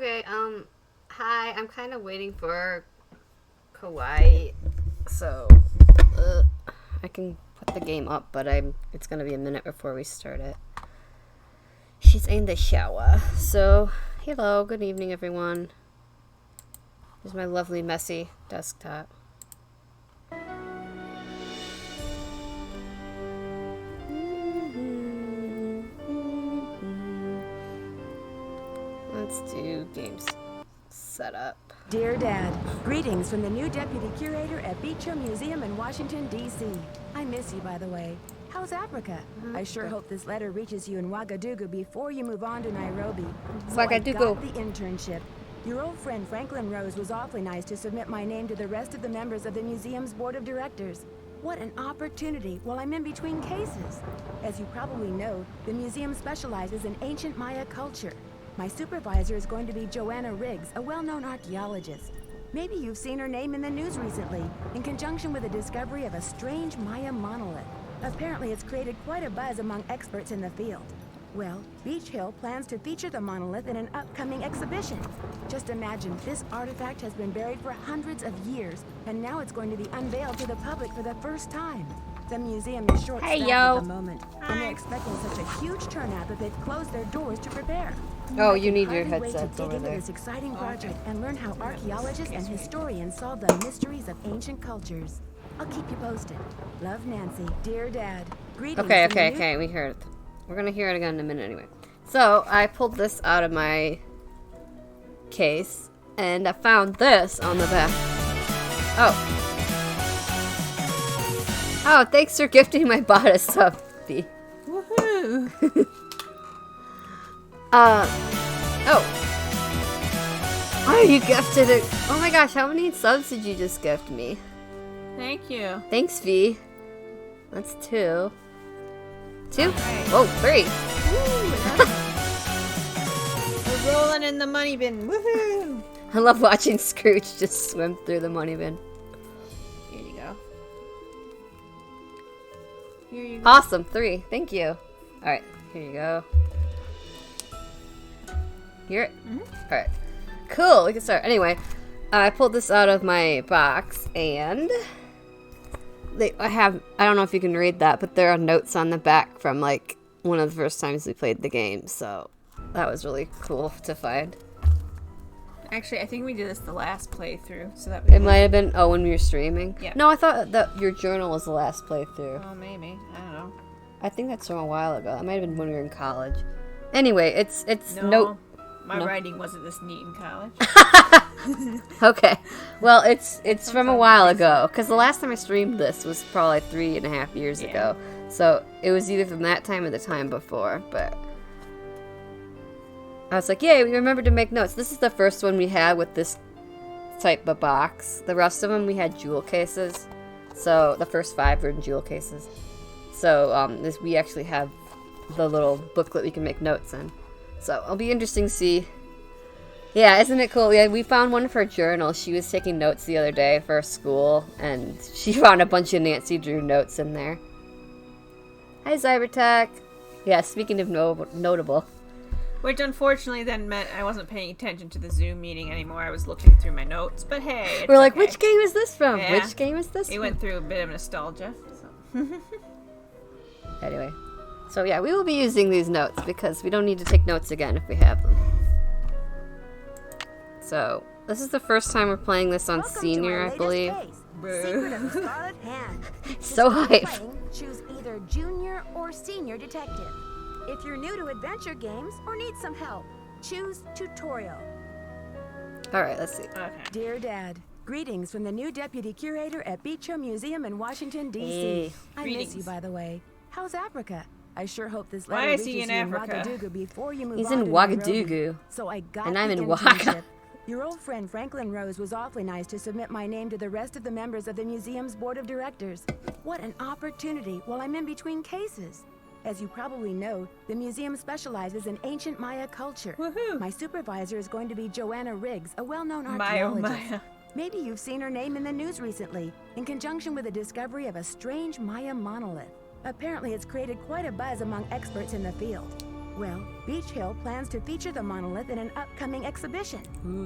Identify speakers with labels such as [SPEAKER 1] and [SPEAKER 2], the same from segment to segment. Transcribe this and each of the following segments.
[SPEAKER 1] Okay, hi, I'm kind of waiting for Kawaii, so, I can put the game up, but it's gonna be a minute before we start it. She's in the shower, so, hello, good evening, everyone. Here's my lovely, messy desktop. Let's do games setup.
[SPEAKER 2] Dear Dad, greetings from the new Deputy Curator at Beecham Museum in Washington, D.C. I miss you, by the way. How's Africa? I sure hope this letter reaches you in Ouagadougou before you move on to Nairobi. So I got the internship. Your old friend Franklin Rose was awfully nice to submit my name to the rest of the members of the museum's board of directors. What an opportunity while I'm in between cases. As you probably know, the museum specializes in ancient Maya culture. My supervisor is going to be Joanna Riggs, a well-known archaeologist. Maybe you've seen her name in the news recently, in conjunction with the discovery of a strange Maya monolith. Apparently, it's created quite a buzz among experts in the field. Well, Beach Hill plans to feature the monolith in an upcoming exhibition. Just imagine, this artifact has been buried for hundreds of years, and now it's going to be unveiled to the public for the first time. The museum is short-staffed at the moment, and they're expecting such a huge turnout that they've closed their doors to prepare.
[SPEAKER 1] Oh, you need your
[SPEAKER 2] Wait to
[SPEAKER 1] headsets
[SPEAKER 2] dig
[SPEAKER 1] over
[SPEAKER 2] into
[SPEAKER 1] there.
[SPEAKER 2] this exciting project and learn how archaeologists and historians solve the mysteries of ancient cultures. I'll keep you posted. Love, Nancy. Dear Dad. Greetings.
[SPEAKER 1] Okay, we heard it. We're gonna hear it again in a minute anyway. So, I pulled this out of my case, and I found this on the back. Oh, thanks for gifting my bodice sub, B.
[SPEAKER 3] Woohoo!
[SPEAKER 1] Oh, you gifted it. Oh my gosh, how many subs did you just gift me?
[SPEAKER 3] Thank you.
[SPEAKER 1] Thanks, V. That's 2. 2?
[SPEAKER 3] Right.
[SPEAKER 1] Whoa, 3.
[SPEAKER 3] We're rolling in the money bin. Woohoo!
[SPEAKER 1] I love watching Scrooge just swim through the money bin.
[SPEAKER 3] Here you go. Here you go.
[SPEAKER 1] Awesome, 3. Thank you. Alright, here you go. Hear it? Alright. Cool, we can start. Anyway, I pulled this out of my box, and I don't know if you can read that, but there are notes on the back from, like, one of the first times we played the game, so that was really cool to find.
[SPEAKER 3] Actually, I think we did this the last playthrough, so that
[SPEAKER 1] It might have been, when we were streaming?
[SPEAKER 3] Yeah.
[SPEAKER 1] No, I thought that your journal was the last playthrough.
[SPEAKER 3] Oh, maybe. I don't know.
[SPEAKER 1] I think that's from a while ago. That might have been when we were in college. Anyway, it's
[SPEAKER 3] No. My writing wasn't this neat in college.
[SPEAKER 1] Okay. Well, it's from a while ago, because the last time I streamed this was probably 3.5 years ago. So it was either from that time or the time before, but I was like, yay, we remembered to make notes. This is the first one we had with this type of box. The rest of them we had jewel cases. So the first 5 were in jewel cases. So we actually have the little booklet we can make notes in. So it'll be interesting to see. Yeah, isn't it cool? Yeah, we found one for a journal. She was taking notes the other day for school, and she found a bunch of Nancy Drew notes in there. Hi, Cybertech. Yeah, speaking of notable.
[SPEAKER 3] Which unfortunately then meant I wasn't paying attention to the Zoom meeting anymore. I was looking through my notes, but hey,
[SPEAKER 1] We're like,
[SPEAKER 3] okay.
[SPEAKER 1] which game is this from?
[SPEAKER 3] Yeah.
[SPEAKER 1] Which game is this
[SPEAKER 3] We
[SPEAKER 1] from?
[SPEAKER 3] went through a bit of nostalgia. So.
[SPEAKER 1] Anyway. So yeah, we will be using these notes because we don't need to take notes again if we have them. So, this is the first time we're playing this on
[SPEAKER 2] Welcome
[SPEAKER 1] Senior,
[SPEAKER 2] to
[SPEAKER 1] I believe.
[SPEAKER 2] Secret of the Scarlet Hand.
[SPEAKER 1] So hype.
[SPEAKER 2] Choose either junior or senior detective. If you're new to adventure games or need some help, choose tutorial.
[SPEAKER 1] Alright, let's see.
[SPEAKER 3] Okay.
[SPEAKER 2] Dear Dad, greetings from the new Deputy Curator at Beecham Museum in Washington, D.C.
[SPEAKER 1] Hey.
[SPEAKER 2] I miss
[SPEAKER 3] Greetings.
[SPEAKER 2] you, by the way. How's Africa? I sure hope this
[SPEAKER 3] Why
[SPEAKER 2] letter
[SPEAKER 3] is
[SPEAKER 2] reaches
[SPEAKER 3] he in
[SPEAKER 2] you
[SPEAKER 3] Africa?
[SPEAKER 2] Ouagadougou before you move
[SPEAKER 1] He's
[SPEAKER 2] on
[SPEAKER 1] in
[SPEAKER 2] to Nairobi.
[SPEAKER 1] Ouagadougou.
[SPEAKER 2] So I got
[SPEAKER 1] And I'm
[SPEAKER 2] the
[SPEAKER 1] in
[SPEAKER 2] internship.
[SPEAKER 1] Oaxaca.
[SPEAKER 2] Your old friend Franklin Rose was awfully nice to submit my name to the rest of the members of the museum's board of directors. What an opportunity while I'm in between cases. As you probably know, the museum specializes in ancient Maya culture.
[SPEAKER 3] Woohoo!
[SPEAKER 2] My supervisor is going to be Joanna Riggs, a well-known
[SPEAKER 3] Maya,
[SPEAKER 2] archaeologist.
[SPEAKER 3] Maya.
[SPEAKER 2] Maybe you've seen her name in the news recently, in conjunction with the discovery of a strange Maya monolith. Apparently, it's created quite a buzz among experts in the field. Well, Beach Hill plans to feature the monolith in an upcoming exhibition.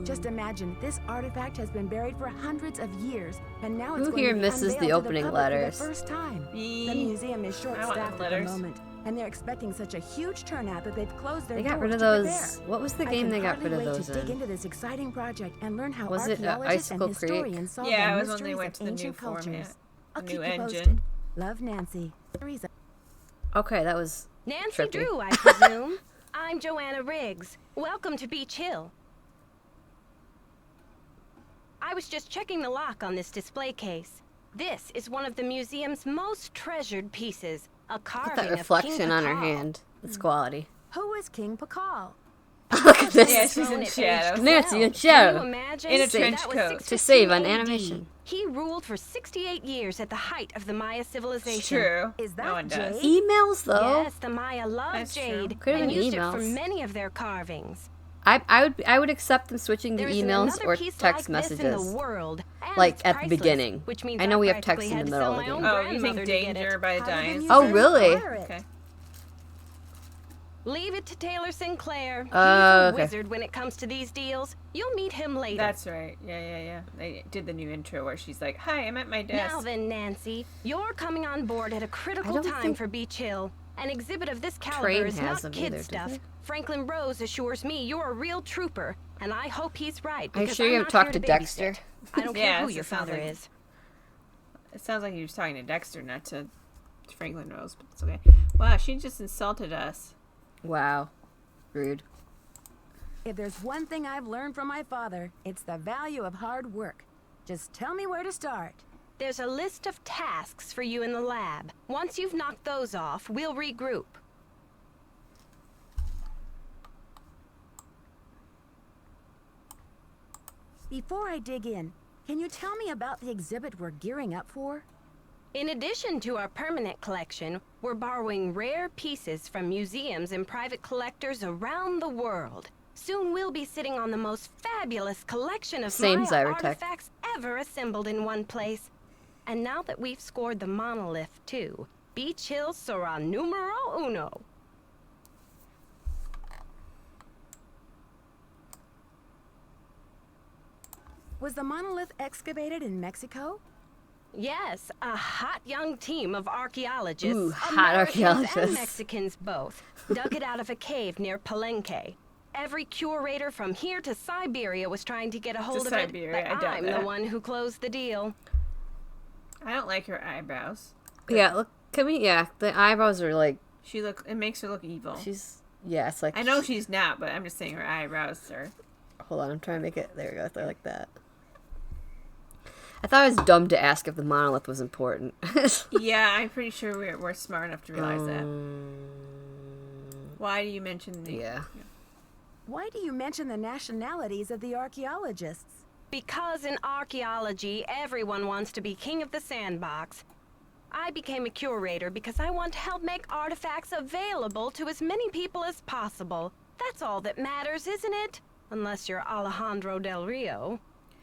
[SPEAKER 2] Just imagine, this artifact has been buried for hundreds of years, and now it's
[SPEAKER 1] Who
[SPEAKER 2] going
[SPEAKER 1] here
[SPEAKER 2] to be
[SPEAKER 1] misses the
[SPEAKER 2] unveiled
[SPEAKER 1] opening
[SPEAKER 2] to the public
[SPEAKER 1] letters?
[SPEAKER 2] for the first time.
[SPEAKER 3] Me.
[SPEAKER 2] The museum is
[SPEAKER 3] I want
[SPEAKER 2] short-staffed
[SPEAKER 3] the
[SPEAKER 2] at the
[SPEAKER 3] letters.
[SPEAKER 2] moment, and they're expecting such a huge turnout that they've closed their
[SPEAKER 1] They got
[SPEAKER 2] doors
[SPEAKER 1] rid of
[SPEAKER 2] to
[SPEAKER 1] those.
[SPEAKER 2] prepare.
[SPEAKER 1] What was the
[SPEAKER 2] I
[SPEAKER 1] game
[SPEAKER 2] can
[SPEAKER 1] they got
[SPEAKER 2] hardly
[SPEAKER 1] rid of
[SPEAKER 2] wait
[SPEAKER 1] those
[SPEAKER 2] to dig
[SPEAKER 1] in?
[SPEAKER 2] into this exciting project and learn how
[SPEAKER 1] Was it,
[SPEAKER 2] archaeologists and
[SPEAKER 1] Icicle Creek?
[SPEAKER 2] historians solve
[SPEAKER 3] Yeah,
[SPEAKER 2] the
[SPEAKER 3] I was when
[SPEAKER 2] mysteries
[SPEAKER 3] they went
[SPEAKER 2] of
[SPEAKER 3] to the new
[SPEAKER 2] ancient
[SPEAKER 3] format.
[SPEAKER 2] cultures. I'll
[SPEAKER 3] The
[SPEAKER 2] keep
[SPEAKER 3] new
[SPEAKER 2] you
[SPEAKER 3] engine.
[SPEAKER 2] posted. Love, Nancy. Teresa.
[SPEAKER 1] Okay, that was
[SPEAKER 4] Nancy
[SPEAKER 1] trippy.
[SPEAKER 4] Drew, I presume. I'm Joanna Riggs. Welcome to Beach Hill. I was just checking the lock on this display case. This is one of the museum's most treasured pieces, a
[SPEAKER 1] Look at
[SPEAKER 4] carving
[SPEAKER 1] that
[SPEAKER 4] of King
[SPEAKER 1] reflection on her
[SPEAKER 4] Pakal.
[SPEAKER 1] hand. It's quality.
[SPEAKER 2] Who is King Pakal?
[SPEAKER 1] Look at
[SPEAKER 3] Yeah,
[SPEAKER 1] this.
[SPEAKER 3] she's in shadow.
[SPEAKER 1] Nancy in
[SPEAKER 4] Can
[SPEAKER 1] shadow.
[SPEAKER 4] you imagine?
[SPEAKER 3] In a
[SPEAKER 4] That
[SPEAKER 3] trench
[SPEAKER 4] was
[SPEAKER 3] coat.
[SPEAKER 4] 615
[SPEAKER 1] To save on
[SPEAKER 4] AD.
[SPEAKER 1] animation.
[SPEAKER 4] He ruled for 68 years at the height of the Maya civilization.
[SPEAKER 3] It's true.
[SPEAKER 2] Is that
[SPEAKER 3] no one does.
[SPEAKER 2] Jade?
[SPEAKER 1] Emails though.
[SPEAKER 4] Yes, the Maya loved
[SPEAKER 3] That's true.
[SPEAKER 4] jade
[SPEAKER 1] Could've
[SPEAKER 4] and
[SPEAKER 1] been
[SPEAKER 4] used it for
[SPEAKER 1] emails.
[SPEAKER 4] many of their carvings.
[SPEAKER 1] I would accept them switching to
[SPEAKER 4] There isn't
[SPEAKER 1] emails
[SPEAKER 4] another
[SPEAKER 1] or
[SPEAKER 4] piece
[SPEAKER 1] text
[SPEAKER 4] like this in
[SPEAKER 1] messages.
[SPEAKER 4] the world, and
[SPEAKER 1] Like,
[SPEAKER 4] it's
[SPEAKER 1] at the
[SPEAKER 4] priceless,
[SPEAKER 1] beginning.
[SPEAKER 4] which means
[SPEAKER 1] I know we have
[SPEAKER 4] practically
[SPEAKER 1] text in
[SPEAKER 4] had
[SPEAKER 1] the
[SPEAKER 4] to
[SPEAKER 1] middle
[SPEAKER 4] sell
[SPEAKER 1] of the
[SPEAKER 4] my own
[SPEAKER 1] game.
[SPEAKER 3] Oh, you think
[SPEAKER 4] grandmother to get
[SPEAKER 3] danger
[SPEAKER 4] it.
[SPEAKER 3] by the
[SPEAKER 2] How did the
[SPEAKER 3] giants?
[SPEAKER 2] museum
[SPEAKER 1] Oh, really?
[SPEAKER 2] acquire it?
[SPEAKER 3] Okay.
[SPEAKER 4] Leave it to Taylor Sinclair. He's
[SPEAKER 1] Oh,
[SPEAKER 4] a
[SPEAKER 1] okay.
[SPEAKER 4] wizard when it comes to these deals. You'll meet him later.
[SPEAKER 3] That's right. Yeah. They did the new intro where she's like, "Hi, I'm at my desk."
[SPEAKER 4] Now then, Nancy, you're coming on board at a critical
[SPEAKER 1] don't
[SPEAKER 4] time
[SPEAKER 1] think
[SPEAKER 4] for Beach Hill. An exhibit of this caliber
[SPEAKER 1] Train
[SPEAKER 4] is
[SPEAKER 1] has
[SPEAKER 4] not
[SPEAKER 1] them either,
[SPEAKER 4] kid
[SPEAKER 1] do
[SPEAKER 4] stuff.
[SPEAKER 1] they?
[SPEAKER 4] Franklin Rose assures me you're a real trooper, and I hope he's right.
[SPEAKER 1] Are you
[SPEAKER 4] because
[SPEAKER 1] sure
[SPEAKER 4] I'm
[SPEAKER 1] you
[SPEAKER 4] not
[SPEAKER 1] haven't talked
[SPEAKER 4] here
[SPEAKER 1] to
[SPEAKER 4] babysit.
[SPEAKER 1] Dexter?
[SPEAKER 4] I don't care
[SPEAKER 3] Yes,
[SPEAKER 4] who
[SPEAKER 3] it
[SPEAKER 4] your
[SPEAKER 3] sounds
[SPEAKER 4] father
[SPEAKER 3] like-
[SPEAKER 4] is.
[SPEAKER 3] It sounds like he was talking to Dexter, not to Franklin Rose, but it's okay. Wow, she just insulted us.
[SPEAKER 1] Wow. Rude.
[SPEAKER 2] If there's one thing I've learned from my father, it's the value of hard work. Just tell me where to start.
[SPEAKER 4] There's a list of tasks for you in the lab. Once you've knocked those off, we'll regroup.
[SPEAKER 2] Before I dig in, can you tell me about the exhibit we're gearing up for?
[SPEAKER 4] In addition to our permanent collection, we're borrowing rare pieces from museums and private collectors around the world. Soon we'll be sitting on the most fabulous collection of
[SPEAKER 1] Same
[SPEAKER 4] Maya
[SPEAKER 1] Zybertech.
[SPEAKER 4] artifacts ever assembled in one place. And now that we've scored the monolith too, Beach Hill sera numero uno.
[SPEAKER 2] Was the monolith excavated in Mexico?
[SPEAKER 4] Yes, a hot young team of archaeologists,
[SPEAKER 1] Ooh, hot
[SPEAKER 4] Americans
[SPEAKER 1] archaeologists.
[SPEAKER 4] and Mexicans both, dug it out of a cave near Palenque. Every curator from here to Siberia was trying to get a hold of
[SPEAKER 3] Siberia,
[SPEAKER 4] it,
[SPEAKER 3] I
[SPEAKER 4] but
[SPEAKER 3] doubt
[SPEAKER 4] I'm
[SPEAKER 3] that.
[SPEAKER 4] the one who closed the deal.
[SPEAKER 3] I don't like her eyebrows.
[SPEAKER 1] Yeah, look, can we, yeah, the eyebrows are like,
[SPEAKER 3] It makes her look evil.
[SPEAKER 1] it's like,
[SPEAKER 3] I know she's not, but I'm just saying her eyebrows are.
[SPEAKER 1] hold on, I'm trying to make it, there we go, they're like that. I thought it was dumb to ask if the monolith was important.
[SPEAKER 3] Yeah, I'm pretty sure we're smart enough to realize that. Why do you mention the?
[SPEAKER 1] Yeah.
[SPEAKER 2] Why do you mention the nationalities of the archaeologists?
[SPEAKER 4] Because in archaeology, everyone wants to be king of the sandbox. I became a curator because I want to help make artifacts available to as many people as possible. That's all that matters, isn't it? Unless you're Alejandro Del Rio.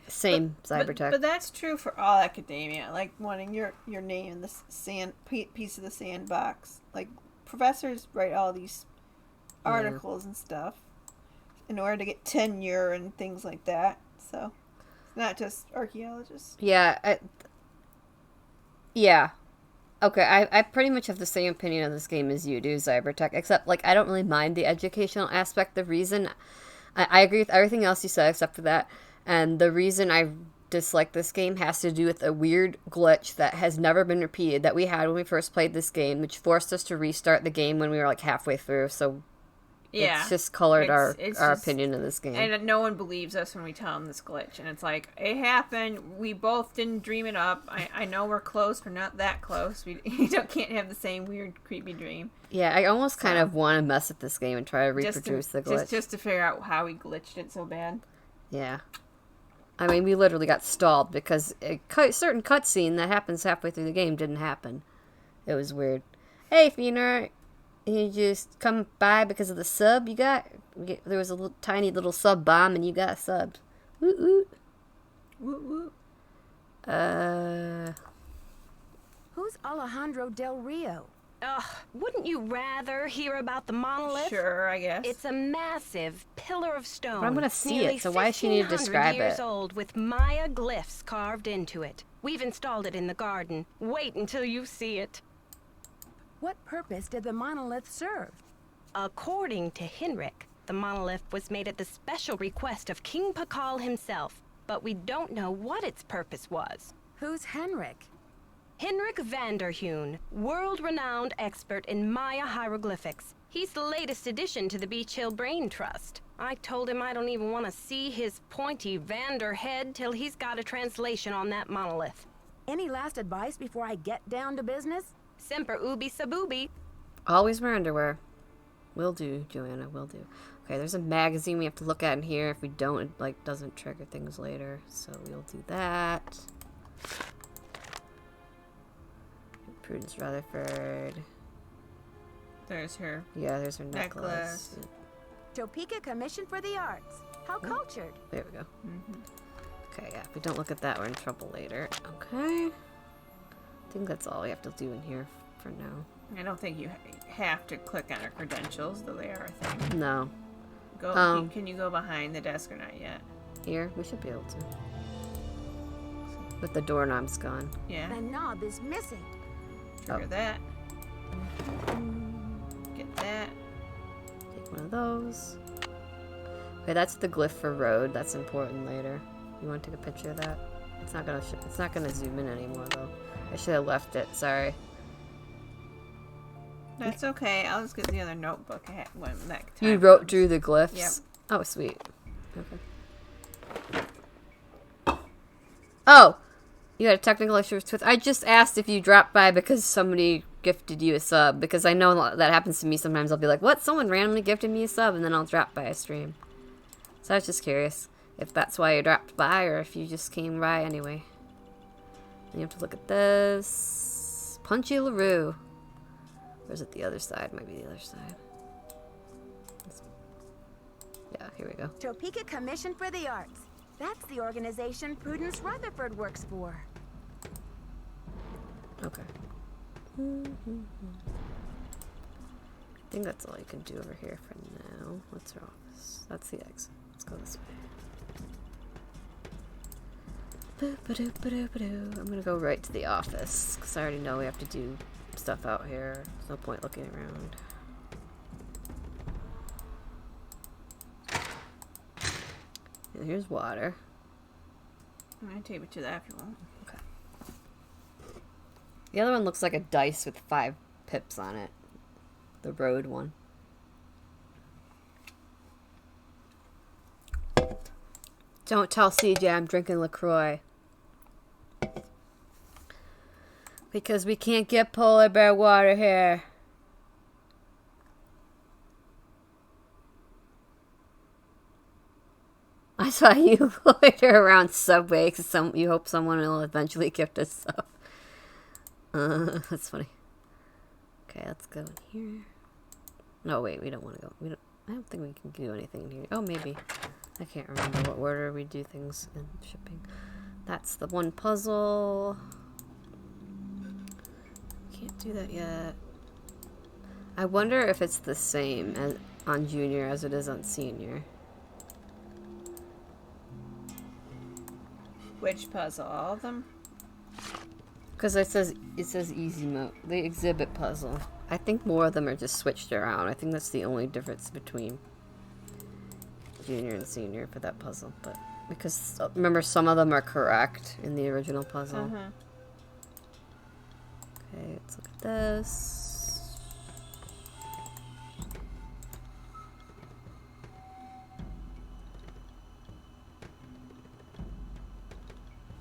[SPEAKER 1] Same Cybertech.
[SPEAKER 3] But that's true for all academia. Like wanting your name in the piece of the sandbox. Like professors write all these articles and stuff in order to get tenure and things like that. So it's not just archaeologists.
[SPEAKER 1] Yeah. Yeah. Okay, I pretty much have the same opinion of this game as you do, Cybertech, except, like, I don't really mind the educational aspect. The reason... I agree with everything else you said except for that, and the reason I dislike this game has to do with a weird glitch that has never been repeated that we had when we first played this game, which forced us to restart the game when we were, like, halfway through, so...
[SPEAKER 3] Yeah.
[SPEAKER 1] It's just colored our
[SPEAKER 3] just-
[SPEAKER 1] opinion of this game.
[SPEAKER 3] And no one believes us when we tell them this glitch. And it's like, it happened. We both didn't dream it up. I know we're close. We're not that close. We can't have the same weird, creepy dream.
[SPEAKER 1] Yeah, I almost kind of want to mess with this game and try to reproduce the glitch.
[SPEAKER 3] Just to figure out how we glitched it so bad.
[SPEAKER 1] Yeah. I mean, we literally got stalled because a certain cutscene that happens halfway through the game didn't happen. It was weird. Hey, Feener, you just come by because of the sub you got? There was a tiny little sub bomb and you got subbed. Woot woot.
[SPEAKER 3] Woot woot.
[SPEAKER 2] Who's Alejandro Del Rio?
[SPEAKER 4] Ugh, wouldn't you rather hear about the monolith?
[SPEAKER 3] Sure, I guess.
[SPEAKER 4] It's a massive pillar of stone.
[SPEAKER 1] But I'm gonna see
[SPEAKER 4] nearly
[SPEAKER 1] it, so why does she need to
[SPEAKER 4] 1,500
[SPEAKER 1] describe
[SPEAKER 4] years
[SPEAKER 1] it?
[SPEAKER 4] old with Maya glyphs carved into it. We've installed it in the garden. Wait until you see it.
[SPEAKER 2] What purpose did the monolith serve?
[SPEAKER 4] According to Henrik, the monolith was made at the special request of King Pakal himself, but we don't know what its purpose was.
[SPEAKER 2] Who's Henrik?
[SPEAKER 4] Henrik Vanderheun, world-renowned expert in Maya hieroglyphics. He's the latest addition to the Beach Hill Brain Trust. I told him I don't even want to see his pointy Vander head till he's got a translation on that monolith.
[SPEAKER 2] Any last advice before I get down to business?
[SPEAKER 4] Semper ubi sub ubi.
[SPEAKER 1] Always wear underwear. Will do, Joanna, will do. Okay, there's a magazine we have to look at in here. If we don't, it, like, doesn't trigger things later. So we'll do that. Prudence Rutherford.
[SPEAKER 3] There's her.
[SPEAKER 1] Yeah, there's her necklace.
[SPEAKER 2] Topeka Commission for the Arts. How cultured.
[SPEAKER 1] There we go. Okay, yeah, if we don't look at that, we're in trouble later. Okay. I think that's all we have to do in here for now.
[SPEAKER 3] I don't think you have to click on her credentials, though they are a thing.
[SPEAKER 1] No.
[SPEAKER 3] Go. Can you go behind the desk or not yet?
[SPEAKER 1] Here, we should be able to. With the doorknob's gone.
[SPEAKER 3] Yeah.
[SPEAKER 2] The knob is missing.
[SPEAKER 3] Trigger that. Get that.
[SPEAKER 1] Take one of those. Okay, that's the glyph for road. That's important later. You want to take a picture of that? It's not gonna. It's not gonna zoom in anymore though. I should have left it. Sorry.
[SPEAKER 3] That's okay. I'll just get the other notebook when that time
[SPEAKER 1] You wrote
[SPEAKER 3] comes.
[SPEAKER 1] through the glyphs.
[SPEAKER 3] Yep.
[SPEAKER 1] Oh, sweet. Okay. Oh, you had a technical issue with. I just asked if you dropped by because somebody gifted you a sub. Because I know that happens to me sometimes. I'll be like, "What? Someone randomly gifted me a sub," and then I'll drop by a stream. So I was just curious if that's why you dropped by or if you just came by anyway. And you have to look at this. Punchy LaRue. Or is it the other side? Might be the other side. Yeah, here we go.
[SPEAKER 2] Topeka Commission for the Arts. That's the organization Prudence Rutherford works for.
[SPEAKER 1] Okay. I think that's all you can do over here for now. What's her office? That's the exit. Let's go this way. I'm gonna go right to the office because I already know we have to do stuff out here. There's no point looking around. And here's water.
[SPEAKER 3] I'm gonna take it to that if you want.
[SPEAKER 1] Okay. The other one looks like a dice with 5 pips on it. The road one. Don't tell CJ I'm drinking LaCroix. Because we can't get polar bear water here. I saw you loiter around Subway because you hope someone will eventually gift us stuff. That's funny. Okay, let's go in here. No, wait, we don't want to go. I don't think we can do anything in here. Oh, maybe. I can't remember what order we do things in shipping. That's the one puzzle. Can't do that yet. I wonder if it's the same as on Junior as it is on Senior.
[SPEAKER 3] Which puzzle? All of them?
[SPEAKER 1] Because it says easy mode. The exhibit puzzle. I think more of them are just switched around. I think that's the only difference between Junior and Senior for that puzzle. But because remember, some of them are correct in the original puzzle. Okay, let's look at this.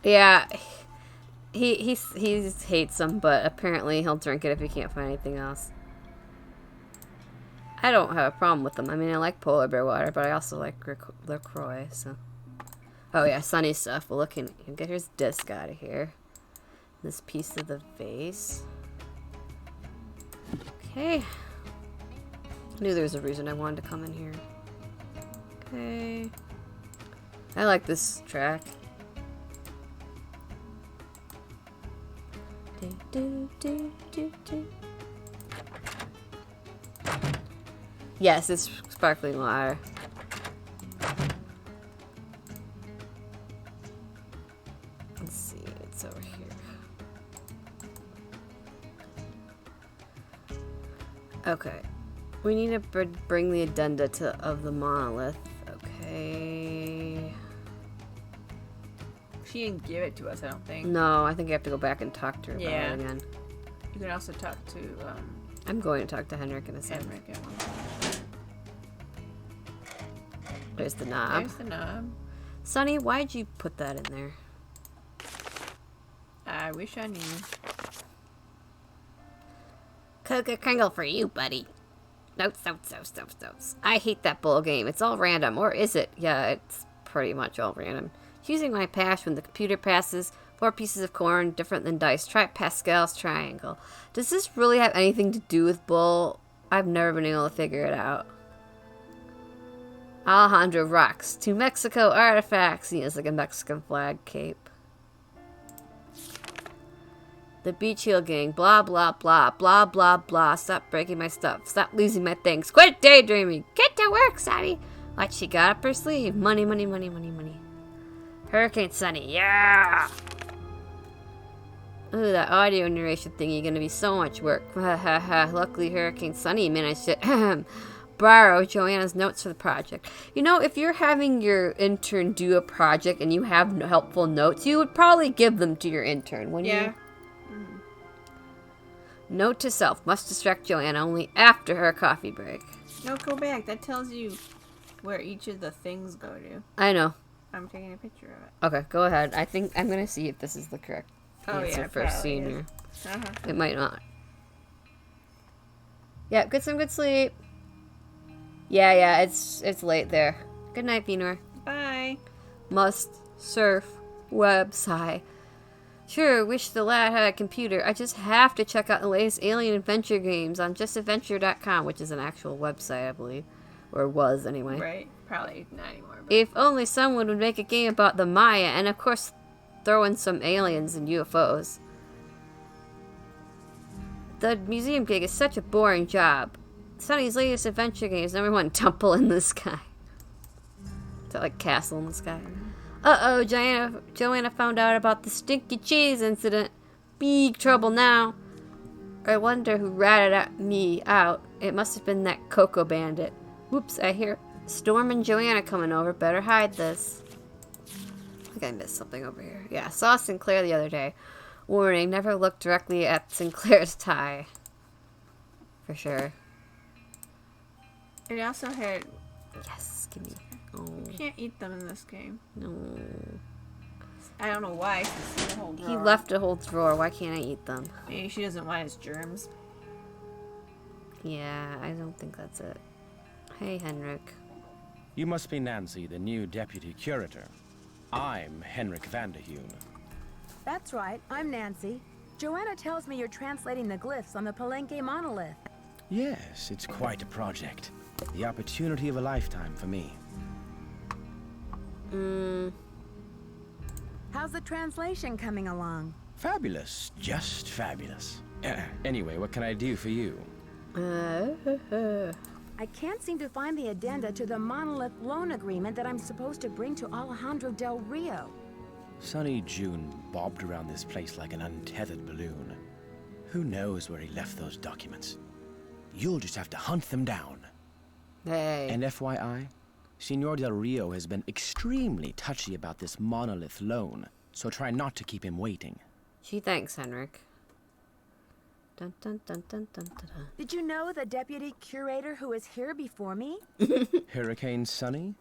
[SPEAKER 1] Yeah, he hates them, but apparently he'll drink it if he can't find anything else. I don't have a problem with them. I mean, I like polar bear water, but I also like LaCroix, so. Oh yeah, sunny stuff. Well, look, you can get his disc out of here. This piece of the vase. Okay. I knew there was a reason I wanted to come in here. Okay. I like this track. Yes, it's sparkling water. Let's see, it's over here. Okay. We need to bring the addenda of the monolith. Okay.
[SPEAKER 3] She didn't give it to us, I don't think.
[SPEAKER 1] No, I think I have to go back and talk to her about
[SPEAKER 3] Yeah.
[SPEAKER 1] it again.
[SPEAKER 3] You can also talk to
[SPEAKER 1] I'm going to talk to Henrik in a second.
[SPEAKER 3] Henrik.
[SPEAKER 1] There's the knob.
[SPEAKER 3] There's the knob.
[SPEAKER 1] Sonny, why'd you put that in there?
[SPEAKER 3] I wish I knew.
[SPEAKER 1] Coca Kringle for you, buddy. Notes. I hate that bull game. It's all random. Or is it? Yeah, it's pretty much all random. Choosing my pass when the computer passes 4 pieces of corn, different than dice. Try Pascal's triangle. Does this really have anything to do with bull? I've never been able to figure it out. Alejandro rocks. To Mexico artifacts. He has like a Mexican flag cape. The Beach Heel Gang. Blah, blah, blah. Blah, blah, blah. Stop breaking my stuff. Stop losing my things. Quit daydreaming. Get to work, Sonny. What she got up her sleeve? Money, money, money, money, money. Hurricane Sonny. Yeah! Ooh, that audio narration thingy gonna be so much work. Ha ha ha. Luckily, Hurricane Sonny managed to borrow Joanna's notes for the project. You know, if you're having your intern do a project and you have helpful notes, you would probably give them to your intern, wouldn't you? Note to self, must distract Joanna only after her coffee break.
[SPEAKER 3] No, go back. That tells you where each of the things go to.
[SPEAKER 1] I know.
[SPEAKER 3] I'm taking a picture of it.
[SPEAKER 1] Okay, go ahead. I think I'm going to see if this is the correct answer for senior. It might not. Yeah, get some good sleep. Yeah, it's late there. Good night, Venor.
[SPEAKER 3] Bye.
[SPEAKER 1] Must surf website. Sure, wish the lad had a computer. I just have to check out the latest alien adventure games on justadventure.com, which is an actual website, I believe. Or was, anyway.
[SPEAKER 3] Right. Probably not anymore. But
[SPEAKER 1] If only someone would make a game about the Maya, and of course, throw in some aliens and UFOs. The museum gig is such a boring job. Sonny's latest adventure game is #1, Temple in the Sky. Is that like Castle in the Sky? Uh-oh, Joanna found out about the stinky cheese incident. Big trouble now. I wonder who ratted me out. It must have been that Coco Bandit. Whoops, I hear Storm and Joanna coming over. Better hide this. I think I missed something over here. Yeah, saw Sinclair the other day. Warning, never look directly at Sinclair's tie. For sure.
[SPEAKER 3] it also had.
[SPEAKER 1] Yes, give me. Oh,
[SPEAKER 3] You can't eat them in this game.
[SPEAKER 1] no.
[SPEAKER 3] I don't know why. Since the whole drawer.
[SPEAKER 1] He left a whole drawer. Why can't I eat them?
[SPEAKER 3] Maybe she doesn't want his germs.
[SPEAKER 1] Yeah, I don't think that's it. Hey, Henrik.
[SPEAKER 5] You must be Nancy, the new deputy curator. I'm Henrik Vanderhewn.
[SPEAKER 2] That's right, I'm Nancy. Joanna tells me you're translating the glyphs on the Palenque monolith.
[SPEAKER 5] Yes, it's quite a project. The opportunity of a lifetime for me.
[SPEAKER 2] How's the translation coming along?
[SPEAKER 5] Fabulous. Just fabulous. Anyway, what can I do for you?
[SPEAKER 2] I can't seem to find the addenda to the monolith loan agreement that I'm supposed to bring to Alejandro Del Rio.
[SPEAKER 5] Sunny June bobbed around this place like an untethered balloon. Who knows where he left those documents? You'll just have to hunt them down.
[SPEAKER 1] Hey.
[SPEAKER 5] And FYI, Senor Del Rio has been extremely touchy about this monolith loan, so try not to keep him waiting.
[SPEAKER 1] She thanks Henrik. Dun, dun, dun, dun, dun, dun, dun.
[SPEAKER 2] Did you know the deputy curator who was here before me?
[SPEAKER 5] Hurricane Sunny?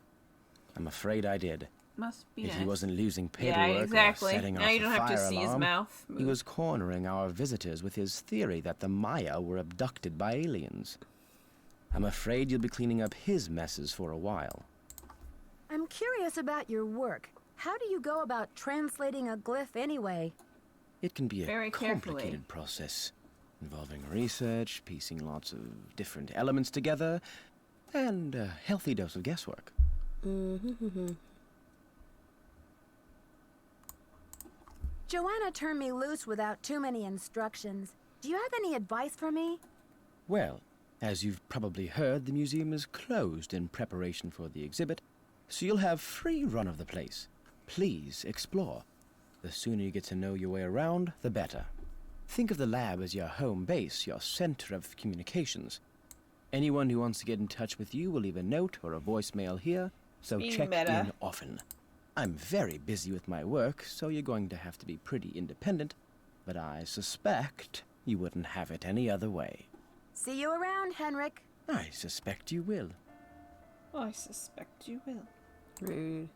[SPEAKER 5] I'm afraid I did.
[SPEAKER 3] Must be
[SPEAKER 5] If he
[SPEAKER 3] nice.
[SPEAKER 5] wasn't losing paperwork
[SPEAKER 3] Yeah, exactly.
[SPEAKER 5] or setting
[SPEAKER 3] Now
[SPEAKER 5] off
[SPEAKER 3] you
[SPEAKER 5] the
[SPEAKER 3] don't have to
[SPEAKER 5] fire
[SPEAKER 3] see his
[SPEAKER 5] alarm,
[SPEAKER 3] mouth
[SPEAKER 5] he was cornering our visitors with his theory that the Maya were abducted by aliens. I'm afraid you'll be cleaning up his messes for a while.
[SPEAKER 2] I'm curious about your work. How do you go about translating a glyph anyway?
[SPEAKER 5] It can be a
[SPEAKER 3] Very carefully.
[SPEAKER 5] complicated process, involving research, piecing lots of different elements together, and a healthy dose of guesswork.
[SPEAKER 2] Joanna turned me loose without too many instructions. Do you have any advice for me?
[SPEAKER 5] Well, As you've probably heard, the museum is closed in preparation for the exhibit, so you'll have free run of the place. Please explore. The sooner you get to know your way around, the better. Think of the lab as your home base, your center of communications. Anyone who wants to get in touch with you will leave a note or a voicemail here, so
[SPEAKER 3] Being
[SPEAKER 5] check
[SPEAKER 3] meta.
[SPEAKER 5] in often. I'm very busy with my work, so you're going to have to be pretty independent, but I suspect you wouldn't have it any other way.
[SPEAKER 2] See you around, Henrik.
[SPEAKER 5] I suspect you will.
[SPEAKER 3] I suspect you will.
[SPEAKER 1] Rude.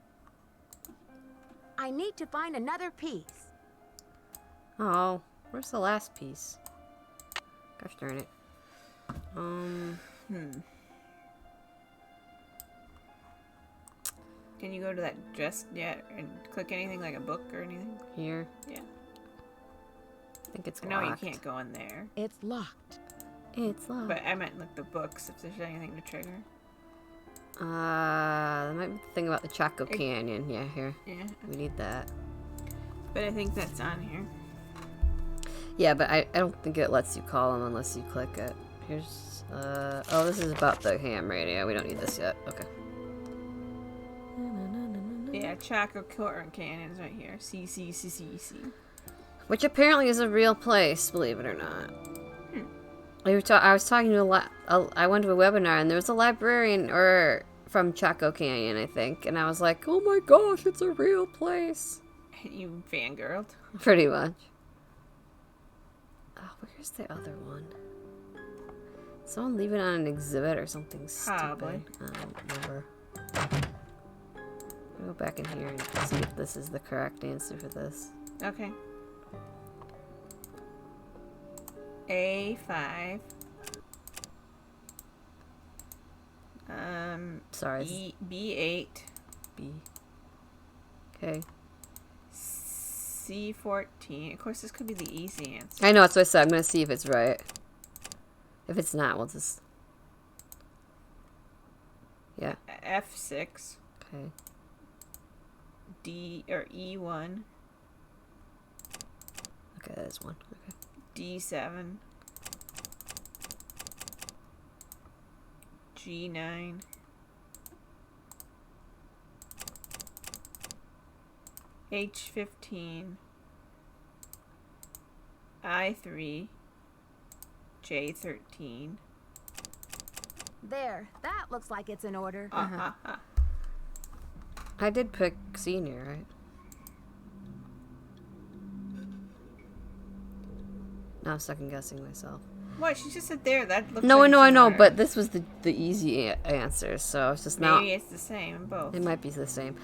[SPEAKER 2] I need to find another piece.
[SPEAKER 1] Oh, where's the last piece? Gosh darn it.
[SPEAKER 3] Can you go to that desk yet and click anything like a book or anything?
[SPEAKER 1] Here.
[SPEAKER 3] Yeah.
[SPEAKER 1] I think it's
[SPEAKER 3] No, you
[SPEAKER 1] locked.
[SPEAKER 3] can't go in there.
[SPEAKER 2] It's locked.
[SPEAKER 1] It's locked.
[SPEAKER 3] But I meant like the books, if there's anything to trigger.
[SPEAKER 1] That might be the thing about the Chaco Canyon. Yeah, here.
[SPEAKER 3] Yeah.
[SPEAKER 1] We need that.
[SPEAKER 3] But I think that's on here.
[SPEAKER 1] Yeah, but I don't think it lets you call them unless you click it. Here's, oh, this is about the ham radio. We don't need this yet. Okay.
[SPEAKER 3] Yeah, Chaco Canyon's right here. C.
[SPEAKER 1] Which apparently is a real place, believe it or not. I was talking to I went to a webinar and there was a librarian from Chaco Canyon, I think, and I was like, "Oh my gosh, it's a real place!"
[SPEAKER 3] You fangirled.
[SPEAKER 1] Pretty much. Oh, where's the other one? Someone leave it on an exhibit or something stupid.
[SPEAKER 3] Probably.
[SPEAKER 1] I don't remember. I'll go back in here and see if this is the correct answer for this.
[SPEAKER 3] Okay. A5.
[SPEAKER 1] Sorry.
[SPEAKER 3] B8.
[SPEAKER 1] B. Okay.
[SPEAKER 3] C14. Of course, this could be the easy answer.
[SPEAKER 1] I know, that's what I said. I'm gonna see if it's right. If it's not, we'll just... Yeah.
[SPEAKER 3] F6.
[SPEAKER 1] Okay.
[SPEAKER 3] E1.
[SPEAKER 1] Okay, there's one. Okay.
[SPEAKER 3] D7. G9. H15. I3. J13.
[SPEAKER 2] There, that looks like it's in order.
[SPEAKER 1] I did pick senior, right? Now I'm second guessing myself.
[SPEAKER 3] What? She just said there. That looks
[SPEAKER 1] No,
[SPEAKER 3] like
[SPEAKER 1] I
[SPEAKER 3] it's in
[SPEAKER 1] know,
[SPEAKER 3] order.
[SPEAKER 1] but this was the easy answer, so it's just now.
[SPEAKER 3] Maybe it's the same in both.
[SPEAKER 1] It might be the same.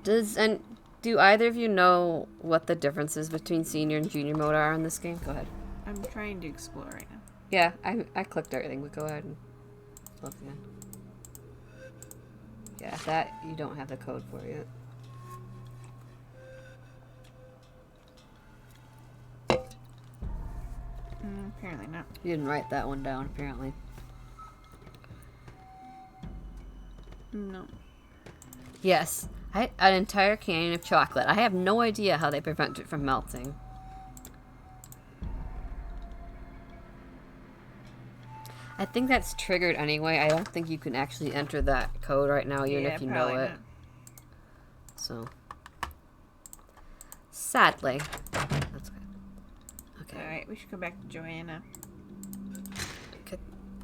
[SPEAKER 1] Do either of you know what the differences between senior and junior mode are in this game? Go ahead.
[SPEAKER 3] I'm trying to explore right now.
[SPEAKER 1] Yeah, I clicked everything, but go ahead and look again. Yeah, that you don't have the code for yet.
[SPEAKER 3] Apparently not.
[SPEAKER 1] You didn't write that one down, apparently.
[SPEAKER 3] No.
[SPEAKER 1] Yes, an entire canyon of chocolate. I have no idea how they prevent it from melting. I think that's triggered anyway. I don't think you can actually enter that code right now, even if you know
[SPEAKER 3] probably
[SPEAKER 1] it.
[SPEAKER 3] not.
[SPEAKER 1] So, sadly, that's good. Okay.
[SPEAKER 3] Alright, we should go back to Joanna.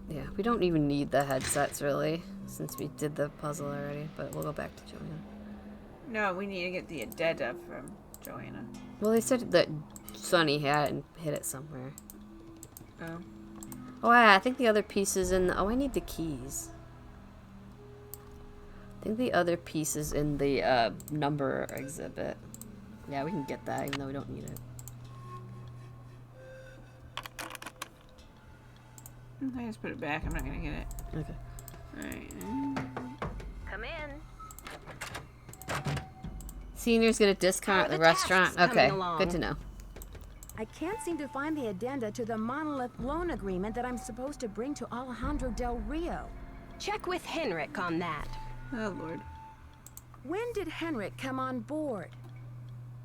[SPEAKER 1] Yeah, we don't even need the headsets really, since we did the puzzle already. But we'll go back to Joanna.
[SPEAKER 3] No, we need to get the addenda from Joanna.
[SPEAKER 1] Well, they said that Sunny had it and hid it somewhere.
[SPEAKER 3] Oh.
[SPEAKER 1] Oh, yeah, I think the other piece is in the... Oh, I need the keys. I think the other piece is in the number exhibit. Yeah, we can get that, even though we don't need it.
[SPEAKER 3] I just put it back. I'm not going to get it.
[SPEAKER 1] Okay.
[SPEAKER 3] Alright.
[SPEAKER 4] Come in.
[SPEAKER 1] Seniors get a discount at
[SPEAKER 4] How are
[SPEAKER 1] the
[SPEAKER 4] the
[SPEAKER 1] restaurant?
[SPEAKER 4] tasks coming
[SPEAKER 1] Okay,
[SPEAKER 4] along?
[SPEAKER 1] good to know.
[SPEAKER 2] I can't seem to find the addenda to the monolith loan agreement that I'm supposed to bring to Alejandro Del Rio.
[SPEAKER 4] Check with Henrik on that.
[SPEAKER 3] Oh, Lord.
[SPEAKER 2] When did Henrik come on board?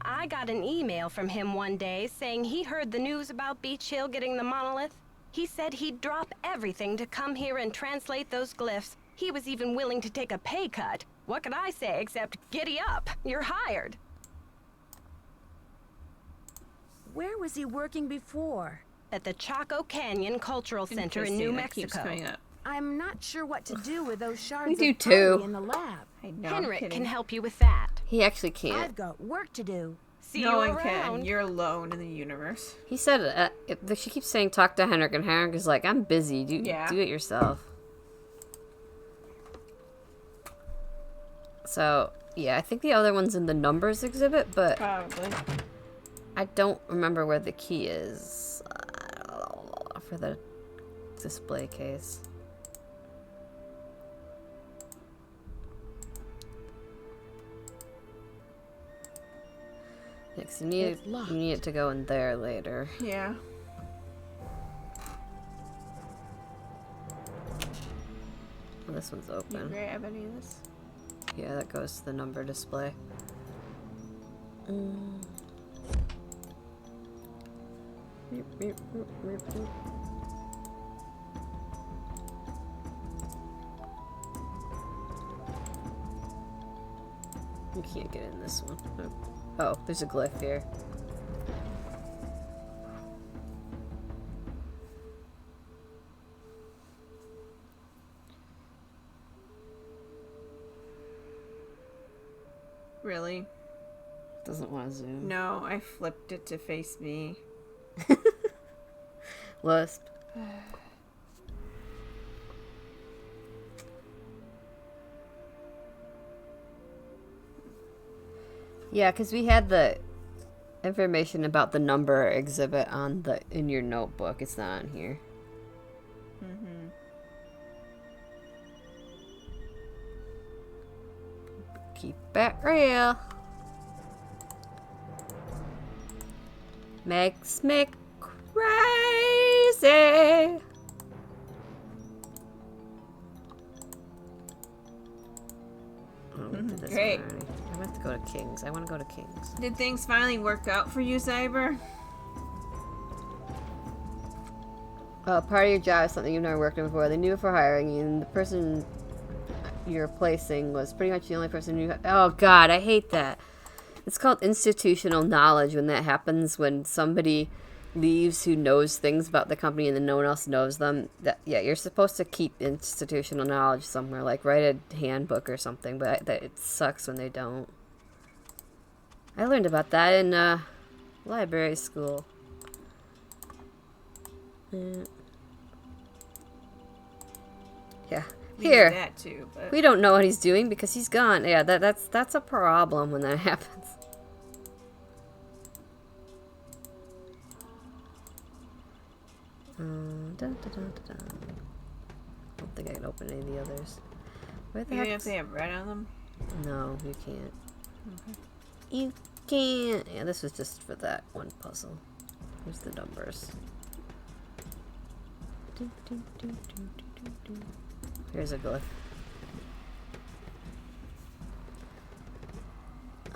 [SPEAKER 4] I got an email from him one day saying he heard the news about Beach Hill getting the monolith. He said he'd drop everything to come here and translate those glyphs. He was even willing to take a pay cut. What could I say except giddy up? You're hired.
[SPEAKER 2] Where was he working before?
[SPEAKER 4] At the Chaco Canyon Cultural Center in
[SPEAKER 3] Interesting,
[SPEAKER 4] New
[SPEAKER 3] that keeps
[SPEAKER 4] Mexico.
[SPEAKER 3] coming up.
[SPEAKER 2] I'm not sure what to do with those shards
[SPEAKER 1] We do
[SPEAKER 2] of pottery
[SPEAKER 1] too.
[SPEAKER 2] in the lab.
[SPEAKER 3] I know, I'm
[SPEAKER 4] Henrik
[SPEAKER 3] kidding.
[SPEAKER 4] can help you with that.
[SPEAKER 1] He actually can't.
[SPEAKER 2] I've got work to do.
[SPEAKER 4] See
[SPEAKER 3] No
[SPEAKER 4] you
[SPEAKER 3] one can.
[SPEAKER 4] around.
[SPEAKER 3] You're alone in the universe.
[SPEAKER 1] He said, she keeps saying talk to Henrik, and Henrik is like, I'm busy. Do
[SPEAKER 3] Yeah.
[SPEAKER 1] it yourself. So, yeah, I think the other one's in the numbers exhibit, but
[SPEAKER 3] Probably.
[SPEAKER 1] I don't remember where the key is for the display case. Next, you need it to go in there later.
[SPEAKER 3] Yeah.
[SPEAKER 1] Well, this one's
[SPEAKER 3] You
[SPEAKER 1] open.
[SPEAKER 3] grab any of this?
[SPEAKER 1] Yeah, that goes to the number display. You can't get in this one. Oh, there's a glyph here.
[SPEAKER 3] Really?
[SPEAKER 1] Doesn't want to zoom.
[SPEAKER 3] No, I flipped it to face me.
[SPEAKER 1] Lisp. Yeah, because we had the information about the number exhibit in your notebook. It's not on here.
[SPEAKER 3] Mm-hmm.
[SPEAKER 1] Keep it real. Makes me crazy. Oh, we did this
[SPEAKER 3] Great.
[SPEAKER 1] one already. I'm gonna have to go to King's. I want to go to King's.
[SPEAKER 3] Did things finally work out for you, Cyber?
[SPEAKER 1] Part of your job is something you've never worked on before. They knew before hiring you, and the person you're replacing was pretty much the only person you... Oh, God, I hate that. It's called institutional knowledge when that happens, when somebody leaves who knows things about the company and then no one else knows them. Yeah, you're supposed to keep institutional knowledge somewhere, like write a handbook or something, but it sucks when they don't. I learned about that in library school. Yeah.
[SPEAKER 3] We
[SPEAKER 1] Here.
[SPEAKER 3] did that too, but
[SPEAKER 1] We don't know what he's doing because he's gone. Yeah, that's a problem when that happens. Dun, dun, dun, dun, dun. I don't think I can open any of the others. Where the
[SPEAKER 3] even
[SPEAKER 1] heck?
[SPEAKER 3] if they have red on them.
[SPEAKER 1] No, you can't.
[SPEAKER 3] Okay.
[SPEAKER 1] You can't. Yeah, this was just for that one puzzle. Here's the numbers. Do, do, do, do, do, do, do. Here's a glyph.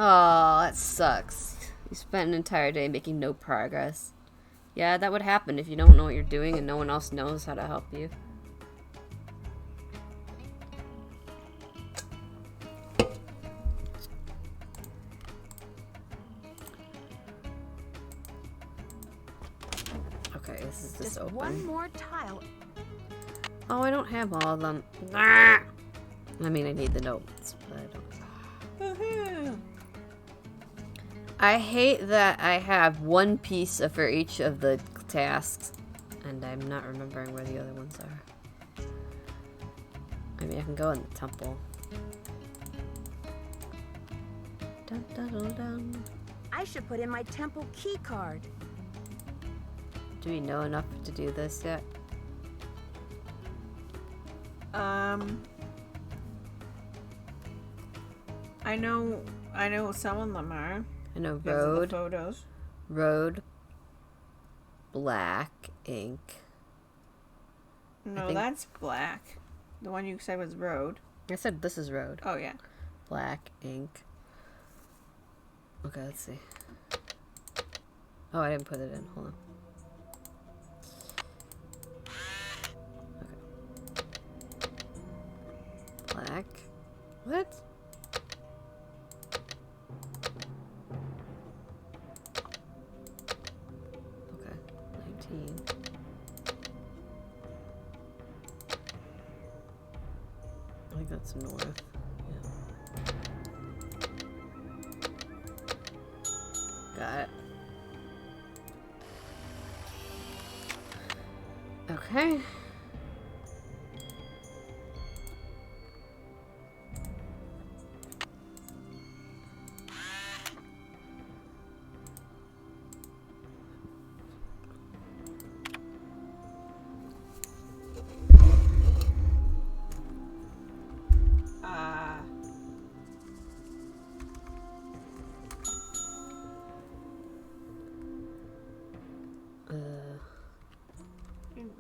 [SPEAKER 1] Oh, that sucks. You spent an entire day making no progress. Yeah, that would happen if you don't know what you're doing and no one else knows how to help you. Okay, this is just open.
[SPEAKER 2] One more tile.
[SPEAKER 1] Oh, I don't have all of them. I mean, I need the notes, but I don't.
[SPEAKER 3] Woohoo!
[SPEAKER 1] I hate that I have one piece for each of the tasks, and I'm not remembering where the other ones are. I mean, I can go in the temple. Dun, dun, dun, dun.
[SPEAKER 2] I should put in my temple key card.
[SPEAKER 1] Do we know enough to do this yet?
[SPEAKER 3] I know some of them are.
[SPEAKER 1] I know
[SPEAKER 3] Because of the
[SPEAKER 1] road,
[SPEAKER 3] photos.
[SPEAKER 1] road, black ink.
[SPEAKER 3] No,
[SPEAKER 1] think-
[SPEAKER 3] that's black. The one you said was road.
[SPEAKER 1] I said this is road.
[SPEAKER 3] Oh yeah.
[SPEAKER 1] Black ink. Okay, let's see. Oh, I didn't put it in. Hold on. heck? What? Okay, 19. I think that's north. Yeah. Got it. Okay.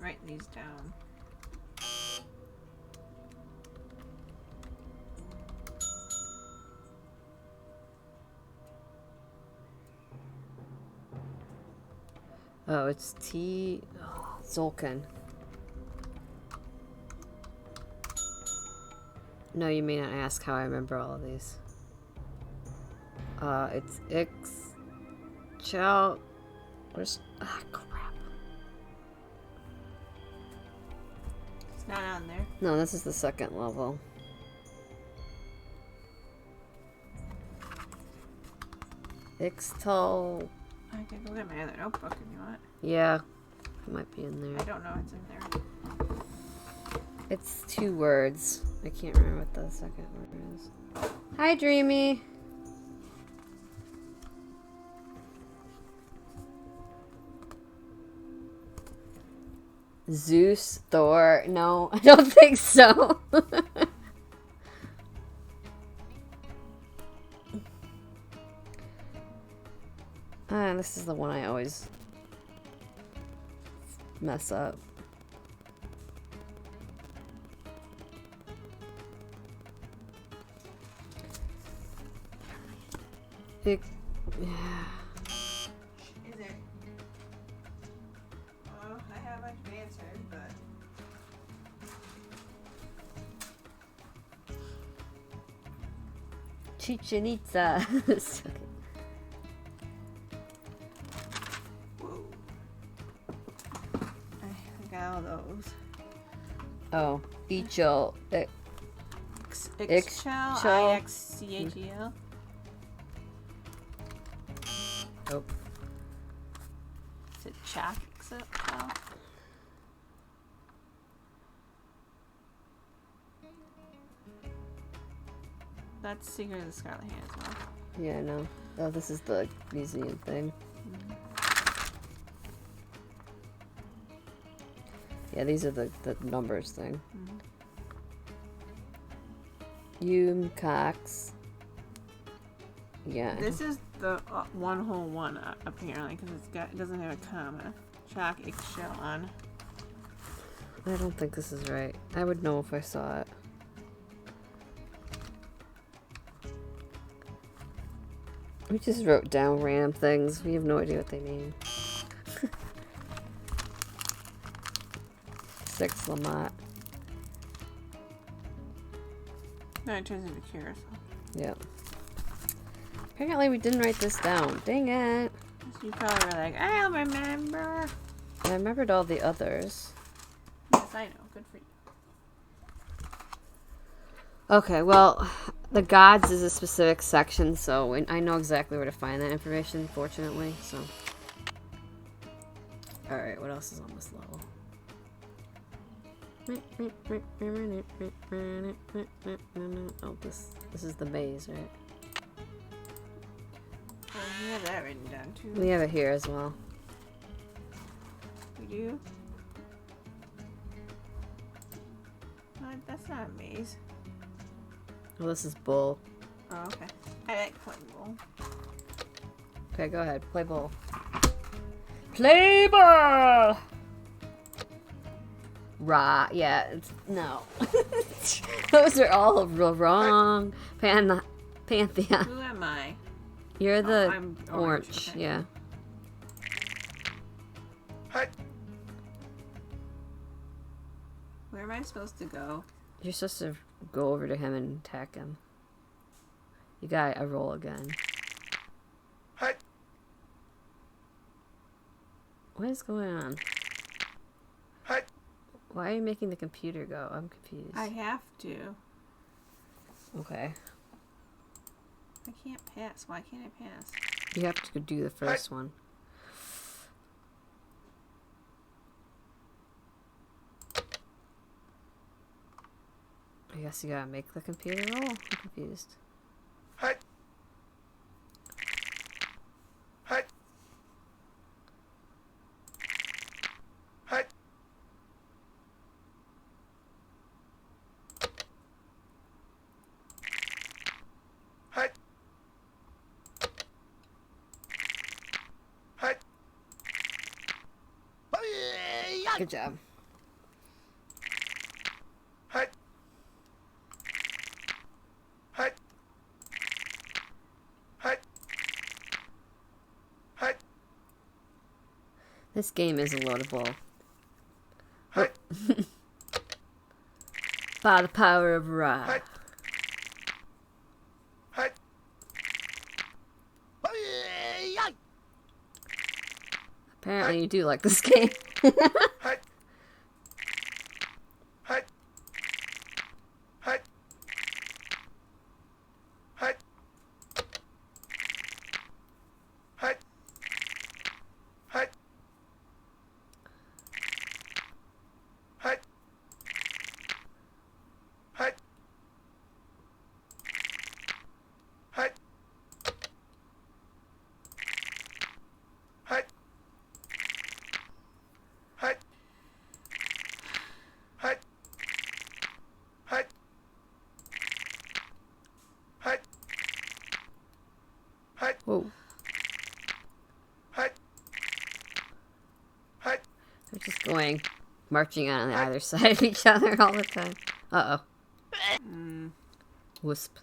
[SPEAKER 3] Write these down.
[SPEAKER 1] Oh, it's T. Oh, Zolkin. No, you may not ask how I remember all of these. It's X. Chow. Where's. Ah, crap.
[SPEAKER 3] It's not on there.
[SPEAKER 1] No, this is the second level. Ixtal.
[SPEAKER 3] I can go get my other notebook if you want.
[SPEAKER 1] Yeah, it might be in
[SPEAKER 3] I
[SPEAKER 1] there.
[SPEAKER 3] don't know what's in there.
[SPEAKER 1] It's 2 words. I can't remember what the second word is. Hi, Dreamy. Zeus, Thor. No, I don't think so. This is the one I always mess up. It, yeah.
[SPEAKER 3] Is it? Oh, I have a bunch of answers, but.
[SPEAKER 1] Chichen Itza.
[SPEAKER 3] Whoa. I got all those.
[SPEAKER 1] Oh, Ichel.
[SPEAKER 3] Ixchel. IXCHEL.
[SPEAKER 1] Oh.
[SPEAKER 3] Is it Chakxel? That's Secret of the Scarlet Hand as well.
[SPEAKER 1] Yeah, I know. Oh, this is the museum thing. Yeah, these are the numbers thing. Hume, Cox. Yeah.
[SPEAKER 3] This is the one whole one apparently because it doesn't have a comma. Chak Ixchel on.
[SPEAKER 1] I don't think this is right. I would know if I saw it. We just wrote down random things. We have no idea what they mean. 6 Lamont.
[SPEAKER 3] No, it turns into cure. So.
[SPEAKER 1] Yep. Apparently we didn't write this down. Dang it.
[SPEAKER 3] So you probably were like, I'll remember.
[SPEAKER 1] I remembered all the others.
[SPEAKER 3] Yes, I know. Good for you.
[SPEAKER 1] Okay, well, the gods is a specific section, so I know exactly where to find that information, fortunately, so. Alright, what else is on this level? Oh, this is the maze, right?
[SPEAKER 3] Oh, we have that written down too.
[SPEAKER 1] We have it here as well.
[SPEAKER 3] We do? That's not a maze.
[SPEAKER 1] Well, this is bull.
[SPEAKER 3] Oh, okay. I like playing bull.
[SPEAKER 1] Okay, go ahead. Play bull. Play ball! Yeah, it's, no. Those are all wrong. Pantheon.
[SPEAKER 3] Who am I?
[SPEAKER 1] You're the
[SPEAKER 3] I'm
[SPEAKER 1] orange,
[SPEAKER 3] okay.
[SPEAKER 1] yeah.
[SPEAKER 3] Where am I supposed to go?
[SPEAKER 1] You're supposed to go over to him and attack him. You got a roll again. What is going on? Why are you making the computer go? I'm confused.
[SPEAKER 3] I have to.
[SPEAKER 1] Okay.
[SPEAKER 3] I can't pass. Why can't I pass?
[SPEAKER 1] You have to go do the first one. I guess you gotta make the computer roll? I'm confused. Good job. This game is a load of bull. Oh. By the power of Ra. Apparently you do like this game. Whoa. They're just going, marching on either side of each other all the time. Uh-oh. Wisp.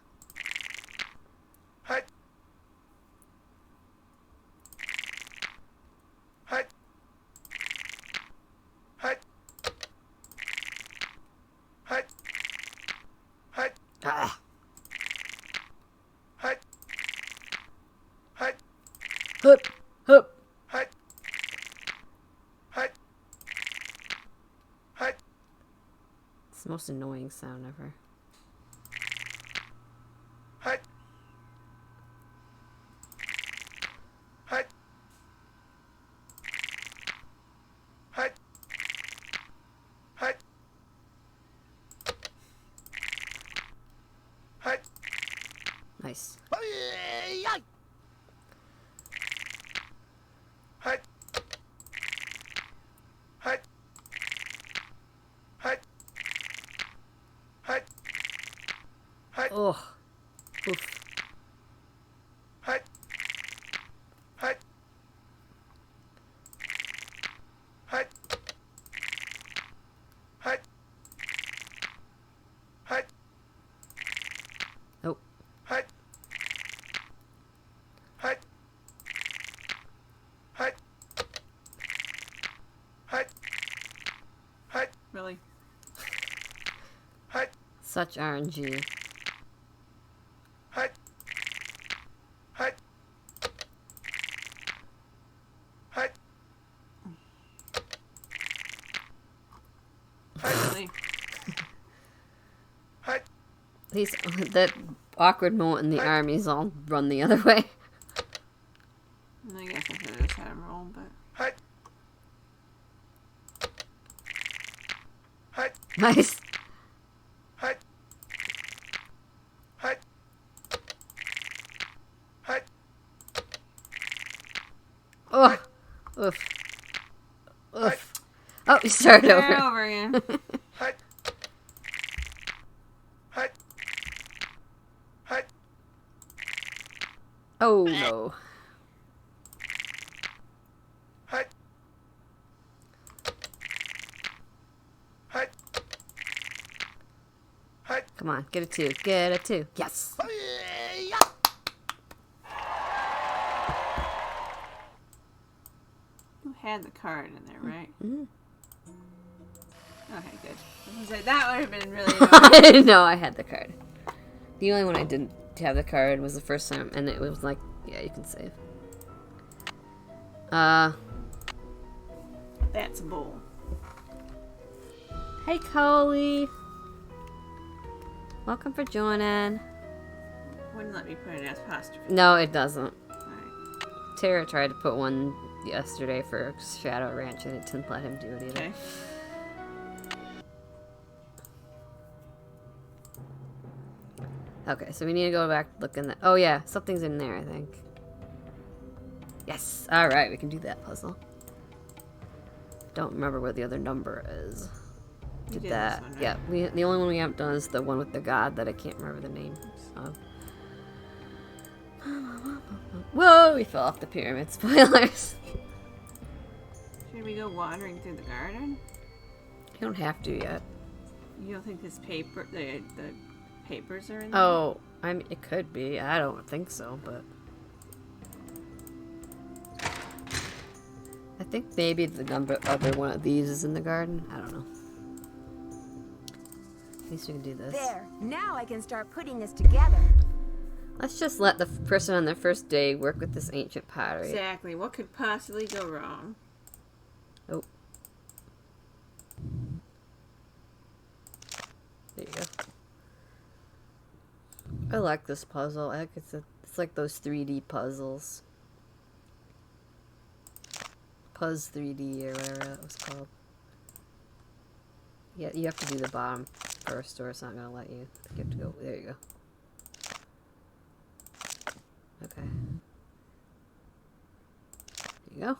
[SPEAKER 1] Ah. Hup, hup. It's the most annoying sound ever. Nice. Oh. Oof. Oh.
[SPEAKER 3] Really?
[SPEAKER 1] Such RNG.
[SPEAKER 3] Really?
[SPEAKER 1] These that awkward moment in the armies all run the other way.
[SPEAKER 3] I guess I should have just had him roll, but...
[SPEAKER 1] Nice. Oh. Oof. Oof. Oh, you started over.
[SPEAKER 3] over again.
[SPEAKER 1] Oh no. Come on, get a 2. Get a 2. Yes.
[SPEAKER 3] You had the card in there, right?
[SPEAKER 1] Mm-hmm.
[SPEAKER 3] Okay, good. I was gonna say, that would have been really annoying.
[SPEAKER 1] No, I had the card. The only one I didn't have the card was the first time, and it was like, yeah, you can save.
[SPEAKER 3] That's bull.
[SPEAKER 1] Hey, Coley. Welcome for joining.
[SPEAKER 3] Wouldn't let me put an apostrophe.
[SPEAKER 1] No, it doesn't.
[SPEAKER 3] Alright.
[SPEAKER 1] Tara tried to put one yesterday for Shadow Ranch, and it didn't let him do it either.
[SPEAKER 3] Okay.
[SPEAKER 1] Okay, so we need to go back look in the... Oh, yeah, something's in there, I think. Yes! Alright, we can do that puzzle. Don't remember what the other number is.
[SPEAKER 3] You
[SPEAKER 1] Did
[SPEAKER 3] did
[SPEAKER 1] that.
[SPEAKER 3] this one, right?
[SPEAKER 1] Yeah, the only one we haven't done is the one with the god that I can't remember the name of. Whoa! We fell off the pyramid. Spoilers!
[SPEAKER 3] Should we go wandering through the garden?
[SPEAKER 1] You don't have to yet.
[SPEAKER 3] You don't think this paper, the papers are in there?
[SPEAKER 1] Oh, it could be. I don't think so, but... I think maybe the other one of these is in the garden. I don't know. At least we can do this.
[SPEAKER 2] There. Now I can start putting this together.
[SPEAKER 1] Let's just let the person on their first day work with this ancient pottery.
[SPEAKER 3] Exactly. What could possibly go wrong?
[SPEAKER 1] Oh. There you go. I like this puzzle. I think it's like those 3D puzzles. Puzz 3D or whatever that was called. Yeah, you have to do the bottom first or it's not going to let you. You have to go, there you go. Okay. There you go.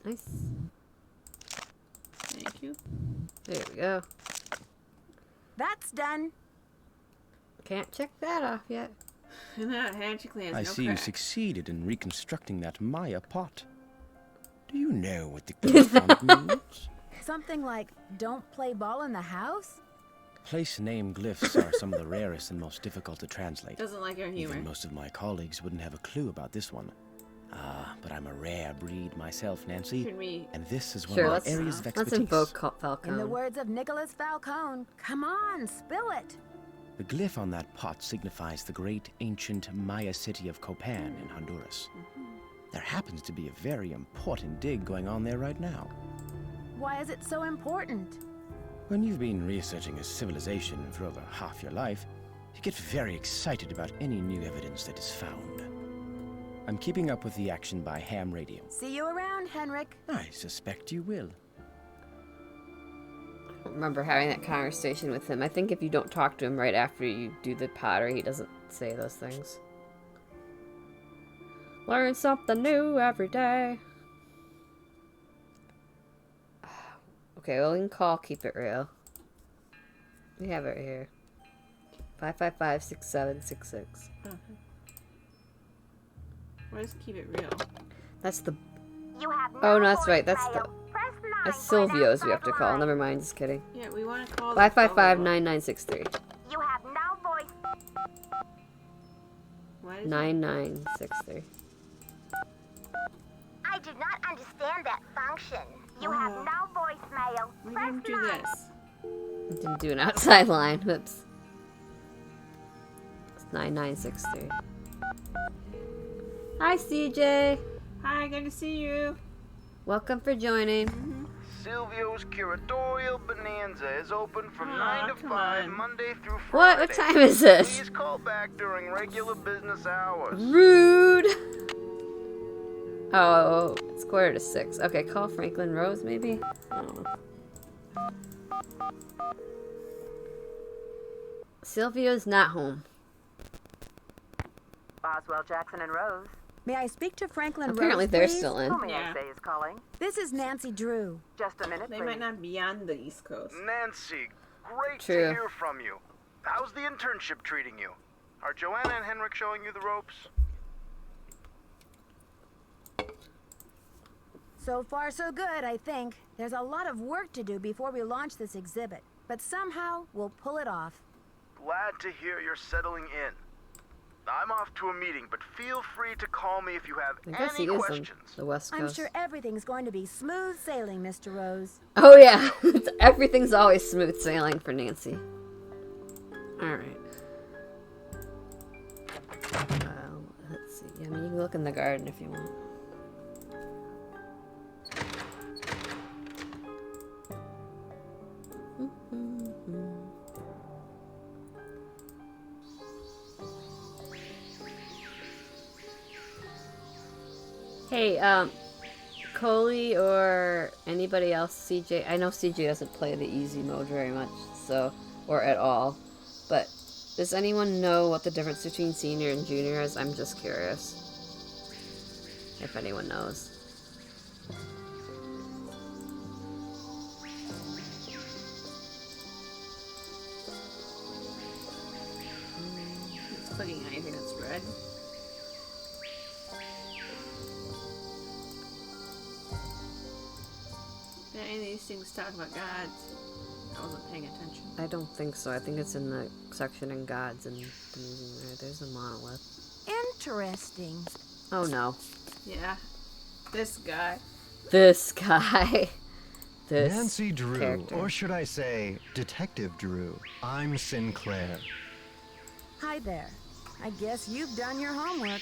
[SPEAKER 1] Nice.
[SPEAKER 3] Thank you.
[SPEAKER 1] There we go.
[SPEAKER 2] That's done.
[SPEAKER 1] Can't check that off yet.
[SPEAKER 3] And that magically has
[SPEAKER 5] I
[SPEAKER 3] no
[SPEAKER 5] see you
[SPEAKER 3] crack.
[SPEAKER 5] succeeded in reconstructing that Maya pot. Do you know what the glyph on it means?
[SPEAKER 2] Something like, don't play ball in the house?
[SPEAKER 5] Place name glyphs are some of the rarest and most difficult to translate.
[SPEAKER 3] Doesn't like our humor.
[SPEAKER 5] Even most of my colleagues wouldn't have a clue about this one. But I'm a rare breed myself, Nancy.
[SPEAKER 3] Should we...
[SPEAKER 5] And this is one
[SPEAKER 1] Sure,
[SPEAKER 5] of my areas of
[SPEAKER 1] let's
[SPEAKER 5] expertise.
[SPEAKER 1] invoke
[SPEAKER 2] In the
[SPEAKER 1] Falcone.
[SPEAKER 2] words of Nicholas Falcone, come on, spill it.
[SPEAKER 5] The glyph on that pot signifies the great ancient Maya city of Copan in Honduras. There happens to be a very important dig going on there right now.
[SPEAKER 2] Why is it so important?
[SPEAKER 5] When you've been researching a civilization for over half your life, you get very excited about any new evidence that is found. I'm keeping up with the action by ham radio.
[SPEAKER 2] See you around, Henrik.
[SPEAKER 5] I suspect you will.
[SPEAKER 1] I don't remember having that conversation with him. I think if you don't talk to him right after you do the pottery, he doesn't say those things. Learn something new every day. Okay, well, we can call Keep It Real. We have it right here. 555-6766.
[SPEAKER 3] What does keep it real?
[SPEAKER 1] That's the...
[SPEAKER 6] You have
[SPEAKER 1] Oh, no, that's right. That's
[SPEAKER 6] voicemail.
[SPEAKER 1] the...
[SPEAKER 6] Press 9
[SPEAKER 1] That's
[SPEAKER 6] for an
[SPEAKER 1] Silvio's we have to
[SPEAKER 6] outside
[SPEAKER 1] call.
[SPEAKER 6] line.
[SPEAKER 1] Never mind, just kidding.
[SPEAKER 3] Yeah, we want to call...
[SPEAKER 1] 555-9963.
[SPEAKER 6] You have no voice.
[SPEAKER 3] What is it?
[SPEAKER 1] 9963.
[SPEAKER 6] I did not understand that function. You have
[SPEAKER 3] Oh.
[SPEAKER 6] no voicemail.
[SPEAKER 3] We
[SPEAKER 6] Press
[SPEAKER 3] didn't do
[SPEAKER 6] 9.
[SPEAKER 3] this.
[SPEAKER 1] I didn't do an outside line. Whoops. It's 9963. Hi, CJ.
[SPEAKER 3] Hi, good to see you.
[SPEAKER 1] Welcome for joining.
[SPEAKER 7] Silvio's Curatorial Bonanza is open from
[SPEAKER 3] Aw,
[SPEAKER 7] 9 to
[SPEAKER 3] come
[SPEAKER 7] 5,
[SPEAKER 3] on.
[SPEAKER 7] Monday through
[SPEAKER 1] What?
[SPEAKER 7] Friday.
[SPEAKER 1] What time is this?
[SPEAKER 7] Please call back during regular business hours.
[SPEAKER 1] Rude. Oh, it's 5:45. Okay, call Franklin Rose, maybe? I don't know. Silvio's not home.
[SPEAKER 8] Boswell, Jackson, and Rose.
[SPEAKER 2] May I speak to Franklin
[SPEAKER 1] Apparently
[SPEAKER 2] Rose,
[SPEAKER 1] they're
[SPEAKER 2] please?
[SPEAKER 1] still in.
[SPEAKER 8] Who may
[SPEAKER 3] Yeah.
[SPEAKER 8] I say is calling?
[SPEAKER 2] This is Nancy Drew.
[SPEAKER 8] Just a minute,
[SPEAKER 3] They
[SPEAKER 8] please.
[SPEAKER 3] might not be on the East Coast.
[SPEAKER 7] Nancy, great
[SPEAKER 1] True.
[SPEAKER 7] to hear from you. How's the internship treating you? Are Joanna and Henrik showing you the ropes?
[SPEAKER 2] So far, so good, I think. There's a lot of work to do before we launch this exhibit, but somehow we'll pull it off.
[SPEAKER 7] Glad to hear you're settling in. I'm off to a meeting, but feel free to call me if you have
[SPEAKER 1] I guess
[SPEAKER 7] any
[SPEAKER 1] he is on
[SPEAKER 7] questions.
[SPEAKER 1] the West Coast.
[SPEAKER 2] I'm sure everything's going to be smooth sailing, Mr. Rose.
[SPEAKER 1] Oh yeah, everything's always smooth sailing for Nancy. Alright. Let's see. Yeah, I mean, you can look in the garden if you want. Hey, Coley or anybody else, CJ. I know CJ doesn't play the easy mode very much, so, or at all. But does anyone know what the difference between senior and junior is? I'm just curious. If anyone knows.
[SPEAKER 3] It's clicking on anything that's red. Yeah, any of these things talk about gods. I wasn't paying attention.
[SPEAKER 1] I don't think so. I think it's in the section in gods and the museum there. There's a monolith.
[SPEAKER 2] Interesting.
[SPEAKER 1] Oh no.
[SPEAKER 3] Yeah. This guy.
[SPEAKER 1] This guy. This
[SPEAKER 9] Nancy Drew,
[SPEAKER 1] character.
[SPEAKER 9] or should I say, Detective Drew. I'm Sinclair.
[SPEAKER 2] Hi there. I guess you've done your homework.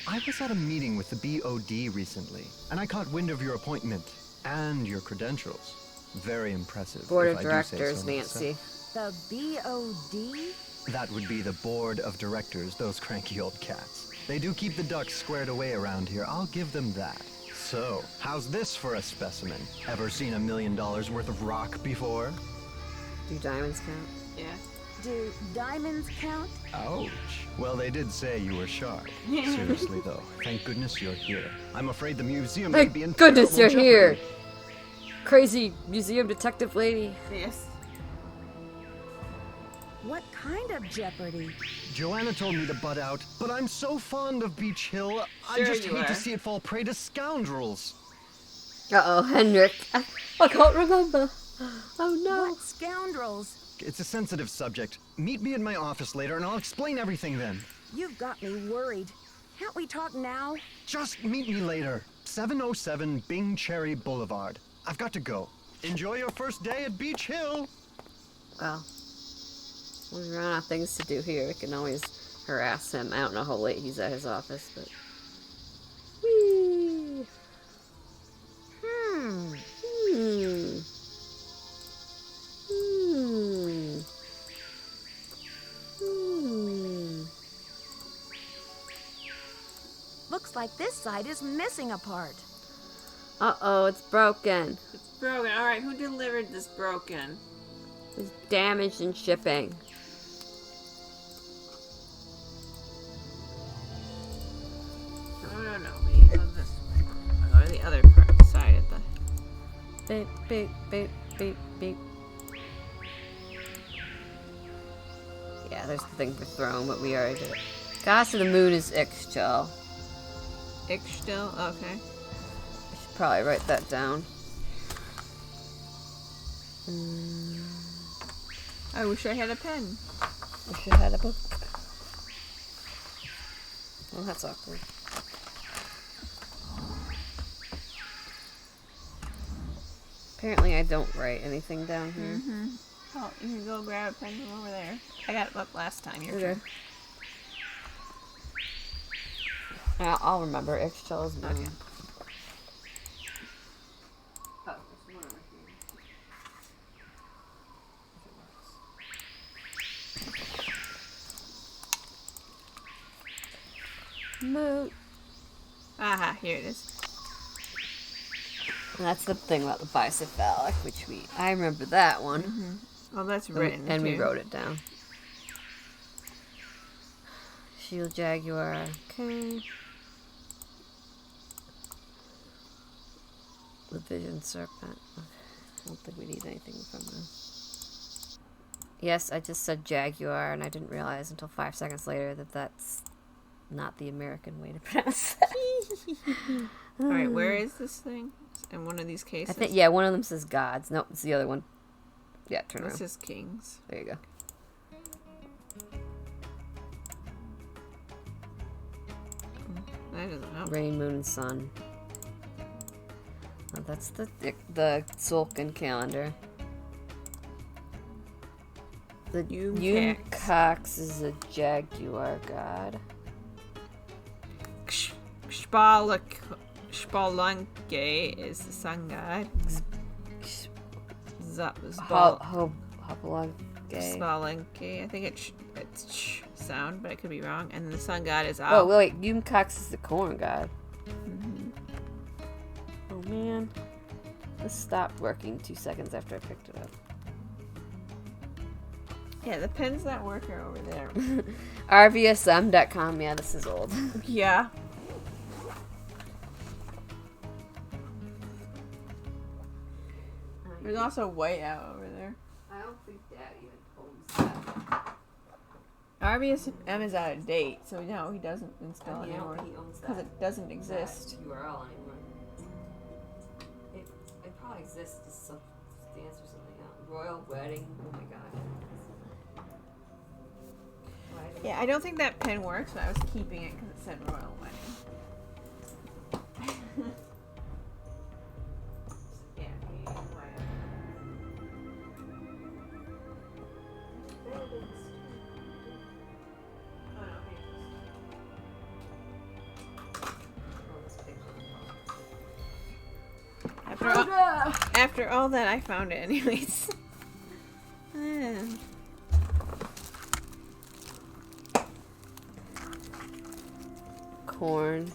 [SPEAKER 9] I was at a meeting with the BOD recently, and I caught wind of your appointment and your credentials. Very impressive.
[SPEAKER 1] Board
[SPEAKER 9] if
[SPEAKER 1] of
[SPEAKER 9] I do say
[SPEAKER 1] Directors,
[SPEAKER 9] so
[SPEAKER 1] Nancy.
[SPEAKER 9] myself.
[SPEAKER 2] The BOD?
[SPEAKER 9] That would be the Board of Directors, those cranky old cats. They do keep the ducks squared away around here, I'll give them that. So, how's this for a specimen? Ever seen $1 million worth of rock before?
[SPEAKER 1] Do diamonds count?
[SPEAKER 3] Yeah.
[SPEAKER 2] Do diamonds count?
[SPEAKER 9] Ouch. Well, they did say you were sharp. Seriously, though, thank goodness you're here. I'm afraid the museum may be in
[SPEAKER 1] Thank goodness you're
[SPEAKER 9] terrible
[SPEAKER 1] here!
[SPEAKER 9] jeopardy.
[SPEAKER 1] Crazy museum detective lady.
[SPEAKER 3] Yes.
[SPEAKER 2] What kind of jeopardy?
[SPEAKER 9] Joanna told me to butt out, but I'm so fond of Beach Hill, I
[SPEAKER 3] Sure
[SPEAKER 9] just
[SPEAKER 3] you
[SPEAKER 9] hate to
[SPEAKER 3] are.
[SPEAKER 9] see it fall prey to scoundrels.
[SPEAKER 1] Uh-oh, Henrik. I can't remember. Oh no.
[SPEAKER 2] What scoundrels?
[SPEAKER 9] It's a sensitive subject. Meet me in my office later and I'll explain everything then.
[SPEAKER 2] You've got me worried. Can't we talk now?
[SPEAKER 9] Just meet me later. 707 Bing Cherry Boulevard. I've got to go. Enjoy your first day at Beach Hill.
[SPEAKER 1] Well, when we run out of things to do here, we can always harass him. I don't know how late he's at his office, but... Whee!
[SPEAKER 2] Hmm.
[SPEAKER 1] Hmm. Hmm. Hmm.
[SPEAKER 2] Looks like this side is missing a part.
[SPEAKER 1] Uh-oh, it's broken.
[SPEAKER 3] It's broken. Alright, who delivered this broken?
[SPEAKER 1] It's damaged in shipping.
[SPEAKER 3] No. We need to go this way. I'll go to the other side of the...
[SPEAKER 1] Beep, beep, beep, beep, beep. Yeah, there's the thing for throwing, but we already did it. Goddess of the Moon is Ixchel.
[SPEAKER 3] still? Okay.
[SPEAKER 1] I should probably write that down.
[SPEAKER 3] I wish I had a pen.
[SPEAKER 1] Wish I had a book. Well, that's awkward. Apparently I don't write anything down here.
[SPEAKER 3] Oh, you can go grab a pen from over there. I got it up last time. Your
[SPEAKER 1] Okay.
[SPEAKER 3] turn.
[SPEAKER 1] I'll remember. Ixchel's moon.
[SPEAKER 3] Okay.
[SPEAKER 1] Moon.
[SPEAKER 3] Aha, here it is.
[SPEAKER 1] And that's the thing about the bicephalic, which I remember that one.
[SPEAKER 3] Oh, that's
[SPEAKER 1] And
[SPEAKER 3] written.
[SPEAKER 1] and we
[SPEAKER 3] too.
[SPEAKER 1] wrote it down. Shield Jaguar. Okay. The Vision Serpent. I don't think we need anything from them. Yes, I just said Jaguar, and I didn't realize until 5 seconds later that that's not the American way to pronounce that.
[SPEAKER 3] Alright, where is this thing? In one of these
[SPEAKER 1] I
[SPEAKER 3] cases?
[SPEAKER 1] think, yeah, one of them says gods. Nope, it's the other one. Yeah, turn
[SPEAKER 3] This
[SPEAKER 1] around.
[SPEAKER 3] is kings.
[SPEAKER 1] There you go.
[SPEAKER 3] That doesn't help.
[SPEAKER 1] Rain, moon, and sun. Oh, that's the Tzolk'in calendar. The Yuncax is a jaguar god.
[SPEAKER 3] Spelunky is the sun god. Spelunky. I think it's sound, but I could be wrong. And the sun god is
[SPEAKER 1] Oh, wait. Yuncax is the corn god. Oh, man. This stopped working 2 seconds after I picked it up.
[SPEAKER 3] Yeah, the pen's not working over there.
[SPEAKER 1] RVSM.com. Yeah, this is old.
[SPEAKER 3] Yeah. There's also whiteout over there.
[SPEAKER 1] I don't think Dad even owns that.
[SPEAKER 3] RVSM is out of date, so no, he doesn't install it
[SPEAKER 1] I
[SPEAKER 3] anymore.
[SPEAKER 1] don't think he owns
[SPEAKER 3] Because
[SPEAKER 1] that.
[SPEAKER 3] it doesn't exist.
[SPEAKER 1] URL anymore. It probably exists as some stands for something else. Royal wedding. Oh my god.
[SPEAKER 3] Yeah, I don't think that pen works, but I was keeping it because it said royal wedding. Yeah, After all that, I found it anyways.
[SPEAKER 1] Corn.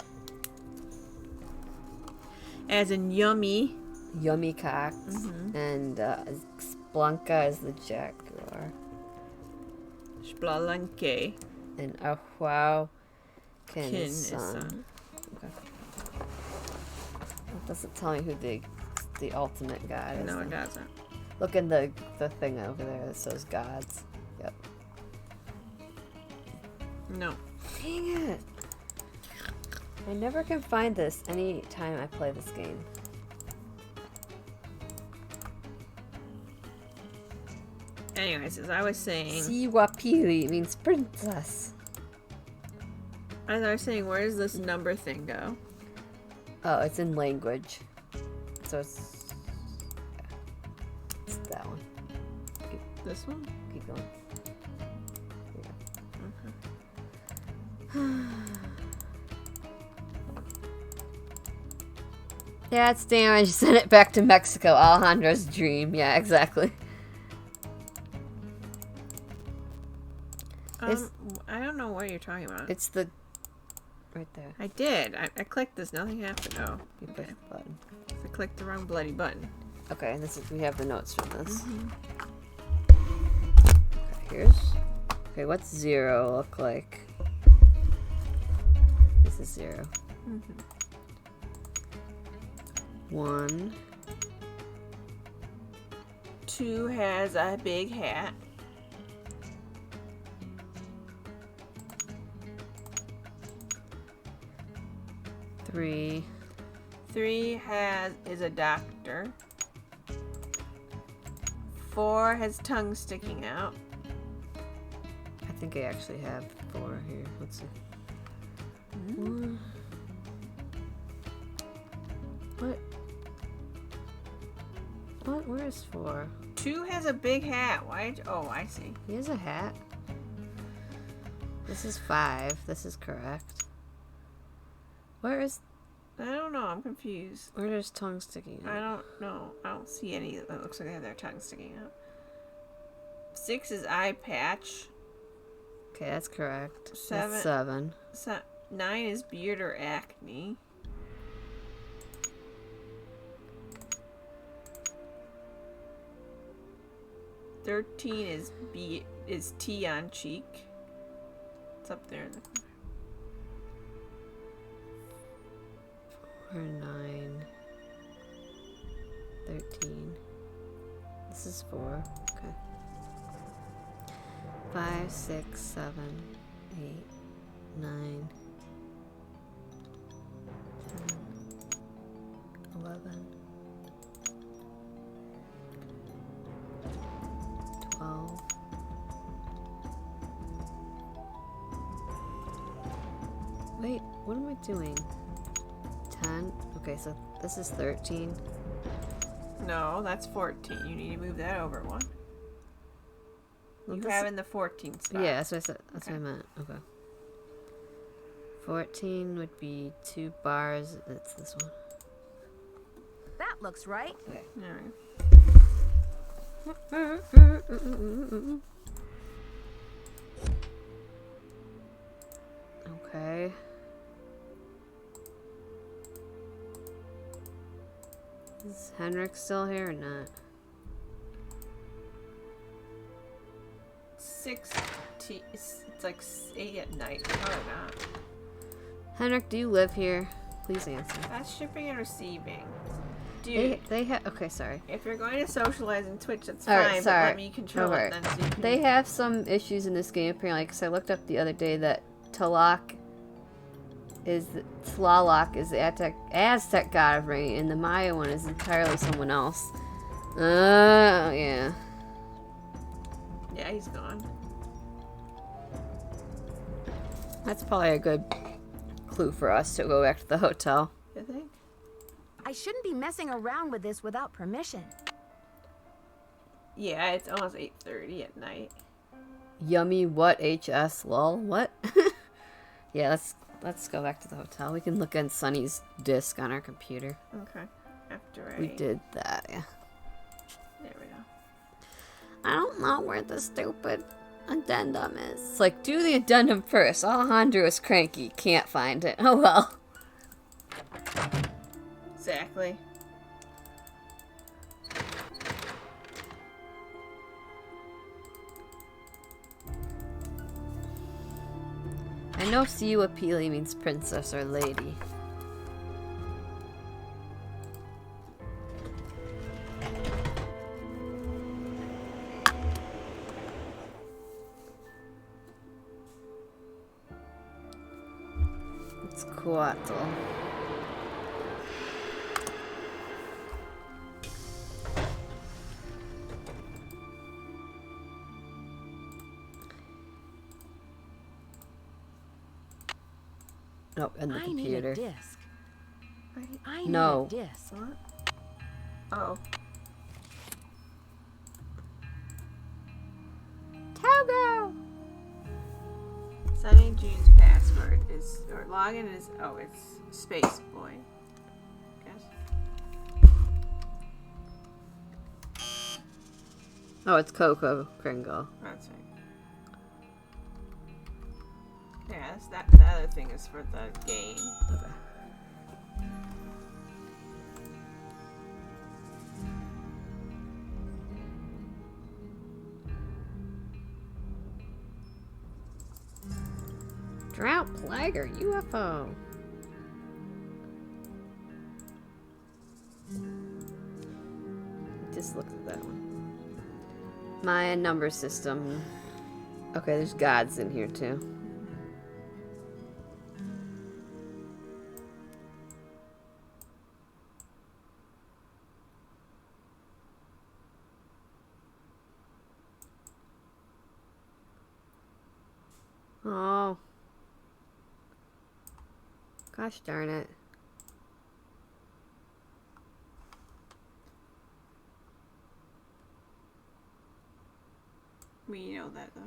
[SPEAKER 3] As in yummy.
[SPEAKER 1] Yummy Cox. And Splunka is the jaguar.
[SPEAKER 3] Spelunky.
[SPEAKER 1] And Ahwao
[SPEAKER 3] Kin
[SPEAKER 1] is
[SPEAKER 3] is
[SPEAKER 1] sun.
[SPEAKER 3] sun.
[SPEAKER 1] Okay. It doesn't tell me who the ultimate god is.
[SPEAKER 3] No, it
[SPEAKER 1] then.
[SPEAKER 3] doesn't.
[SPEAKER 1] Look in the thing over there that says gods. Yep.
[SPEAKER 3] No.
[SPEAKER 1] Dang it. I never can find this any time I play this game.
[SPEAKER 3] Anyways, as I was saying,
[SPEAKER 1] Siwapili means princess.
[SPEAKER 3] as I was saying, where does this number thing go?
[SPEAKER 1] Oh, it's in language. So it's that one.
[SPEAKER 3] This one?
[SPEAKER 1] Keep going. Yeah, it's damaged. Send it back to Mexico. Alejandro's dream. Yeah, exactly.
[SPEAKER 3] I don't know what you're talking about.
[SPEAKER 1] It's the right there.
[SPEAKER 3] I did. I clicked this. Nothing happened. Oh,
[SPEAKER 1] You push the button.
[SPEAKER 3] I clicked the wrong bloody button.
[SPEAKER 1] Okay, this is we have the notes from this.
[SPEAKER 3] Mm-hmm.
[SPEAKER 1] Okay, okay, what's 0 look like? This is 0. 1.
[SPEAKER 3] 2 has a big hat.
[SPEAKER 1] 3.
[SPEAKER 3] 3 is a doctor. 4 has tongue sticking out.
[SPEAKER 1] I think I actually have 4 here. Let's see. What? Where is 4?
[SPEAKER 3] 2 has a big hat. Why? Oh, I see.
[SPEAKER 1] He has a hat. This is 5. This is correct. Where is...
[SPEAKER 3] I don't know. I'm confused.
[SPEAKER 1] Where is tongue sticking out?
[SPEAKER 3] I don't know. I don't see any that looks like they have their tongue sticking out. 6 is eye patch.
[SPEAKER 1] Okay, that's correct.
[SPEAKER 3] 7.
[SPEAKER 1] That's 7.
[SPEAKER 3] 9 is beard or acne. 13 is T on cheek. It's up there in the corner.
[SPEAKER 1] 4, 9, 13. This is 4. Okay. 5, 6, 7, 8, 9, 10, 11, 12. Wait, what am I doing? 10? Okay, so this is 13.
[SPEAKER 3] No, that's 14. You need to move that over one.
[SPEAKER 1] Well,
[SPEAKER 3] You
[SPEAKER 1] this-
[SPEAKER 3] have in the 14 spot.
[SPEAKER 1] Yeah, that's what I said. That's what I meant. Okay. 14 would be 2 bars. It's this one.
[SPEAKER 2] That looks right.
[SPEAKER 1] Okay.
[SPEAKER 3] Alright.
[SPEAKER 1] Okay. Is Henrik still here or not?
[SPEAKER 3] 16. It's like 8 at night. Probably not.
[SPEAKER 1] Henrik, do you live here? Please answer.
[SPEAKER 3] That's shipping and receiving. Dude,
[SPEAKER 1] They have. Okay, sorry.
[SPEAKER 3] if you're going to socialize in Twitch, that's
[SPEAKER 1] All
[SPEAKER 3] fine.
[SPEAKER 1] right,
[SPEAKER 3] But
[SPEAKER 1] sorry.
[SPEAKER 3] let me control
[SPEAKER 1] Alright.
[SPEAKER 3] it then. So you can...
[SPEAKER 1] They have some issues in this game apparently, because I looked up the other day that Tlaloc is the Aztec god of rain, and the Maya one is entirely someone else. Yeah.
[SPEAKER 3] Yeah, he's gone.
[SPEAKER 1] That's probably a good clue for us to go back to the hotel.
[SPEAKER 3] You think?
[SPEAKER 2] I shouldn't be messing around with this without permission.
[SPEAKER 3] Yeah, it's almost 8:30 at night.
[SPEAKER 1] Yummy what HS lol what? Yeah, let's go back to the hotel. We can look at Sunny's disc on our computer.
[SPEAKER 3] Okay. After
[SPEAKER 1] We did that, yeah.
[SPEAKER 3] There we go.
[SPEAKER 1] I don't know where the stupid addendum is. It's like, do the addendum first. Alejandro is cranky. Can't find it. Oh well.
[SPEAKER 3] Exactly.
[SPEAKER 1] I know Siwa Pili means princess or lady. It's Coatl. Oh, and the
[SPEAKER 2] I
[SPEAKER 1] computer.
[SPEAKER 2] need a disc. I need
[SPEAKER 1] No.
[SPEAKER 2] a disc.
[SPEAKER 3] What? Oh.
[SPEAKER 1] Togo!
[SPEAKER 3] Sunny June's password is, or login is, oh, it's Space Boy. Guess.
[SPEAKER 1] Oh, it's Coco Kringle.
[SPEAKER 3] That's right. Yeah, the other thing is for the game.
[SPEAKER 1] Okay. Drought, plague, or UFO? Just looked at that one. Mayan number system. Okay, there's gods in here too. Oh. Gosh darn it.
[SPEAKER 3] We know that though.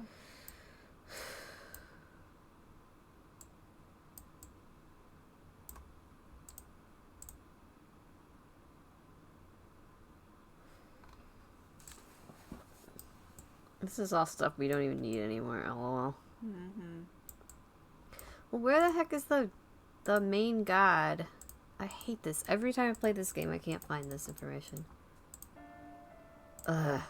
[SPEAKER 1] This is all stuff we don't even need anymore, lol.
[SPEAKER 3] Mm-hmm.
[SPEAKER 1] Well, where the heck is the main god? I hate this. Every time I play this game, I can't find this information. Ugh.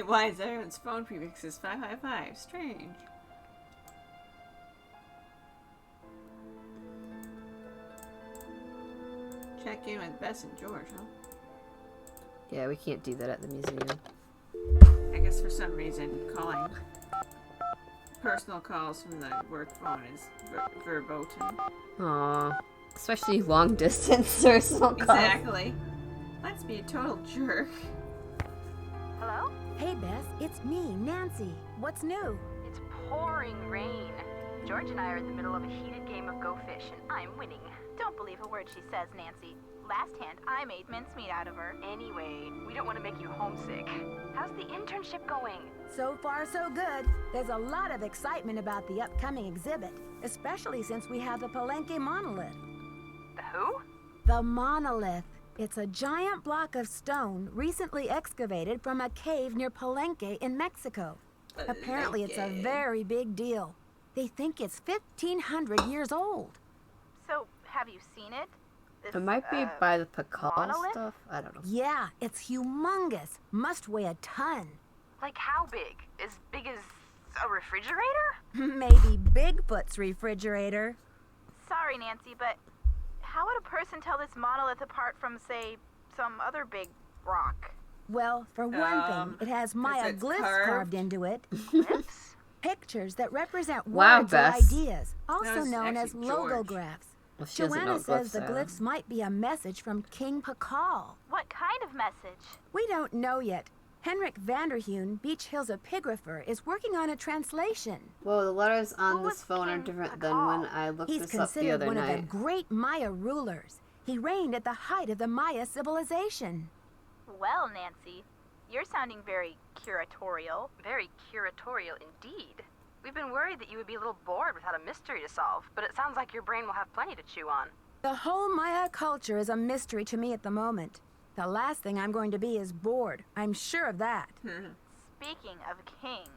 [SPEAKER 3] Why is everyone's phone prefix is 555? Strange. Check in with Bess and George, huh?
[SPEAKER 1] Yeah, we can't do that at the museum.
[SPEAKER 3] I guess for some reason calling personal calls from the work phone is verboten.
[SPEAKER 1] Aw. Especially long distance personal calls.
[SPEAKER 3] Exactly. Let's be a total jerk.
[SPEAKER 8] Hello?
[SPEAKER 2] Hey, Bess, it's me, Nancy. What's new?
[SPEAKER 8] It's pouring rain. George and I are in the middle of a heated game of Go Fish, and I'm winning.
[SPEAKER 10] Don't believe a word she says, Nancy. Last hand, I made mincemeat out of her.
[SPEAKER 8] Anyway, we don't want to make you homesick. How's the internship going?
[SPEAKER 2] So far, so good. There's a lot of excitement about the upcoming exhibit, especially since we have the Palenque monolith.
[SPEAKER 8] The who?
[SPEAKER 2] The monolith. It's a giant block of stone recently excavated from a cave near Palenque in Mexico. Apparently, it's a very big deal. They think it's 1,500 years old.
[SPEAKER 10] So, have you seen it? This,
[SPEAKER 1] It might be by the Pakal
[SPEAKER 10] monolith?
[SPEAKER 1] stuff. I don't know.
[SPEAKER 2] Yeah, it's humongous. Must weigh a ton.
[SPEAKER 8] Like how big? As big as a refrigerator?
[SPEAKER 2] Maybe Bigfoot's refrigerator.
[SPEAKER 10] Sorry, Nancy, but how would a person tell this monolith apart from, say, some other big rock?
[SPEAKER 2] Well, for one thing, it has Maya
[SPEAKER 3] it's
[SPEAKER 2] glyphs
[SPEAKER 3] carved?
[SPEAKER 2] carved into it.
[SPEAKER 8] Glyphs?
[SPEAKER 2] Pictures that represent
[SPEAKER 1] Wow,
[SPEAKER 2] words or
[SPEAKER 1] Bess.
[SPEAKER 2] ideas, also
[SPEAKER 3] was
[SPEAKER 2] known as
[SPEAKER 3] actually George.
[SPEAKER 2] logographs.
[SPEAKER 1] Well, she doesn't know
[SPEAKER 2] Joanna
[SPEAKER 1] what
[SPEAKER 2] says the
[SPEAKER 1] glyphs are.
[SPEAKER 2] glyphs might be a message from King Pakal.
[SPEAKER 10] What kind of message?
[SPEAKER 2] We don't know yet. Henrik Vanderheun, Beach Hill's epigrapher, is working on a translation.
[SPEAKER 1] Well, the letters on
[SPEAKER 10] Who
[SPEAKER 1] this
[SPEAKER 10] was
[SPEAKER 1] phone are
[SPEAKER 10] King
[SPEAKER 1] different than
[SPEAKER 10] Pakal?
[SPEAKER 1] when I looked
[SPEAKER 2] He's
[SPEAKER 1] this up the
[SPEAKER 2] considered
[SPEAKER 1] other
[SPEAKER 2] one of the
[SPEAKER 1] night.
[SPEAKER 2] great Maya rulers. He reigned at the height of the Maya civilization.
[SPEAKER 10] Well, Nancy, you're sounding very curatorial.
[SPEAKER 8] Very curatorial indeed. We've been worried that you would be a little bored without a mystery to solve, but it sounds like your brain will have plenty to chew on.
[SPEAKER 2] The whole Maya culture is a mystery to me at the moment. The last thing I'm going to be is bored. I'm sure of that.
[SPEAKER 10] Speaking of kings,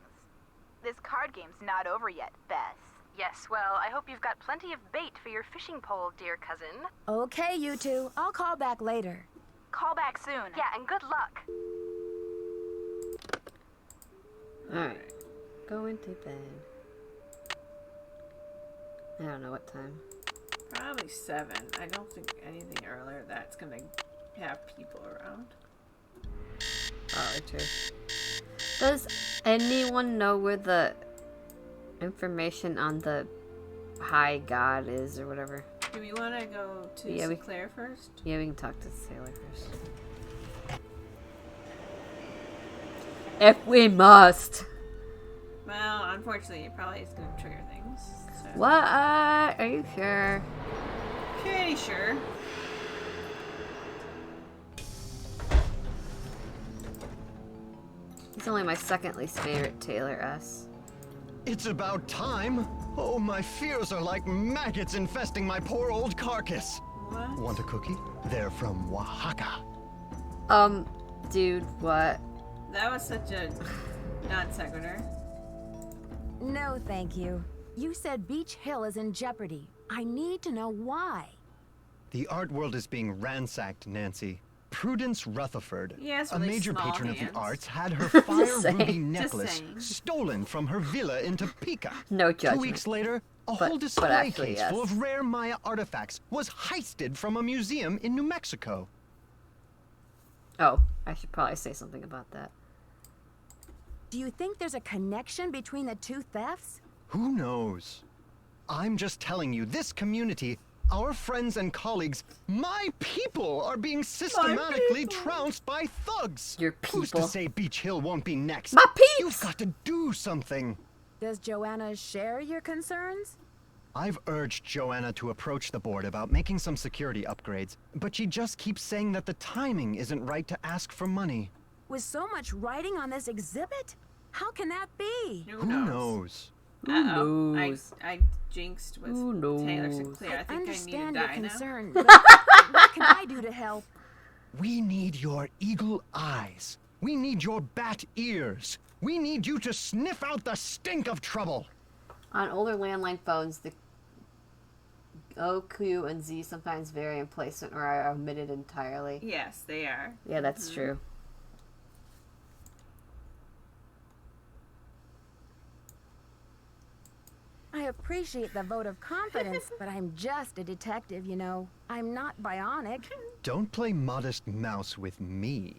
[SPEAKER 10] this card game's not over yet, Bess.
[SPEAKER 8] Yes, well, I hope you've got plenty of bait for your fishing pole, dear cousin.
[SPEAKER 2] Okay, you two. I'll call back later.
[SPEAKER 10] Call back soon.
[SPEAKER 8] Yeah, and good luck.
[SPEAKER 1] Alright. Go into bed. I don't know what time.
[SPEAKER 3] Probably 7. I don't think anything earlier that's gonna have people around.
[SPEAKER 1] Probably true. Does anyone know where the information on the high god is or whatever?
[SPEAKER 3] Do we want to go to
[SPEAKER 1] Yeah, we-
[SPEAKER 3] Sinclair first?
[SPEAKER 1] Yeah, we can talk to Sailor first. If we must.
[SPEAKER 3] Well, unfortunately, it probably is going to trigger things. So.
[SPEAKER 1] What? Are you sure?
[SPEAKER 3] Pretty sure.
[SPEAKER 1] He's only my second least favorite Taylor S.
[SPEAKER 9] It's about time. Oh, my fears are like maggots infesting my poor old carcass.
[SPEAKER 3] What?
[SPEAKER 9] Want a cookie? They're from Oaxaca.
[SPEAKER 1] Dude, what?
[SPEAKER 3] That was such a non sequitur.
[SPEAKER 2] No, thank you. You said Beach Hill is in jeopardy. I need to know why.
[SPEAKER 9] The art world is being ransacked, Nancy. Prudence Rutherford,
[SPEAKER 3] Yes,
[SPEAKER 9] a
[SPEAKER 3] really
[SPEAKER 9] major
[SPEAKER 3] small
[SPEAKER 9] patron of
[SPEAKER 3] hands.
[SPEAKER 9] the arts, had her fire
[SPEAKER 1] saying.
[SPEAKER 9] ruby
[SPEAKER 1] Just
[SPEAKER 9] necklace
[SPEAKER 3] saying.
[SPEAKER 9] stolen from her villa in Topeka.
[SPEAKER 1] No
[SPEAKER 9] 2
[SPEAKER 1] judgment.
[SPEAKER 9] weeks later, a
[SPEAKER 1] But-
[SPEAKER 9] whole
[SPEAKER 1] but
[SPEAKER 9] display
[SPEAKER 1] actually,
[SPEAKER 9] case
[SPEAKER 1] yes.
[SPEAKER 9] full of rare Maya artifacts was heisted from a museum in New Mexico.
[SPEAKER 1] Oh, I should probably say something about that.
[SPEAKER 2] Do you think there's a connection between the two thefts?
[SPEAKER 9] Who knows? I'm just telling you, this community, our friends and colleagues, my people are being systematically trounced by thugs.
[SPEAKER 1] Your
[SPEAKER 9] Who's to
[SPEAKER 1] people?
[SPEAKER 9] say Beach Hill won't be next?
[SPEAKER 1] My peeps!
[SPEAKER 9] You've got to do something.
[SPEAKER 2] Does Joanna share your concerns?
[SPEAKER 9] I've urged Joanna to approach the board about making some security upgrades, but she just keeps saying that the timing isn't right to ask for money.
[SPEAKER 2] With so much writing on this exhibit? How can that be?
[SPEAKER 9] Who knows?
[SPEAKER 3] Uh-oh.
[SPEAKER 1] knows?
[SPEAKER 3] I jinxed with
[SPEAKER 1] Who
[SPEAKER 3] Taylor
[SPEAKER 1] knows?
[SPEAKER 3] Sinclair. I think I need to
[SPEAKER 2] understand
[SPEAKER 3] die
[SPEAKER 2] your
[SPEAKER 3] now.
[SPEAKER 2] concern, but what can I do to help?
[SPEAKER 9] We need your eagle eyes. We need your bat ears. We need you to sniff out the stink of trouble.
[SPEAKER 1] On older landline phones, the O, Q, and Z sometimes vary in placement or are omitted entirely.
[SPEAKER 3] Yes, they are.
[SPEAKER 1] Yeah, that's true.
[SPEAKER 2] I appreciate the vote of confidence, but I'm just a detective, you know. I'm not bionic.
[SPEAKER 9] Don't play modest mouse with me.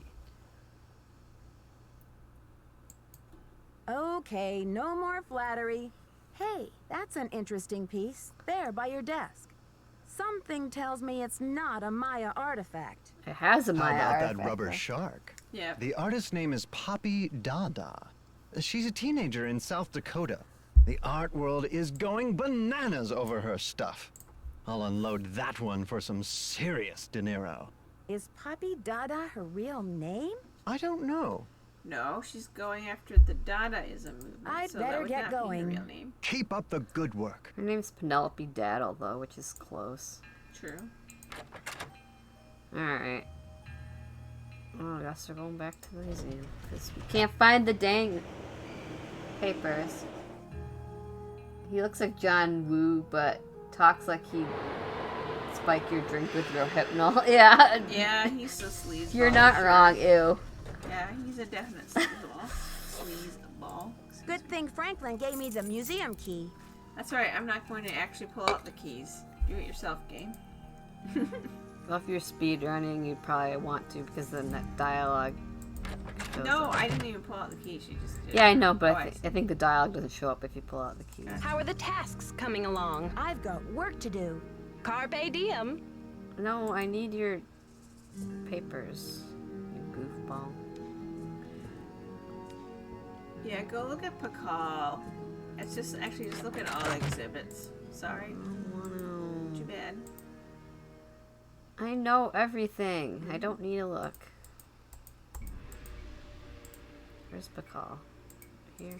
[SPEAKER 2] Okay, no more flattery. Hey, that's an interesting piece. There, by your desk. Something tells me it's not a Maya artifact.
[SPEAKER 1] It has a
[SPEAKER 9] How
[SPEAKER 1] Maya
[SPEAKER 9] about
[SPEAKER 1] artifact.
[SPEAKER 9] that rubber
[SPEAKER 1] though.
[SPEAKER 9] shark?
[SPEAKER 3] Yeah.
[SPEAKER 9] The artist's name is Poppy Dada. She's a teenager in South Dakota. The art world is going bananas over her stuff. I'll unload that one for some serious dinero.
[SPEAKER 2] Is Poppy Dada her real name?
[SPEAKER 9] I don't know.
[SPEAKER 3] No, she's going after the Dadaism movement.
[SPEAKER 2] I'd
[SPEAKER 3] so
[SPEAKER 2] better
[SPEAKER 3] that would
[SPEAKER 2] get
[SPEAKER 3] not
[SPEAKER 2] going.
[SPEAKER 3] Be her real name.
[SPEAKER 9] Keep up the good work.
[SPEAKER 1] Her name's Penelope Daddle, though, which is close.
[SPEAKER 3] True.
[SPEAKER 1] Alright. Oh, I guess we're going back to the museum. Because we can't find the dang papers. He looks like John Woo, but talks like he'd spike your drink with Rohypnol. Yeah.
[SPEAKER 3] Yeah, he's so sleazeball.
[SPEAKER 1] You're not wrong, ew.
[SPEAKER 3] Yeah, he's a definite sleazeball. Sleazeball.
[SPEAKER 2] Good thing Franklin gave me the museum key.
[SPEAKER 3] That's right, I'm not going to actually pull out the keys. Do it yourself game.
[SPEAKER 1] Well, if you're speed running, you'd probably want to, because then that dialogue shows
[SPEAKER 3] No,
[SPEAKER 1] up.
[SPEAKER 3] I didn't even pull out the keys. She just did.
[SPEAKER 1] Yeah, I know, but
[SPEAKER 3] Oh,
[SPEAKER 1] I think the dialogue doesn't show up if you pull out the keys.
[SPEAKER 4] How are the tasks coming along?
[SPEAKER 2] I've got work to do.
[SPEAKER 4] Carpe diem.
[SPEAKER 1] No, I need your papers, you goofball.
[SPEAKER 3] Yeah, go look at Pakal. It's just actually just look at all exhibits. Sorry. Too bad.
[SPEAKER 1] I know everything. I don't need to look. Where's Pakal? Here.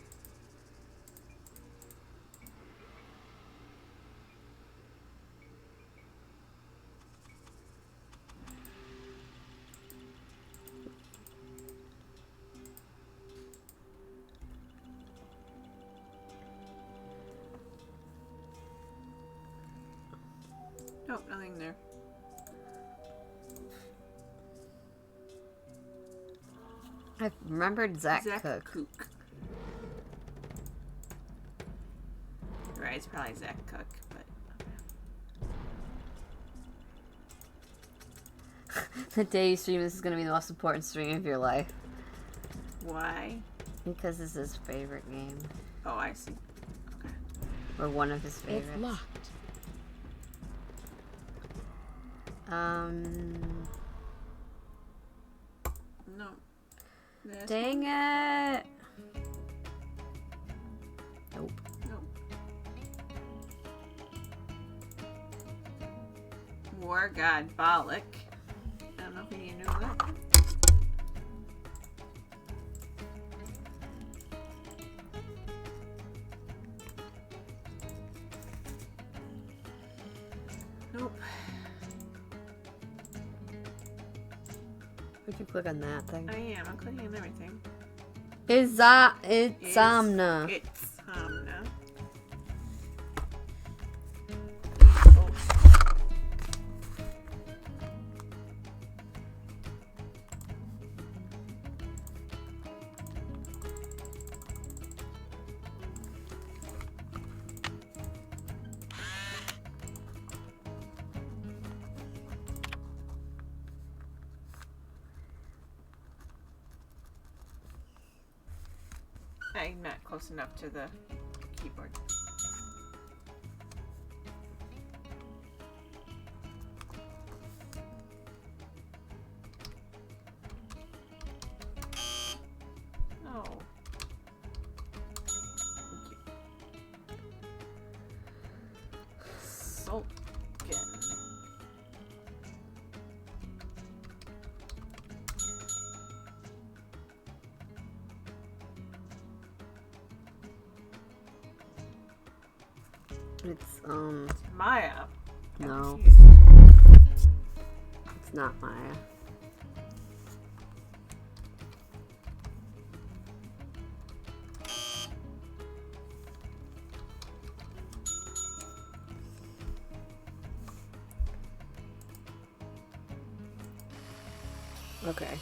[SPEAKER 3] Nope, nothing there.
[SPEAKER 1] I remembered Zach Cook.
[SPEAKER 3] Cook. Right, it's probably Zach Cook, but
[SPEAKER 1] The day you stream this is going to be the most important stream of your life.
[SPEAKER 3] why?
[SPEAKER 1] Because it's his favorite game.
[SPEAKER 3] Oh, I see. Okay.
[SPEAKER 1] Or one of his favorites.
[SPEAKER 2] It's locked.
[SPEAKER 3] No. This
[SPEAKER 1] Dang it! Nope.
[SPEAKER 3] Nope. War God Bollock. I don't know if you knew that. Nope.
[SPEAKER 1] Would you click on that thing?
[SPEAKER 3] I am. I'm clicking on everything.
[SPEAKER 1] It's Omna.
[SPEAKER 3] It's Omna. I'm not close enough to the keyboard. Oh. Sulkin.
[SPEAKER 1] It's,
[SPEAKER 3] Maya.
[SPEAKER 1] no. It's not Maya. Okay.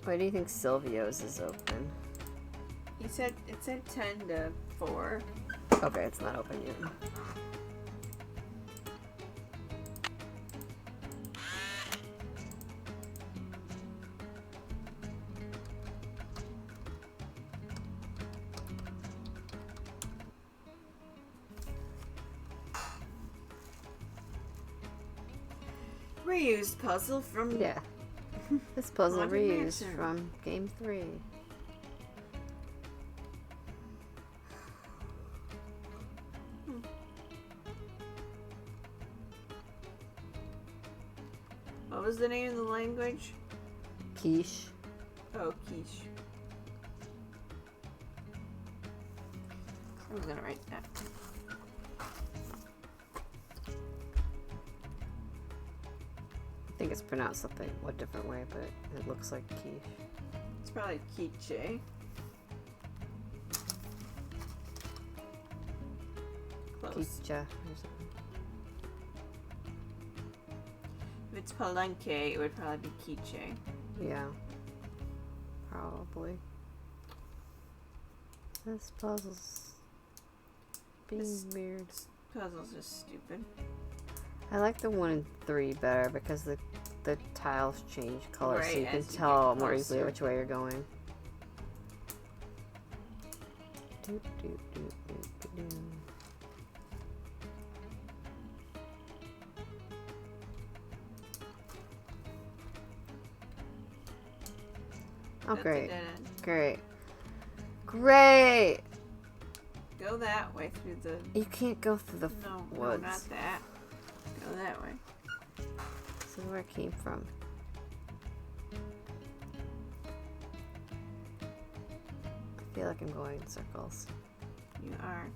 [SPEAKER 1] Why do you think Silvio's is open?
[SPEAKER 3] He said it said 10 to 4.
[SPEAKER 1] Okay, it's not open yet.
[SPEAKER 3] reused puzzle from...
[SPEAKER 1] Yeah. This puzzle
[SPEAKER 3] Haunted
[SPEAKER 1] reused
[SPEAKER 3] Mansion.
[SPEAKER 1] from Game 3.
[SPEAKER 3] What was the name of the language?
[SPEAKER 1] Quiche.
[SPEAKER 3] Oh, quiche. I'm gonna write that.
[SPEAKER 1] I think it's pronounced something a different way, but it looks like quiche.
[SPEAKER 3] It's probably quiche. Close.
[SPEAKER 1] Quiche or something.
[SPEAKER 3] If it's palenque, it would probably be quiche.
[SPEAKER 1] Yeah. Probably. This puzzle's being weird.
[SPEAKER 3] This puzzle's just stupid.
[SPEAKER 1] I like the 1 and 3 better because the tiles change color, so
[SPEAKER 3] Right,
[SPEAKER 1] you can
[SPEAKER 3] as you
[SPEAKER 1] tell
[SPEAKER 3] get
[SPEAKER 1] more easily
[SPEAKER 3] closer.
[SPEAKER 1] which way you're going. Doot, doot, doot, doot, doot, doot. Oh,
[SPEAKER 3] That's a
[SPEAKER 1] great.
[SPEAKER 3] dead end.
[SPEAKER 1] Great. Great!
[SPEAKER 3] Go that way through the...
[SPEAKER 1] You can't go through the
[SPEAKER 3] No,
[SPEAKER 1] woods.
[SPEAKER 3] not that. Go that way.
[SPEAKER 1] This is where it came from. I feel like I'm going in circles.
[SPEAKER 3] You are.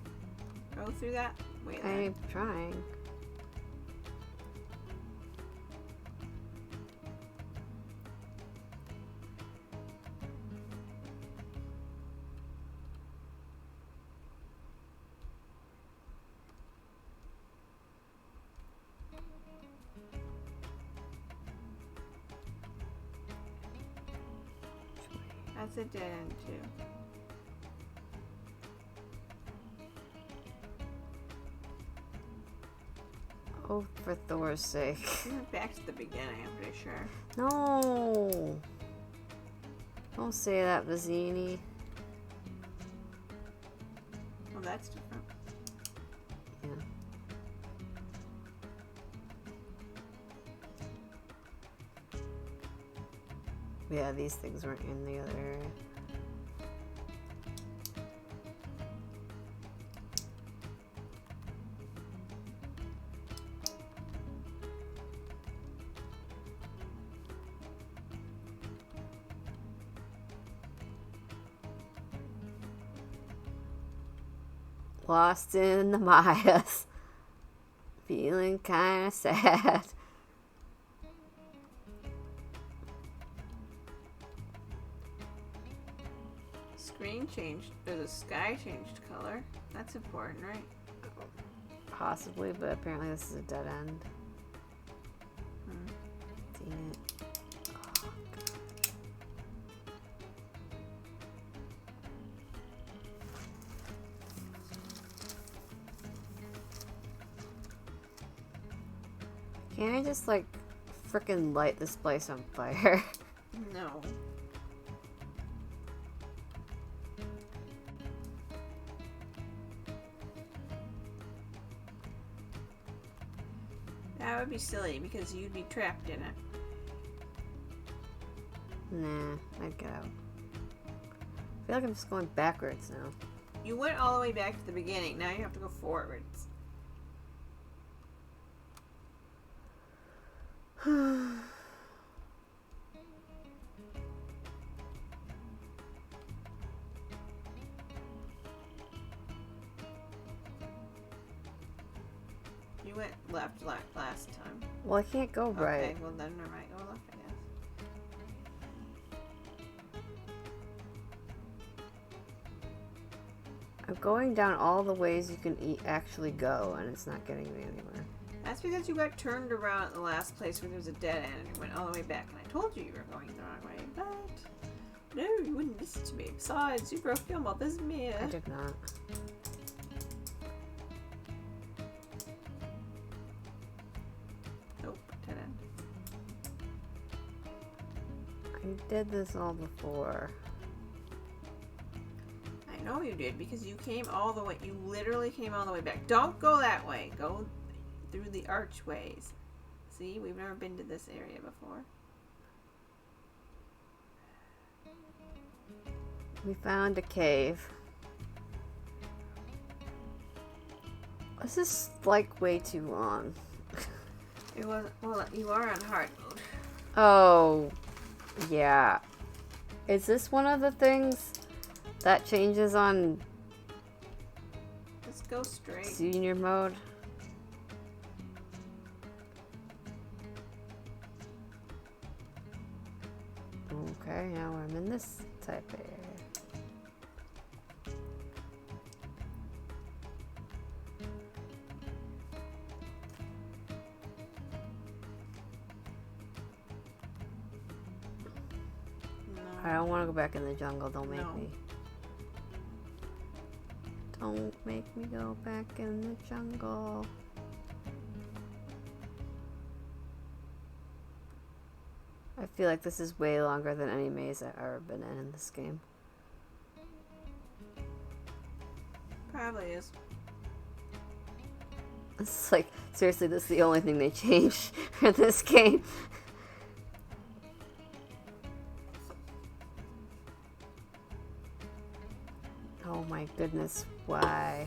[SPEAKER 3] Go through that way then.
[SPEAKER 1] I'm trying.
[SPEAKER 3] That's a dead end too.
[SPEAKER 1] Oh, for Thor's sake.
[SPEAKER 3] We went back to the beginning, I'm pretty sure.
[SPEAKER 1] No! Don't say that, Vizzini.
[SPEAKER 3] Oh, that's different.
[SPEAKER 1] Yeah. Yeah, these things weren't in the other area. Lost in the Mayas. Feeling kinda sad.
[SPEAKER 3] Screen changed, or the sky changed color. That's important, right?
[SPEAKER 1] Possibly, but apparently this is a dead end. Dang it. Oh, God. Can't I just, like, frickin' light this place on fire?
[SPEAKER 3] No. That would be silly because you'd be trapped in it.
[SPEAKER 1] Nah, I'd get out. I feel like I'm just going backwards now.
[SPEAKER 3] You went all the way back to the beginning. Now you have to go forwards. You went left last time.
[SPEAKER 1] Well, I can't go right.
[SPEAKER 3] Okay, well then never mind. Go left, I guess.
[SPEAKER 1] I'm going down all the ways you can actually go, and it's not getting me anywhere.
[SPEAKER 3] That's because you got turned around at the last place where there was a dead end and you went all the way back. And I told you you were going the wrong way, but no, you wouldn't listen to me. Besides, you broke film all this me.
[SPEAKER 1] I did not.
[SPEAKER 3] Nope, dead end.
[SPEAKER 1] I did this all before.
[SPEAKER 3] I know you did because you came all the way. You literally came all the way back. Don't go that way. Go through the archways. See, we've never been to this area before.
[SPEAKER 1] We found a cave. This is like way too long.
[SPEAKER 3] It wasn't. Well, you are on hard mode.
[SPEAKER 1] Oh, yeah. Is this one of the things that changes on
[SPEAKER 3] Let's go straight.
[SPEAKER 1] senior mode? Okay, now I'm in this type of area. I don't want to go back in the jungle. Don't make
[SPEAKER 3] No.
[SPEAKER 1] me. Don't make me go back in the jungle. I feel like this is way longer than any maze I've ever been in this game.
[SPEAKER 3] Probably is.
[SPEAKER 1] It's like, seriously, this is the only thing they changed for this game. Oh my goodness, why?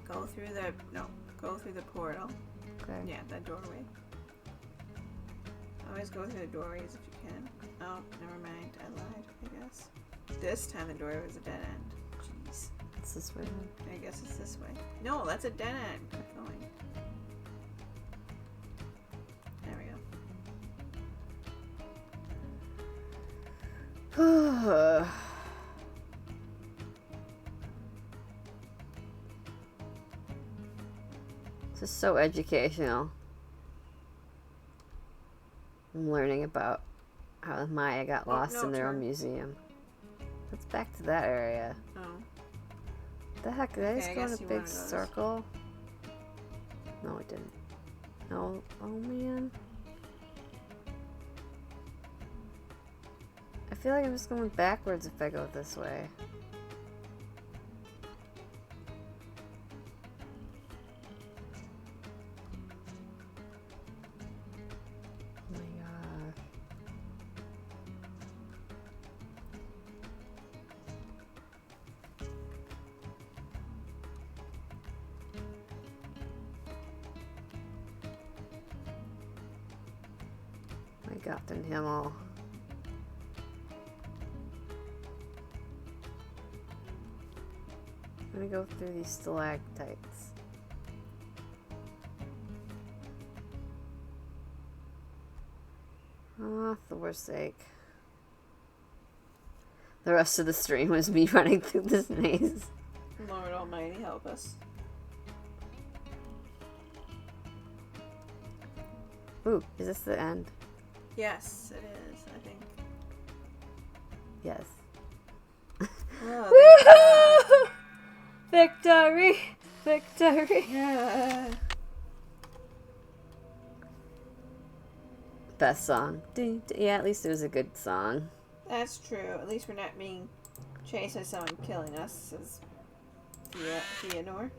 [SPEAKER 3] Go through the go through the portal.
[SPEAKER 1] Okay.
[SPEAKER 3] Yeah, that doorway. Always go through the doorways if you can. Oh, never mind. I lied, I guess. This time the doorway was a dead end. Jeez.
[SPEAKER 1] It's this way then.
[SPEAKER 3] I guess it's this way. No, that's a dead end. Keep going. There we go.
[SPEAKER 1] This is so educational. I'm learning about how the Maya got lost
[SPEAKER 3] no,
[SPEAKER 1] in their own
[SPEAKER 3] turn.
[SPEAKER 1] museum. Let's back to that area.
[SPEAKER 3] Oh.
[SPEAKER 1] What the heck? Did I just
[SPEAKER 3] I
[SPEAKER 1] go in
[SPEAKER 3] guess
[SPEAKER 1] a
[SPEAKER 3] you
[SPEAKER 1] big
[SPEAKER 3] wanna go this-
[SPEAKER 1] circle? No, it didn't. No. Oh man. I feel like I'm just going backwards if I go this way. Oh my god. My god, den Himmel. I'm gonna go through these stalactites. Oh, for the worst sake. The rest of the stream was me running through this maze.
[SPEAKER 3] Lord Almighty, help us.
[SPEAKER 1] Ooh, is this the end?
[SPEAKER 3] Yes, it is, I think.
[SPEAKER 1] Yes.
[SPEAKER 3] Oh,
[SPEAKER 1] Victory! Victory!
[SPEAKER 3] yeah.
[SPEAKER 1] Best song. Yeah, at least it was a good song.
[SPEAKER 3] That's true. At least we're not being chased by someone killing us, says Theodore.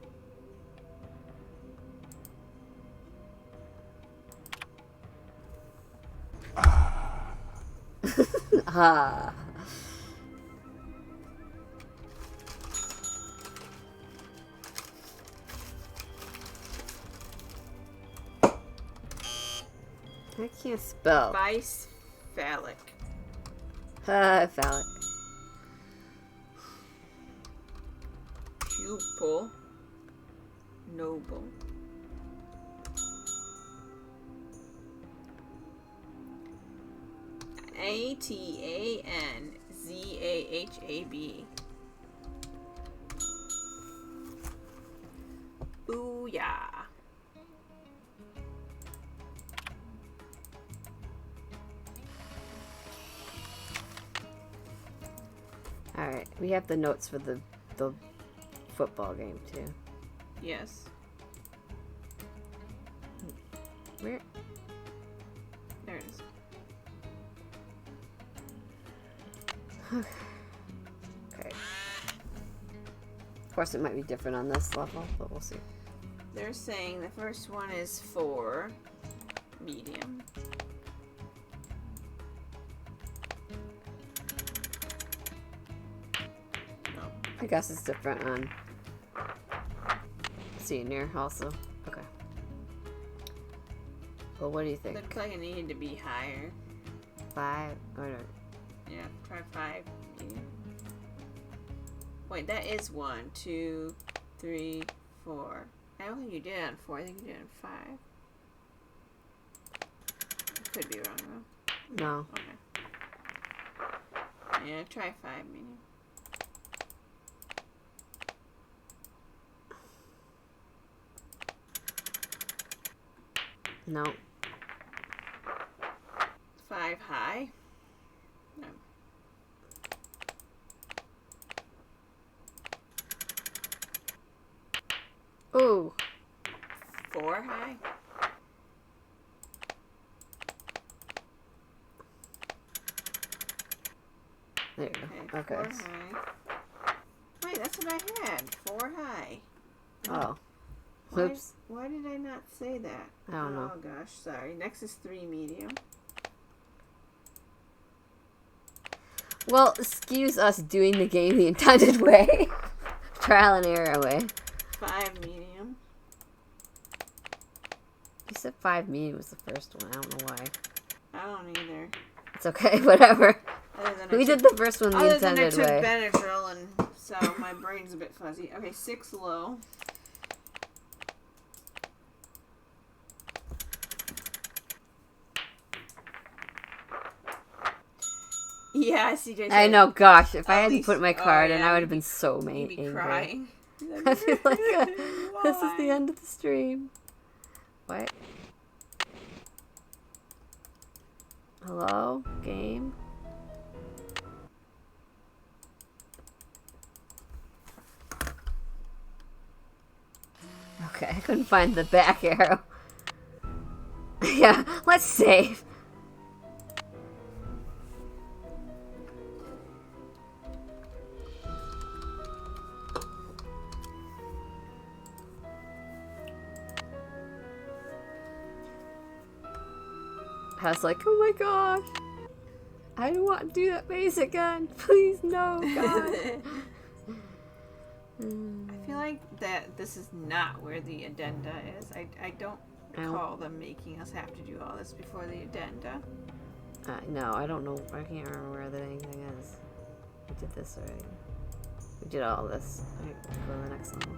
[SPEAKER 1] Ah. I can't spell.
[SPEAKER 3] Vice phallic.
[SPEAKER 1] Phallic.
[SPEAKER 3] Pupil. Noble. Atanzahab. Booyah.
[SPEAKER 1] Alright, we have the notes for the football game too.
[SPEAKER 3] Yes.
[SPEAKER 1] Where?
[SPEAKER 3] There it is.
[SPEAKER 1] Okay. Of course, it might be different on this level, but we'll see.
[SPEAKER 3] They're saying the first one is 4 medium.
[SPEAKER 1] I guess it's different on senior also. Okay. Well, what do you think?
[SPEAKER 3] Looks like it needed to be higher.
[SPEAKER 1] 5 or no?
[SPEAKER 3] Yeah, try 5 medium. Wait, that is 1, 2, 3, 4. I don't think you did it on 4. I think you did it on 5. Could be wrong though.
[SPEAKER 1] No.
[SPEAKER 3] Okay. Yeah, try 5 medium.
[SPEAKER 1] No.
[SPEAKER 3] 5 high. No.
[SPEAKER 1] Ooh.
[SPEAKER 3] 4 high.
[SPEAKER 1] There you go. Okay.
[SPEAKER 3] 4 high. Wait, that's what I had. 4 high.
[SPEAKER 1] Oh.
[SPEAKER 3] Why,
[SPEAKER 1] Oops.
[SPEAKER 3] why did I not say that?
[SPEAKER 1] I don't know.
[SPEAKER 3] Oh gosh, sorry. Next is 3 medium.
[SPEAKER 1] Well, excuse us doing the game the intended way. Trial and error way.
[SPEAKER 3] 5 medium.
[SPEAKER 1] You said 5 medium was the first one. I don't know why.
[SPEAKER 3] I don't either.
[SPEAKER 1] It's okay, whatever.
[SPEAKER 3] Other than
[SPEAKER 1] We did the first one the
[SPEAKER 3] other than I
[SPEAKER 1] intended
[SPEAKER 3] took
[SPEAKER 1] way.
[SPEAKER 3] Benadryl, and so my brain's a bit fuzzy. Okay, 6 low. Yeah, CJ.
[SPEAKER 1] I know, gosh, if I
[SPEAKER 3] At
[SPEAKER 1] hadn't
[SPEAKER 3] least-
[SPEAKER 1] put my card in,
[SPEAKER 3] yeah,
[SPEAKER 1] I would
[SPEAKER 3] you'd
[SPEAKER 1] have been
[SPEAKER 3] be-
[SPEAKER 1] so
[SPEAKER 3] You'd be
[SPEAKER 1] angry.
[SPEAKER 3] crying.
[SPEAKER 1] I feel like this is the end of the stream. What? Hello? Game? Okay, I couldn't find the back arrow. Yeah, let's save. I was like, oh my gosh. I don't want to do that maze again. Please, no, God.
[SPEAKER 3] I feel like that this is not where the addenda is. I don't recall them making us have to do all this before the addenda.
[SPEAKER 1] No, I don't know. I can't remember where the anything is. We did this already. We did all this. Alright, let's go to the next level.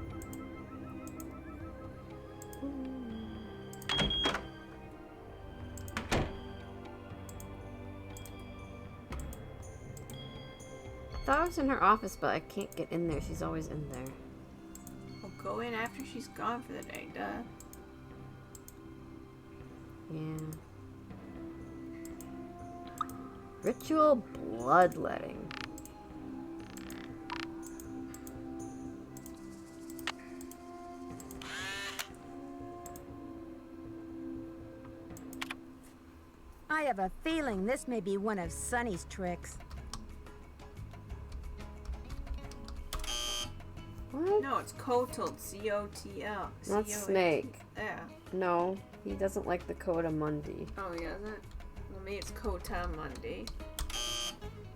[SPEAKER 1] I thought I was in her office, but I can't get in there. She's always in there.
[SPEAKER 3] We'll go in after she's gone for the day, duh.
[SPEAKER 1] Yeah. Ritual bloodletting.
[SPEAKER 2] I have a feeling this may be one of Sunny's tricks.
[SPEAKER 1] What?
[SPEAKER 3] No, it's Cotl. C-O-T-L.
[SPEAKER 1] Not
[SPEAKER 3] C-O-A-T.
[SPEAKER 1] Snake.
[SPEAKER 3] Yeah.
[SPEAKER 1] No, he doesn't like the Coda Mundi.
[SPEAKER 3] Oh, he doesn't? Well, maybe it's Kota Mundi.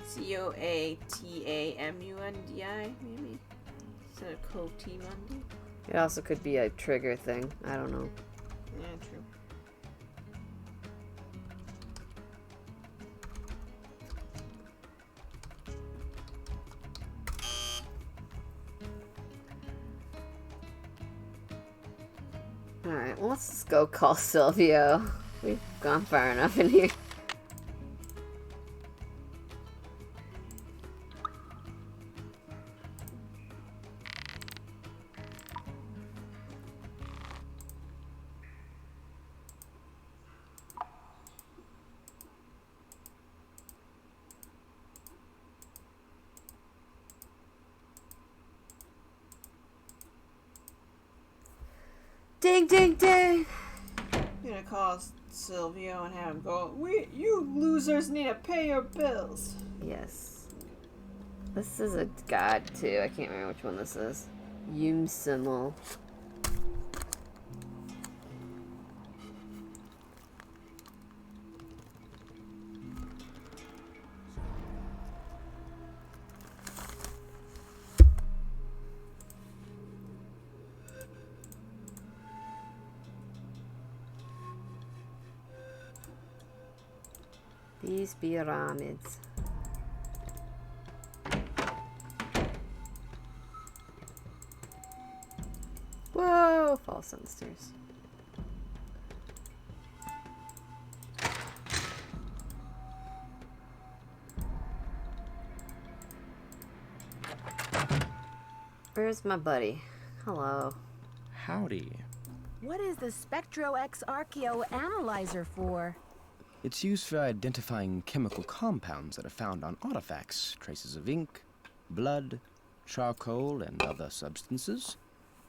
[SPEAKER 3] C-O-A-T-A-M-U-N-D-I, maybe? Instead of Koti Mundi?
[SPEAKER 1] It also could be a trigger thing. I don't know.
[SPEAKER 3] Yeah, true.
[SPEAKER 1] Alright, well, let's just go call Silvio. We've gone far enough in here. Ding, ding, ding!
[SPEAKER 3] I'm gonna call Silvio and have him go, you losers need to pay your bills.
[SPEAKER 1] Yes. This is a god, too. I can't remember which one this is. Yumsimul. These pyramids. Whoa! Falls down the stairs. Where's my buddy? Hello.
[SPEAKER 5] Howdy.
[SPEAKER 2] What is the Spectro X Archeo Analyzer for?
[SPEAKER 5] It's used for identifying chemical compounds that are found on artifacts, traces of ink, blood, charcoal, and other substances.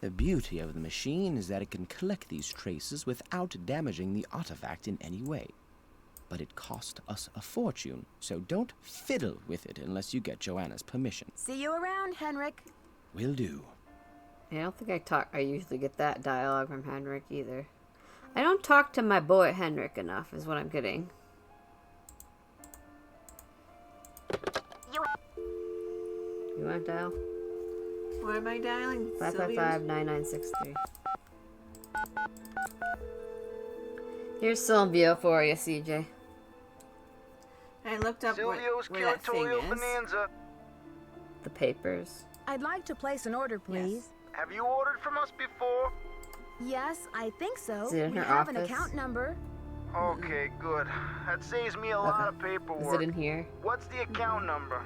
[SPEAKER 5] The beauty of the machine is that it can collect these traces without damaging the artifact in any way. But it cost us a fortune, so don't fiddle with it unless you get Joanna's permission.
[SPEAKER 2] See you around, Henrik.
[SPEAKER 5] Will do.
[SPEAKER 1] I don't think I usually get that dialogue from Henrik either. I don't talk to my boy Henrik enough, is what I'm getting. You want to dial?
[SPEAKER 3] What am I dialing?
[SPEAKER 1] 555-9963. Here's Silvio for you, CJ.
[SPEAKER 3] I looked up
[SPEAKER 7] Silvio's
[SPEAKER 3] where that thing
[SPEAKER 7] curatorial
[SPEAKER 3] is.
[SPEAKER 7] bonanza.
[SPEAKER 1] The papers.
[SPEAKER 2] I'd like to place an order, please.
[SPEAKER 7] Have you ordered from us before?
[SPEAKER 2] Yes, I think so.
[SPEAKER 1] Is it in
[SPEAKER 2] we
[SPEAKER 1] her
[SPEAKER 2] have an
[SPEAKER 1] office?
[SPEAKER 2] account number.
[SPEAKER 7] Okay, good. That saves me a lot of paperwork.
[SPEAKER 1] Is it in here?
[SPEAKER 7] What's the account number?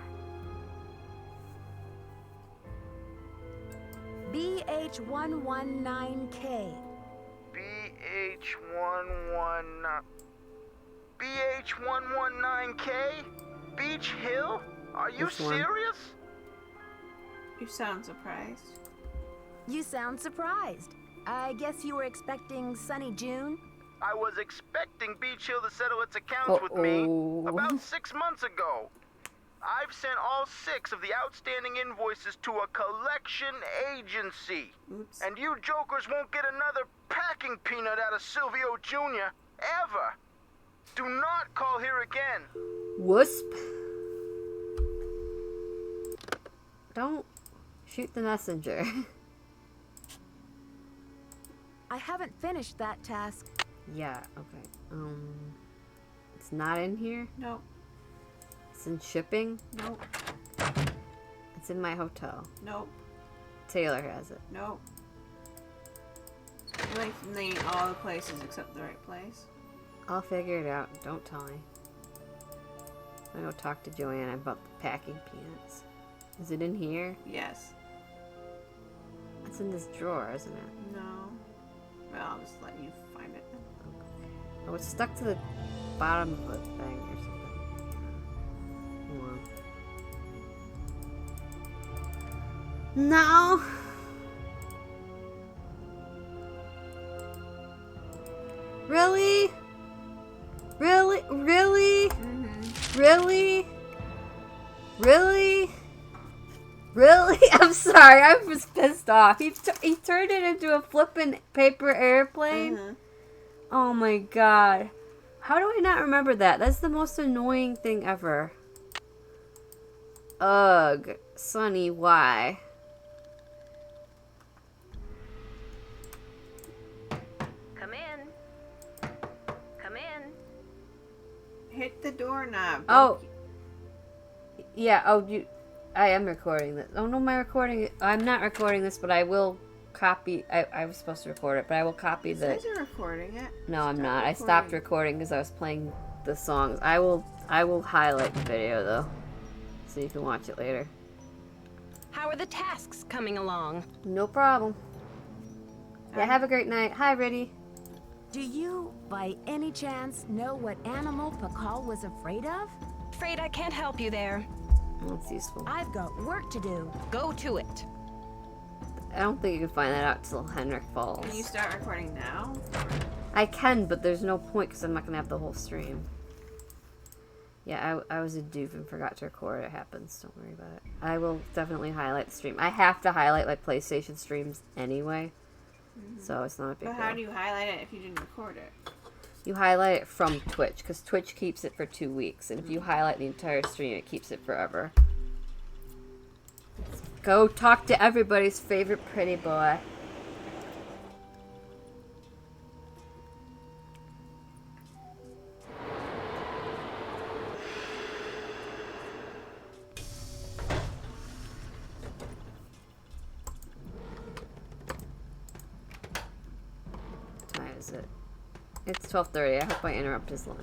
[SPEAKER 2] BH119K.
[SPEAKER 7] BH119. BH119K? Beach Hill? Are you
[SPEAKER 1] Which one?
[SPEAKER 7] serious?
[SPEAKER 3] You sound surprised.
[SPEAKER 2] You sound surprised. I guess you were expecting Sunny June?
[SPEAKER 7] I was expecting Beach Hill to settle its accounts with me about 6 months ago. I've sent all 6 of the outstanding invoices to a collection agency.
[SPEAKER 3] Oops.
[SPEAKER 7] And you jokers won't get another packing peanut out of Silvio Jr. ever. Do not call here again.
[SPEAKER 1] Wasp. Don't shoot the messenger.
[SPEAKER 2] I haven't finished that task.
[SPEAKER 1] Yeah, okay. It's not in here?
[SPEAKER 3] Nope.
[SPEAKER 1] It's in shipping?
[SPEAKER 3] Nope.
[SPEAKER 1] It's in my hotel.
[SPEAKER 3] Nope.
[SPEAKER 1] Taylor has it.
[SPEAKER 3] Nope. You like to name all the places except the right place.
[SPEAKER 1] I'll figure it out. Don't tell me. I'm gonna go talk to Joanna about the packing peanuts. Is it in here?
[SPEAKER 3] Yes.
[SPEAKER 1] It's in this drawer, isn't it?
[SPEAKER 3] No. Well, I'll just let you find it.
[SPEAKER 1] Oh, it's stuck to the bottom of the thing or something. Hold on. No! Really? Really? Really? Really? Really? Really? I'm sorry, I was pissed off. He turned it into a flippin' paper airplane? Oh my god. How do I not remember that? That's the most annoying thing ever. Ugh. Sonny, why?
[SPEAKER 4] Come in. Come in.
[SPEAKER 3] Hit the doorknob.
[SPEAKER 1] Oh. Yeah, oh, I am recording this. Oh no, I'm not recording this, but I will copy. I was supposed to record it, but I will copy
[SPEAKER 3] It
[SPEAKER 1] the.
[SPEAKER 3] says you're recording it.
[SPEAKER 1] No, I'm
[SPEAKER 3] Stop
[SPEAKER 1] not. I stopped recording because I was playing the songs. I will highlight the video though, so you can watch it later.
[SPEAKER 4] How are the tasks coming along?
[SPEAKER 1] No problem. Yeah, have a great night. Hi, Riddy.
[SPEAKER 2] Do you, by any chance, know what animal Pakal was afraid of?
[SPEAKER 4] Afraid I can't help you there.
[SPEAKER 1] That's useful.
[SPEAKER 2] I've got work to do.
[SPEAKER 4] Go to it.
[SPEAKER 1] I don't think you can find that out till Henrik falls.
[SPEAKER 3] Can you start recording now?
[SPEAKER 1] I can, but there's no point because I'm not gonna have the whole stream. Yeah, I was a doof and forgot to record. It happens. Don't worry about it. I will definitely highlight the stream. I have to highlight like PlayStation streams anyway, so it's not a big
[SPEAKER 3] But
[SPEAKER 1] deal.
[SPEAKER 3] how do you highlight it if you didn't record it?
[SPEAKER 1] You highlight it from Twitch because Twitch keeps it for 2 weeks, and if you highlight the entire stream, it keeps it forever. Let's go talk to everybody's favorite pretty boy. It's 12:30. I hope I interrupt his lunch.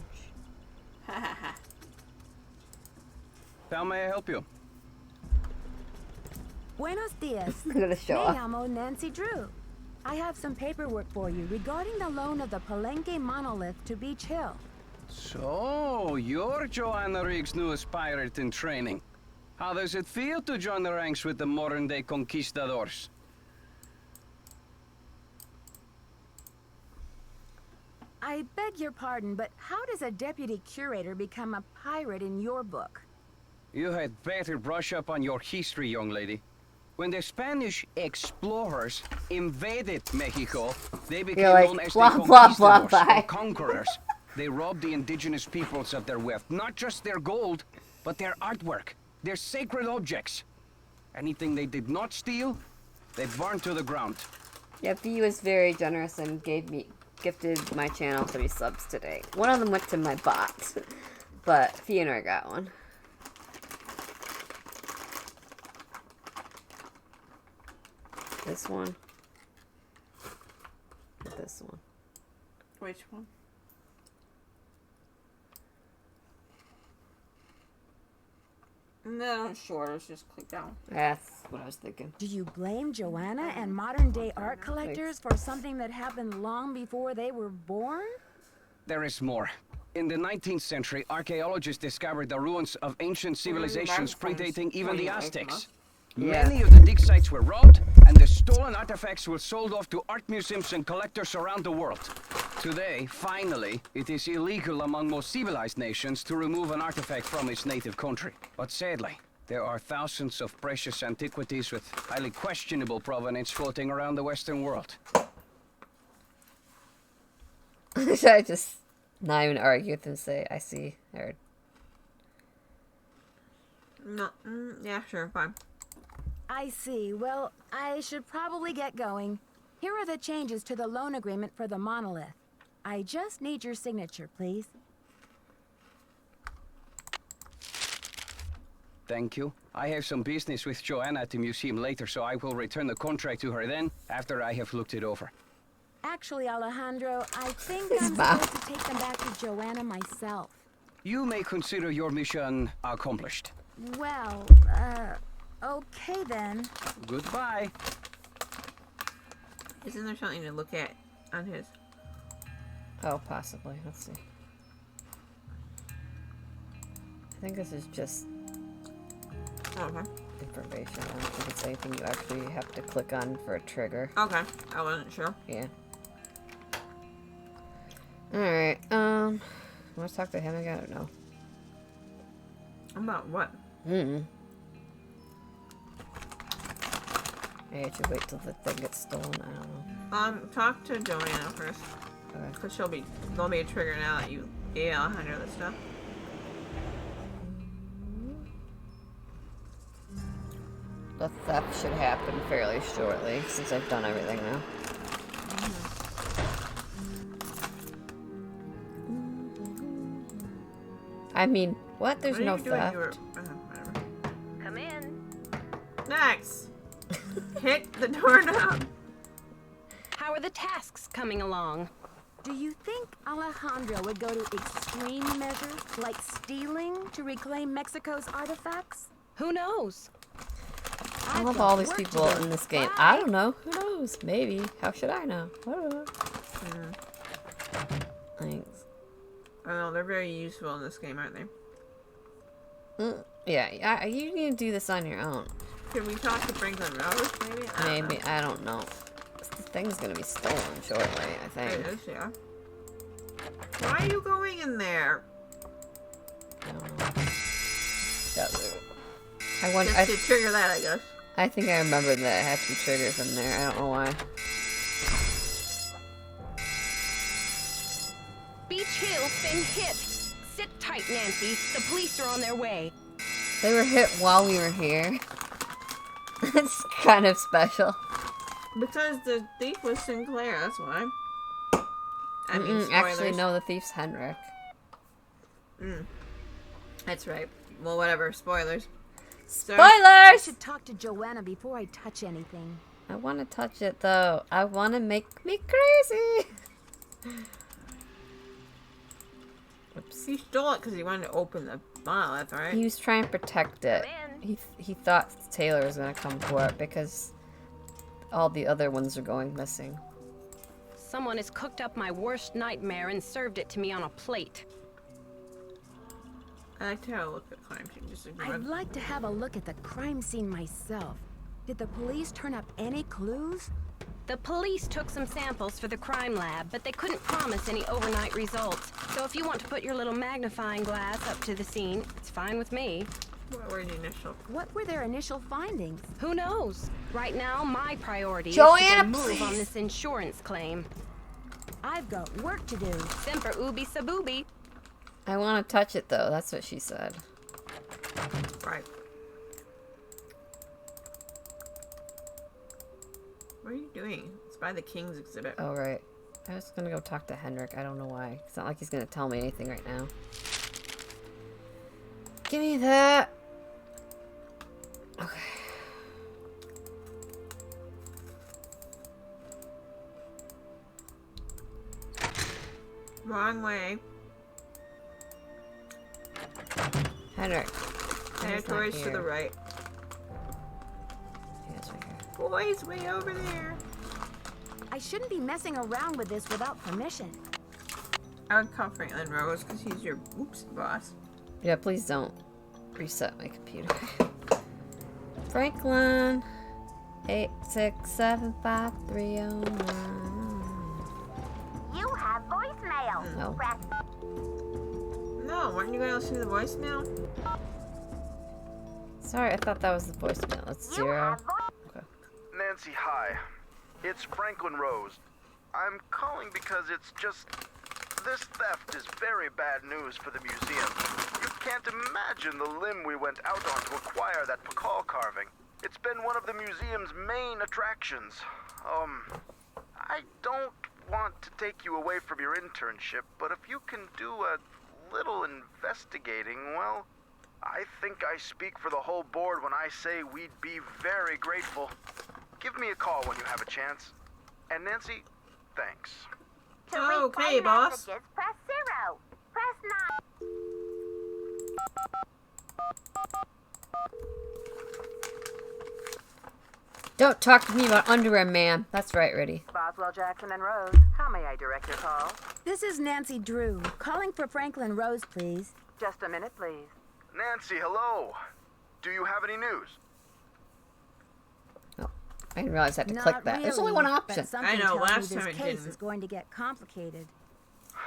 [SPEAKER 11] How may I help you?
[SPEAKER 2] Buenos dias.
[SPEAKER 1] I'm gonna show
[SPEAKER 2] Me
[SPEAKER 1] off.
[SPEAKER 2] llamo Nancy Drew. I have some paperwork for you regarding the loan of the Palenque monolith to Beach Hill.
[SPEAKER 11] So, you're Joanna Riggs' newest pirate in training. How does it feel to join the ranks with the modern-day conquistadors?
[SPEAKER 2] I beg your pardon, but how does a deputy curator become a pirate in your book?
[SPEAKER 11] You had better brush up on your history, young lady. When the Spanish explorers invaded Mexico, they became
[SPEAKER 1] like,
[SPEAKER 11] known as
[SPEAKER 1] blah,
[SPEAKER 11] the
[SPEAKER 1] blah, blah,
[SPEAKER 11] conquistadors,
[SPEAKER 1] bye.
[SPEAKER 11] or conquerors. They robbed the indigenous peoples of their wealth, not just their gold, but their artwork, their sacred objects. Anything they did not steal, they burned to the ground.
[SPEAKER 1] Yeah, B was very generous and gifted my channel 3 subs today. One of them went to my bot, but Fiona got one. This one. This one.
[SPEAKER 3] Which one? No, sure. Let's just click down.
[SPEAKER 1] That's what I was thinking.
[SPEAKER 2] Do you blame Joanna and modern-day art collectors for something that happened long before they were born?
[SPEAKER 11] There is more. In the 19th century, archaeologists discovered the ruins of ancient civilizations predating even the Aztecs.
[SPEAKER 1] Yeah.
[SPEAKER 11] Many of the dig sites were robbed, and the stolen artifacts were sold off to art museums and collectors around the world. Today, finally, it is illegal among most civilized nations to remove an artifact from its native country. But sadly, there are thousands of precious antiquities with highly questionable provenance floating around the Western world.
[SPEAKER 1] Should I just not even argue with him and say, I see, I heard.
[SPEAKER 3] No. Yeah, sure. Fine.
[SPEAKER 2] I see. Well, I should probably get going. Here are the changes to the loan agreement for the monolith. I just need your signature, please.
[SPEAKER 11] Thank you. I have some business with Joanna at the museum later, so I will return the contract to her then, after I have looked it over.
[SPEAKER 2] Actually, Alejandro, I think
[SPEAKER 1] His
[SPEAKER 2] I'm
[SPEAKER 1] mouth.
[SPEAKER 2] supposed to take them back to Joanna myself.
[SPEAKER 11] You may consider your mission accomplished.
[SPEAKER 2] Well, okay then.
[SPEAKER 11] Goodbye.
[SPEAKER 3] Isn't there something to look at on his?
[SPEAKER 1] Oh, possibly. Let's see. I think this is just
[SPEAKER 3] Okay.
[SPEAKER 1] information. I don't think it's anything you actually have to click on for a trigger.
[SPEAKER 3] Okay. I wasn't sure.
[SPEAKER 1] Yeah. Alright, wanna talk to him again or no?
[SPEAKER 3] About what?
[SPEAKER 1] Maybe I should wait till the thing gets stolen, I don't know.
[SPEAKER 3] Talk to Joanna first.
[SPEAKER 1] Okay.
[SPEAKER 3] Cause there'll be a trigger now that you gave Alejandro this stuff.
[SPEAKER 1] The theft should happen fairly shortly, since I've done everything now. I mean, what? There's
[SPEAKER 3] What are
[SPEAKER 1] no
[SPEAKER 3] you doing?
[SPEAKER 1] theft.
[SPEAKER 3] Whatever.
[SPEAKER 4] Come in.
[SPEAKER 3] Next! Hit the doorknob!
[SPEAKER 4] How are the tasks coming along?
[SPEAKER 2] Do you think Alejandro would go to extreme measures, like stealing, to reclaim Mexico's artifacts?
[SPEAKER 4] Who knows?
[SPEAKER 1] I love all these people in this game. I don't know. Who knows? Maybe. How should I know? I don't know. Thanks.
[SPEAKER 3] I know, they're very useful in this game, aren't they?
[SPEAKER 1] Yeah, you need to do this on your own.
[SPEAKER 3] Can we talk to Franklin Rose, maybe?
[SPEAKER 1] Maybe. I don't know. This thing's gonna be stolen shortly, I think.
[SPEAKER 3] It is, yeah. Why are you going in there?
[SPEAKER 1] I don't know.
[SPEAKER 3] Just to trigger that, I guess.
[SPEAKER 1] I think I remembered that it had to be triggers in there. I don't know why.
[SPEAKER 4] Beach Hill's been hit. Sit tight, Nancy. The police are on their way.
[SPEAKER 1] They were hit while we were here. It's kind of special.
[SPEAKER 3] Because the thief was Sinclair, that's why. I mean, spoilers.
[SPEAKER 1] Actually, no, the thief's Henrik.
[SPEAKER 3] That's right. Well, whatever. Spoilers.
[SPEAKER 1] Spoilers!
[SPEAKER 2] I should talk to Joanna before I touch anything.
[SPEAKER 1] I want to touch it, though. I want to make me crazy. Oops.
[SPEAKER 3] He stole it because he wanted to open the monolith, right?
[SPEAKER 1] He was trying to protect it. He thought Taylor was gonna come for it because all the other ones are going missing.
[SPEAKER 4] Someone has cooked up my worst nightmare and served it to me on a plate.
[SPEAKER 3] I like to have a look at crime scene. Just ignore
[SPEAKER 2] I'd
[SPEAKER 3] it.
[SPEAKER 2] like to have a look at the crime scene myself. Did the police turn up any clues?
[SPEAKER 4] The police took some samples for the crime lab, but they couldn't promise any overnight results. So if you want to put your little magnifying glass up to the scene, it's fine with me.
[SPEAKER 3] What were the initial?
[SPEAKER 2] What were their initial findings?
[SPEAKER 4] Who knows? Right now, my priority
[SPEAKER 1] Joanna,
[SPEAKER 4] is to move
[SPEAKER 1] please.
[SPEAKER 4] on this insurance claim.
[SPEAKER 2] I've got work to do.
[SPEAKER 4] Semper ubi sabubi.
[SPEAKER 1] I want to touch it though. That's what she said.
[SPEAKER 3] Right. What are you doing? It's by the King's exhibit.
[SPEAKER 1] Oh right. I was gonna go talk to Henrik. I don't know why. It's not like he's gonna tell me anything right now. Give me that. Okay.
[SPEAKER 3] Wrong way.
[SPEAKER 1] Henrik.
[SPEAKER 3] Territories to the right.
[SPEAKER 1] Yeah, it's right here.
[SPEAKER 3] Boys, way over there.
[SPEAKER 2] I shouldn't be messing around with this without permission.
[SPEAKER 3] I would call Franklin Rose because he's your boss.
[SPEAKER 1] Yeah, please don't reset my computer. Franklin. 8675309.
[SPEAKER 6] You have voicemail.
[SPEAKER 1] No.
[SPEAKER 6] Press
[SPEAKER 3] No, weren't you going to listen to the voicemail?
[SPEAKER 1] Sorry, I thought that was the voicemail. It's
[SPEAKER 6] You
[SPEAKER 1] 0.
[SPEAKER 6] have
[SPEAKER 1] Okay.
[SPEAKER 7] Nancy, hi. It's Franklin Rose. I'm calling because it's just... This theft is very bad news for the museum. You can't imagine the limb we went out on to acquire that Pakal carving. It's been one of the museum's main attractions. I don't want to take you away from your internship, but if you can do a little investigating, well, I think I speak for the whole board when I say we'd be very grateful. Give me a call when you have a chance. And Nancy, thanks.
[SPEAKER 6] To replay
[SPEAKER 3] Okay, boss.
[SPEAKER 6] messages, press 0. Press 9.
[SPEAKER 1] Don't talk to me about underwear, ma'am. That's right, Reddy.
[SPEAKER 12] Boswell, Jackson, and Rose. How may I direct your call?
[SPEAKER 2] This is Nancy Drew, calling for Franklin Rose, please.
[SPEAKER 12] Just a minute, please.
[SPEAKER 7] Nancy, hello. Do you have any news?
[SPEAKER 1] Oh, I didn't realize I had to
[SPEAKER 2] Not
[SPEAKER 1] click that. There's only
[SPEAKER 2] really,
[SPEAKER 1] one option.
[SPEAKER 2] But something
[SPEAKER 3] I know,
[SPEAKER 2] tells me
[SPEAKER 3] last
[SPEAKER 2] this
[SPEAKER 3] time it
[SPEAKER 2] case
[SPEAKER 3] didn't.
[SPEAKER 2] is going to get complicated.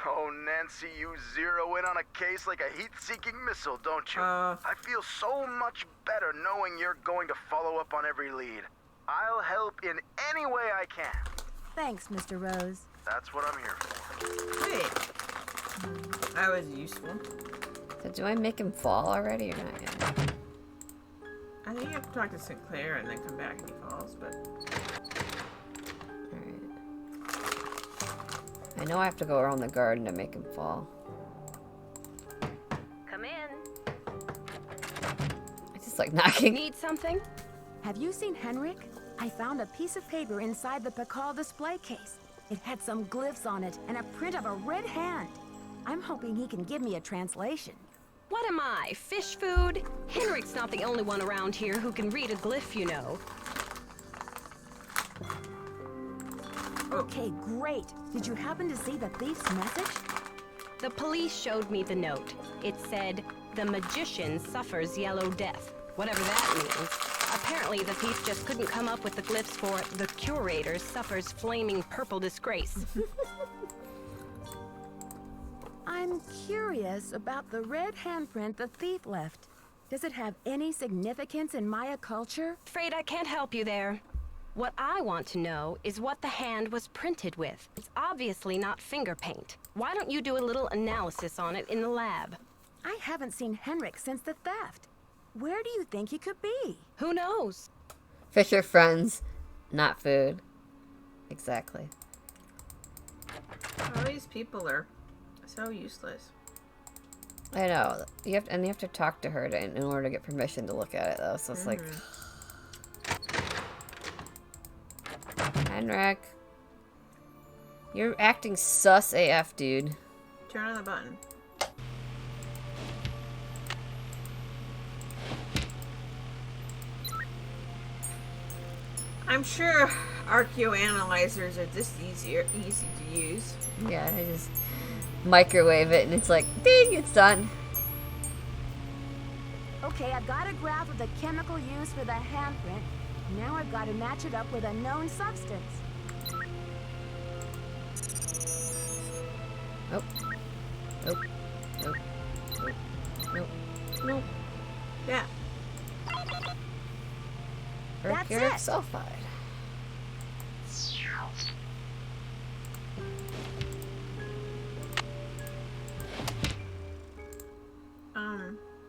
[SPEAKER 7] Oh, Nancy, you zero in on a case like a heat-seeking missile, don't you?
[SPEAKER 3] Uh.
[SPEAKER 7] I feel so much better knowing you're going to follow up on every lead. I'll help in any way I can.
[SPEAKER 2] Thanks, Mr. Rose.
[SPEAKER 7] That's what I'm here for.
[SPEAKER 3] Wait. That was useful.
[SPEAKER 1] So do I make him fall already or not yet?
[SPEAKER 3] I think you have to talk to Sinclair and then come back and he falls, but...
[SPEAKER 1] Alright. I know I have to go around the garden to make him fall.
[SPEAKER 4] Come in.
[SPEAKER 1] I just like knocking.
[SPEAKER 4] Need something?
[SPEAKER 2] Have you seen Henrik? I found a piece of paper inside the Pakal display case. It had some glyphs on it and a print of a red hand. I'm hoping he can give me a translation.
[SPEAKER 4] What am I, fish food? Henrik's not the only one around here who can read a glyph, you know.
[SPEAKER 2] Okay, great. Did you happen to see the thief's message?
[SPEAKER 4] The police showed me the note. It said, "The magician suffers yellow death." Whatever that means. Apparently, the thief just couldn't come up with the glyphs for "the curator suffers flaming purple disgrace."
[SPEAKER 2] I'm curious about the red handprint the thief left. Does it have any significance in Maya culture?
[SPEAKER 4] Afraid I can't help you there. What I want to know is what the hand was printed with. It's obviously not finger paint. Why don't you do a little analysis on it in the lab?
[SPEAKER 2] I haven't seen Henrik since the theft. Where do you think he could be?
[SPEAKER 4] Who knows?
[SPEAKER 1] Fish are friends, not food. Exactly.
[SPEAKER 3] All these people are so useless.
[SPEAKER 1] I know. You have to talk to her in order to get permission to look at it, though. So it's like, Henrik, you're acting sus AF, dude.
[SPEAKER 3] Turn on the button. I'm sure archaeoanalyzers are just easy to use.
[SPEAKER 1] Yeah, I just microwave it and it's like, ding, it's done.
[SPEAKER 2] Okay, I've got a graph of the chemical used for the handprint. Now I've got to match it up with a known substance.
[SPEAKER 1] Nope. Nope. Nope. Nope. Nope. Nope.
[SPEAKER 3] Yeah.
[SPEAKER 1] Mercuric sulfide.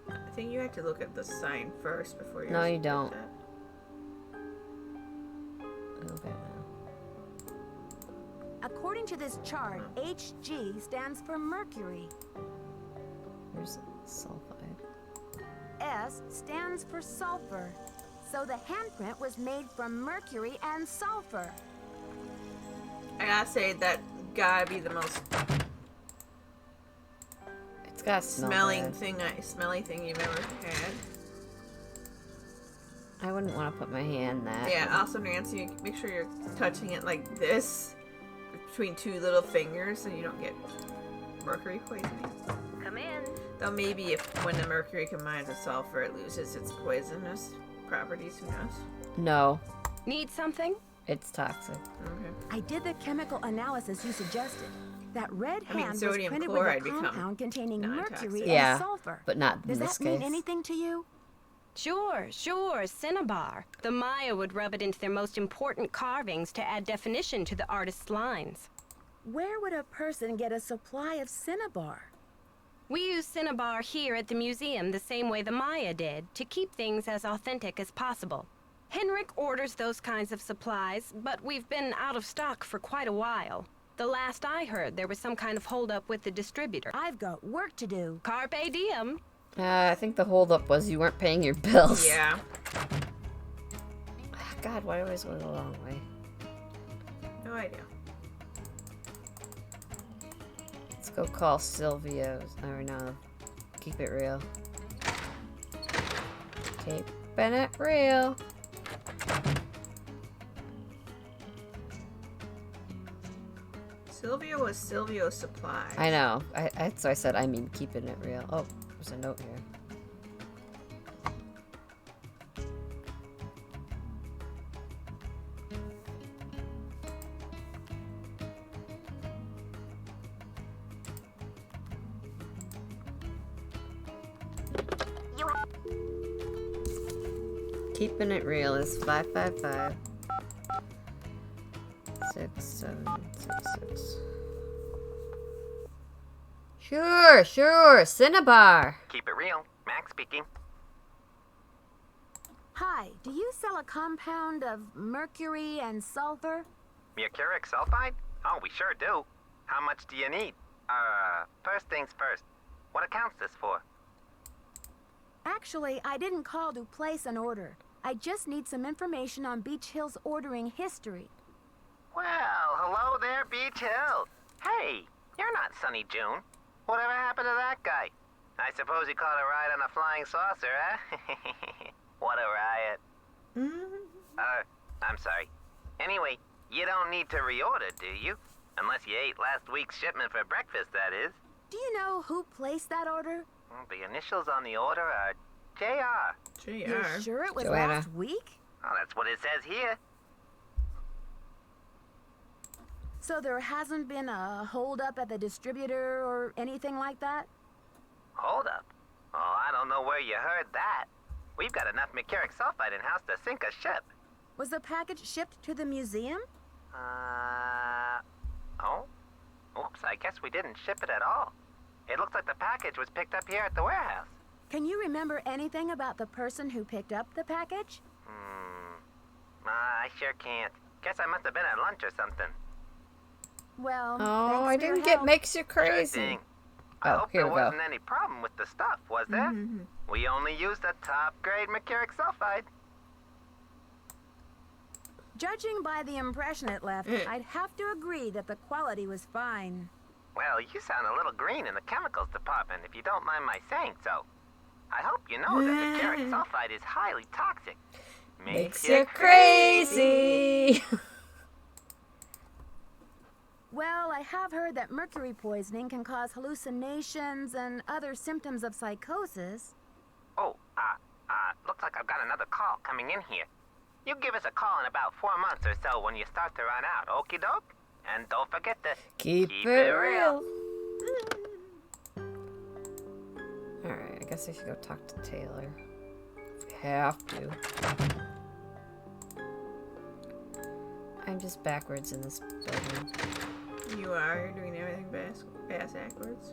[SPEAKER 3] I think you have to look at the sign first before you.
[SPEAKER 1] No, you don't. Okay.
[SPEAKER 2] According to this chart, Hg stands for mercury.
[SPEAKER 1] There's sulfide.
[SPEAKER 2] S stands for sulfur. So the handprint was made from mercury and sulfur.
[SPEAKER 3] I gotta say that gotta be the most
[SPEAKER 1] It's got
[SPEAKER 3] smelly thing you've ever had.
[SPEAKER 1] I wouldn't want to put my hand in that.
[SPEAKER 3] Yeah. Also, Nancy, make sure you're touching it like this between two little fingers so you don't get mercury poisoning.
[SPEAKER 8] Come in.
[SPEAKER 3] Though maybe when the mercury combines with sulfur, it loses its poisonous properties. Who knows?
[SPEAKER 1] No.
[SPEAKER 4] Need something?
[SPEAKER 1] It's toxic.
[SPEAKER 3] Okay.
[SPEAKER 2] I did the chemical analysis you suggested. That red hand was
[SPEAKER 3] sodium
[SPEAKER 2] printed
[SPEAKER 3] chloride
[SPEAKER 2] with a compound containing mercury
[SPEAKER 1] Yeah,
[SPEAKER 2] and sulfur.
[SPEAKER 1] but not in
[SPEAKER 2] Does
[SPEAKER 1] this
[SPEAKER 2] that mean
[SPEAKER 1] case.
[SPEAKER 2] anything to you?
[SPEAKER 4] Sure, cinnabar. The Maya would rub it into their most important carvings to add definition to the artist's lines.
[SPEAKER 2] Where would a person get a supply of cinnabar?
[SPEAKER 4] We use cinnabar here at the museum the same way the Maya did, to keep things as authentic as possible. Henrik orders those kinds of supplies, but we've been out of stock for quite a while. The last I heard, there was some kind of holdup with the distributor.
[SPEAKER 2] I've got work to do.
[SPEAKER 4] Carpe diem.
[SPEAKER 1] I think the holdup was you weren't paying your bills.
[SPEAKER 3] Yeah.
[SPEAKER 1] God, why do I always go the long way?
[SPEAKER 3] No idea.
[SPEAKER 1] Let's go call Silvio's. Or no. Keep it real. Keeping it real.
[SPEAKER 3] Silvio was Silvio Supply.
[SPEAKER 1] I know. So I said, I mean, keeping it real. Oh, there's a note here. Keeping it real is 555 6766. Sure, Cinnabar.
[SPEAKER 13] Keep it real. Max speaking.
[SPEAKER 2] Hi, do you sell a compound of mercury and sulfur?
[SPEAKER 13] Mercuric sulfide? Oh, we sure do. How much do you need? First things first. What account's this for?
[SPEAKER 2] Actually, I didn't call to place an order. I just need some information on Beach Hill's ordering history.
[SPEAKER 13] Well, hello there, Beach Hill. Hey, you're not Sunny June. Whatever happened to that guy? I suppose you caught a ride on a flying saucer, huh? What a riot. I'm sorry. Anyway, you don't need to reorder, do you? Unless you ate last week's shipment for breakfast, that is.
[SPEAKER 2] Do you know who placed that order?
[SPEAKER 13] The initials on the order are J.R.
[SPEAKER 2] You're sure it was
[SPEAKER 1] Joanna.
[SPEAKER 2] last week?
[SPEAKER 13] Oh, that's what it says here.
[SPEAKER 2] So there hasn't been a holdup at the distributor or anything like that?
[SPEAKER 13] Hold up. Oh, I don't know where you heard that. We've got enough mercuric sulfide in-house to sink a ship.
[SPEAKER 2] Was the package shipped to the museum?
[SPEAKER 13] Oh? Oops, I guess we didn't ship it at all. It looks like the package was picked up here at the warehouse.
[SPEAKER 2] Can you remember anything about the person who picked up the package?
[SPEAKER 13] I sure can't. Guess I must have been at lunch or something.
[SPEAKER 2] Well,
[SPEAKER 1] Oh,
[SPEAKER 2] thanks
[SPEAKER 1] I
[SPEAKER 2] for your
[SPEAKER 1] didn't get
[SPEAKER 2] help.
[SPEAKER 1] makes you
[SPEAKER 13] Sure
[SPEAKER 1] crazy.
[SPEAKER 13] thing. I
[SPEAKER 1] Oh,
[SPEAKER 13] hope
[SPEAKER 1] here
[SPEAKER 13] there
[SPEAKER 1] we go.
[SPEAKER 13] wasn't any problem with the stuff, was there? We only used a top-grade mercuric sulfide.
[SPEAKER 2] Judging by the impression it left, I'd have to agree that the quality was fine.
[SPEAKER 13] Well, you sound a little green in the chemicals department, if you don't mind my saying so. I hope you know that mercuric sulfide is highly toxic.
[SPEAKER 1] Makes you crazy.
[SPEAKER 2] Well, I have heard that mercury poisoning can cause hallucinations and other symptoms of psychosis.
[SPEAKER 13] Oh, looks like I've got another call coming in here. You give us a call in about 4 months or so when you start to run out, okie doke? And don't forget to
[SPEAKER 1] Keep it real. Alright, I guess I should go talk to Taylor. If we have to. I'm just backwards in this building.
[SPEAKER 3] You are. You're doing everything backwards.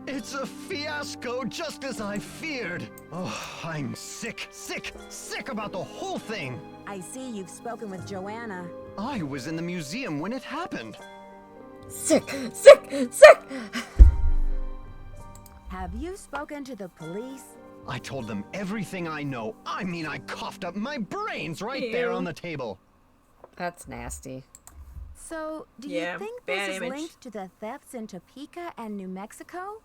[SPEAKER 9] It's a fiasco, just as I feared. Oh, I'm sick about the whole thing.
[SPEAKER 2] I see you've spoken with Joanna.
[SPEAKER 9] I was in the museum when it happened.
[SPEAKER 1] Sick!
[SPEAKER 2] Have you spoken to the police?
[SPEAKER 9] I told them everything I know. I mean, I coughed up my brains right there on the table.
[SPEAKER 1] That's nasty.
[SPEAKER 2] So, do
[SPEAKER 3] Yeah,
[SPEAKER 2] you think
[SPEAKER 3] bad
[SPEAKER 2] this is
[SPEAKER 3] image.
[SPEAKER 2] linked to the thefts in Topeka and New Mexico?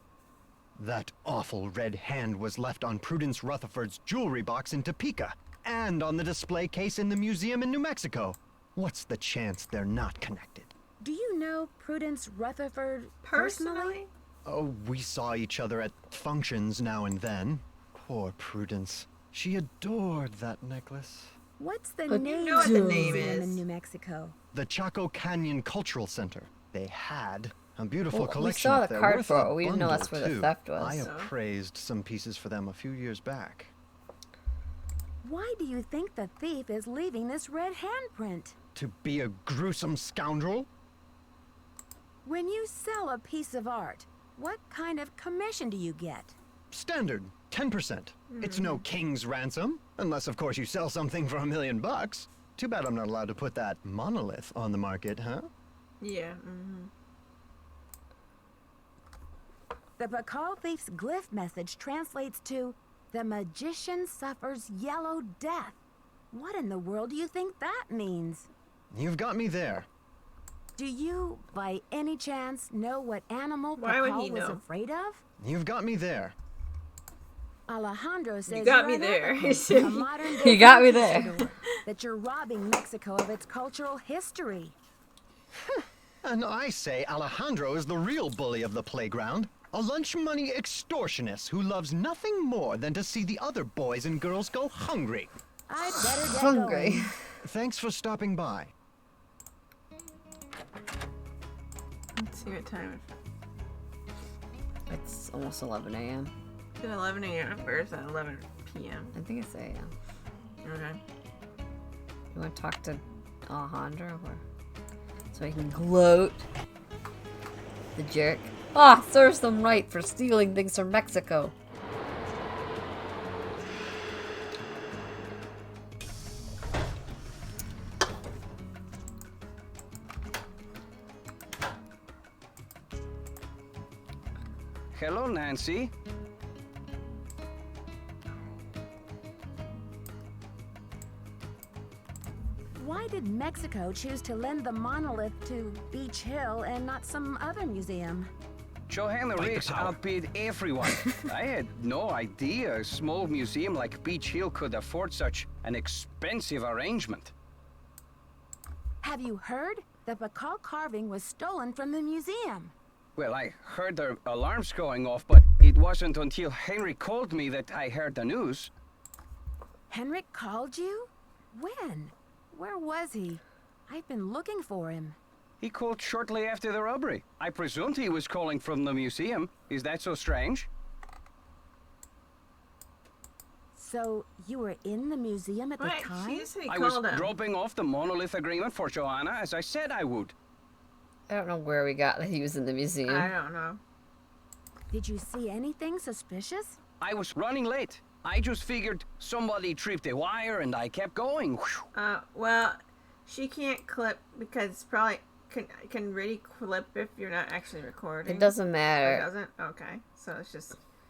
[SPEAKER 9] That awful red hand was left on Prudence Rutherford's jewelry box in Topeka, and on the display case in the museum in New Mexico. What's the chance they're not connected?
[SPEAKER 2] Do you know Prudence Rutherford
[SPEAKER 3] Personally?
[SPEAKER 9] Oh, we saw each other at functions now and then. Poor Prudence. She adored that necklace.
[SPEAKER 2] What's the
[SPEAKER 1] But
[SPEAKER 2] name
[SPEAKER 3] you know what
[SPEAKER 2] of
[SPEAKER 3] the
[SPEAKER 2] the
[SPEAKER 3] name
[SPEAKER 2] museum
[SPEAKER 3] is.
[SPEAKER 2] in New Mexico?
[SPEAKER 9] The Chaco Canyon Cultural Center. They had a beautiful
[SPEAKER 1] Well, we
[SPEAKER 9] collection
[SPEAKER 1] saw
[SPEAKER 9] up
[SPEAKER 1] the
[SPEAKER 9] there,
[SPEAKER 1] card
[SPEAKER 9] worth
[SPEAKER 1] for
[SPEAKER 9] a
[SPEAKER 1] it. We didn't know
[SPEAKER 9] bundle,
[SPEAKER 1] that's where the
[SPEAKER 9] too.
[SPEAKER 1] theft was.
[SPEAKER 9] I
[SPEAKER 3] So?
[SPEAKER 9] appraised some pieces for them a few years back.
[SPEAKER 2] Why do you think the thief is leaving this red handprint?
[SPEAKER 9] To be a gruesome scoundrel?
[SPEAKER 2] When you sell a piece of art, what kind of commission do you get?
[SPEAKER 9] Standard, 10%. It's no king's ransom, unless of course you sell something for $1 million. Too bad I'm not allowed to put that monolith on the market, huh?
[SPEAKER 3] Yeah.
[SPEAKER 2] The Bacall thief's glyph message translates to, "The magician suffers yellow death." What in the world do you think that means?
[SPEAKER 9] You've got me there.
[SPEAKER 2] Do you, by any chance, know what animal
[SPEAKER 3] Why would
[SPEAKER 2] Bacall
[SPEAKER 3] he
[SPEAKER 2] was
[SPEAKER 3] know?
[SPEAKER 2] afraid of?
[SPEAKER 9] You've got me there.
[SPEAKER 2] Alejandro says
[SPEAKER 3] got
[SPEAKER 2] you're
[SPEAKER 3] me
[SPEAKER 2] an
[SPEAKER 3] there.
[SPEAKER 2] African, a modern-day
[SPEAKER 1] He got me there.
[SPEAKER 2] conquistador, that you're robbing Mexico of its cultural history.
[SPEAKER 9] And I say Alejandro is the real bully of the playground. A lunch money extortionist who loves nothing more than to see the other boys and girls go hungry.
[SPEAKER 2] I'd better get
[SPEAKER 1] Hungry.
[SPEAKER 2] going.
[SPEAKER 9] Thanks for stopping by.
[SPEAKER 3] Let's see what time
[SPEAKER 1] It's almost 11 a.m.
[SPEAKER 3] it's at 11 a.m. or is that 11 p.m.?
[SPEAKER 1] I think it's a.m.
[SPEAKER 3] Okay.
[SPEAKER 1] You want to talk to Alejandro or so he can gloat? The jerk. Ah, serves them right for stealing things from Mexico.
[SPEAKER 11] Hello, Nancy.
[SPEAKER 2] Why did Mexico choose to lend the monolith to Beach Hill and not some other museum?
[SPEAKER 11] Johanna
[SPEAKER 9] Fight the
[SPEAKER 11] Riggs
[SPEAKER 9] power.
[SPEAKER 11] outbid everyone. I had no idea a small museum like Beach Hill could afford such an expensive arrangement.
[SPEAKER 2] Have you heard? The Bacall carving was stolen from the museum.
[SPEAKER 11] Well, I heard the alarms going off, but it wasn't until Henry called me that I heard the news.
[SPEAKER 2] Henrik called you? When? Where was he? I've been looking for him.
[SPEAKER 11] He called shortly after the robbery. I presumed he was calling from the museum. Is that so strange?
[SPEAKER 2] So, you were in the museum at the
[SPEAKER 3] Wait,
[SPEAKER 2] time?
[SPEAKER 3] she just said he
[SPEAKER 11] I was
[SPEAKER 3] called him.
[SPEAKER 11] dropping off the monolith agreement for Joanna, as I said I would.
[SPEAKER 1] I don't know where we got that he was in the museum.
[SPEAKER 3] I don't know.
[SPEAKER 2] Did you see anything suspicious?
[SPEAKER 11] I was running late. I just figured somebody tripped a wire and I kept going. Whew.
[SPEAKER 3] Well, she can't clip because it's probably can really clip if you're not actually recording?
[SPEAKER 1] It doesn't matter.
[SPEAKER 3] It doesn't? Okay. So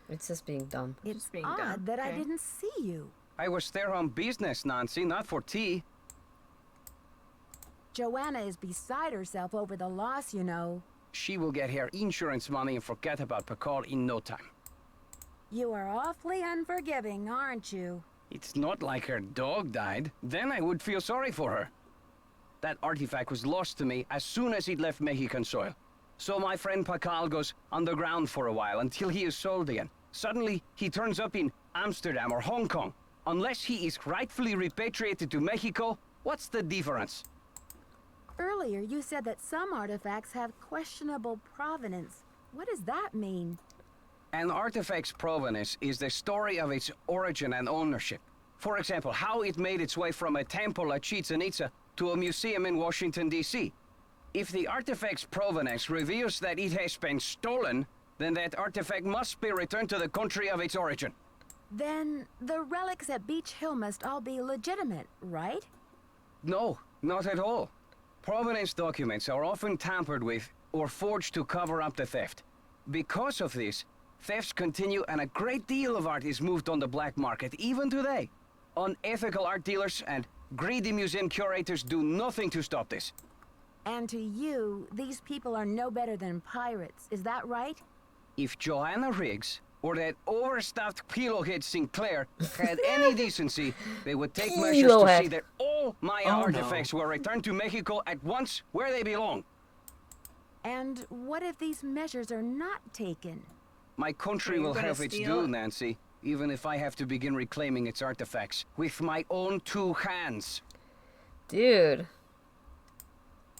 [SPEAKER 3] it's just
[SPEAKER 1] being dumb.
[SPEAKER 2] It's
[SPEAKER 3] being
[SPEAKER 2] odd
[SPEAKER 3] dumb.
[SPEAKER 2] that I
[SPEAKER 3] Okay.
[SPEAKER 2] didn't see you.
[SPEAKER 11] I was there on business, Nancy, not for tea.
[SPEAKER 2] Joanna is beside herself over the loss, you know.
[SPEAKER 11] She will get her insurance money and forget about Picard in no time.
[SPEAKER 2] You are awfully unforgiving, aren't you?
[SPEAKER 11] It's not like her dog died. Then I would feel sorry for her. That artifact was lost to me as soon as it left Mexican soil. So my friend Pakal goes underground for a while until he is sold again. Suddenly, he turns up in Amsterdam or Hong Kong. Unless he is rightfully repatriated to Mexico, what's the difference?
[SPEAKER 2] Earlier, you said that some artifacts have questionable provenance. What does that mean?
[SPEAKER 11] An artifact's provenance is the story of its origin and ownership. For example, how it made its way from a temple at Chichen Itza to a museum in Washington, D.C. If the artifact's provenance reveals that it has been stolen, then that artifact must be returned to the country of its origin.
[SPEAKER 2] Then the relics at Beach Hill must all be legitimate, right?
[SPEAKER 11] No, not at all. Provenance documents are often tampered with or forged to cover up the theft. Because of this, thefts continue and a great deal of art is moved on the black market, even today. Unethical art dealers and greedy museum curators do nothing to stop this.
[SPEAKER 2] And to you, these people are no better than pirates, is that right?
[SPEAKER 11] If Joanna Riggs or that overstuffed pillowhead Sinclair had any decency, they would take measures to see that all Maya artifacts were returned to Mexico at once where they belong.
[SPEAKER 2] And what if these measures are not taken?
[SPEAKER 11] My country will have its due, Nancy, even if I have to begin reclaiming its artifacts with my own 2 hands.
[SPEAKER 1] Dude.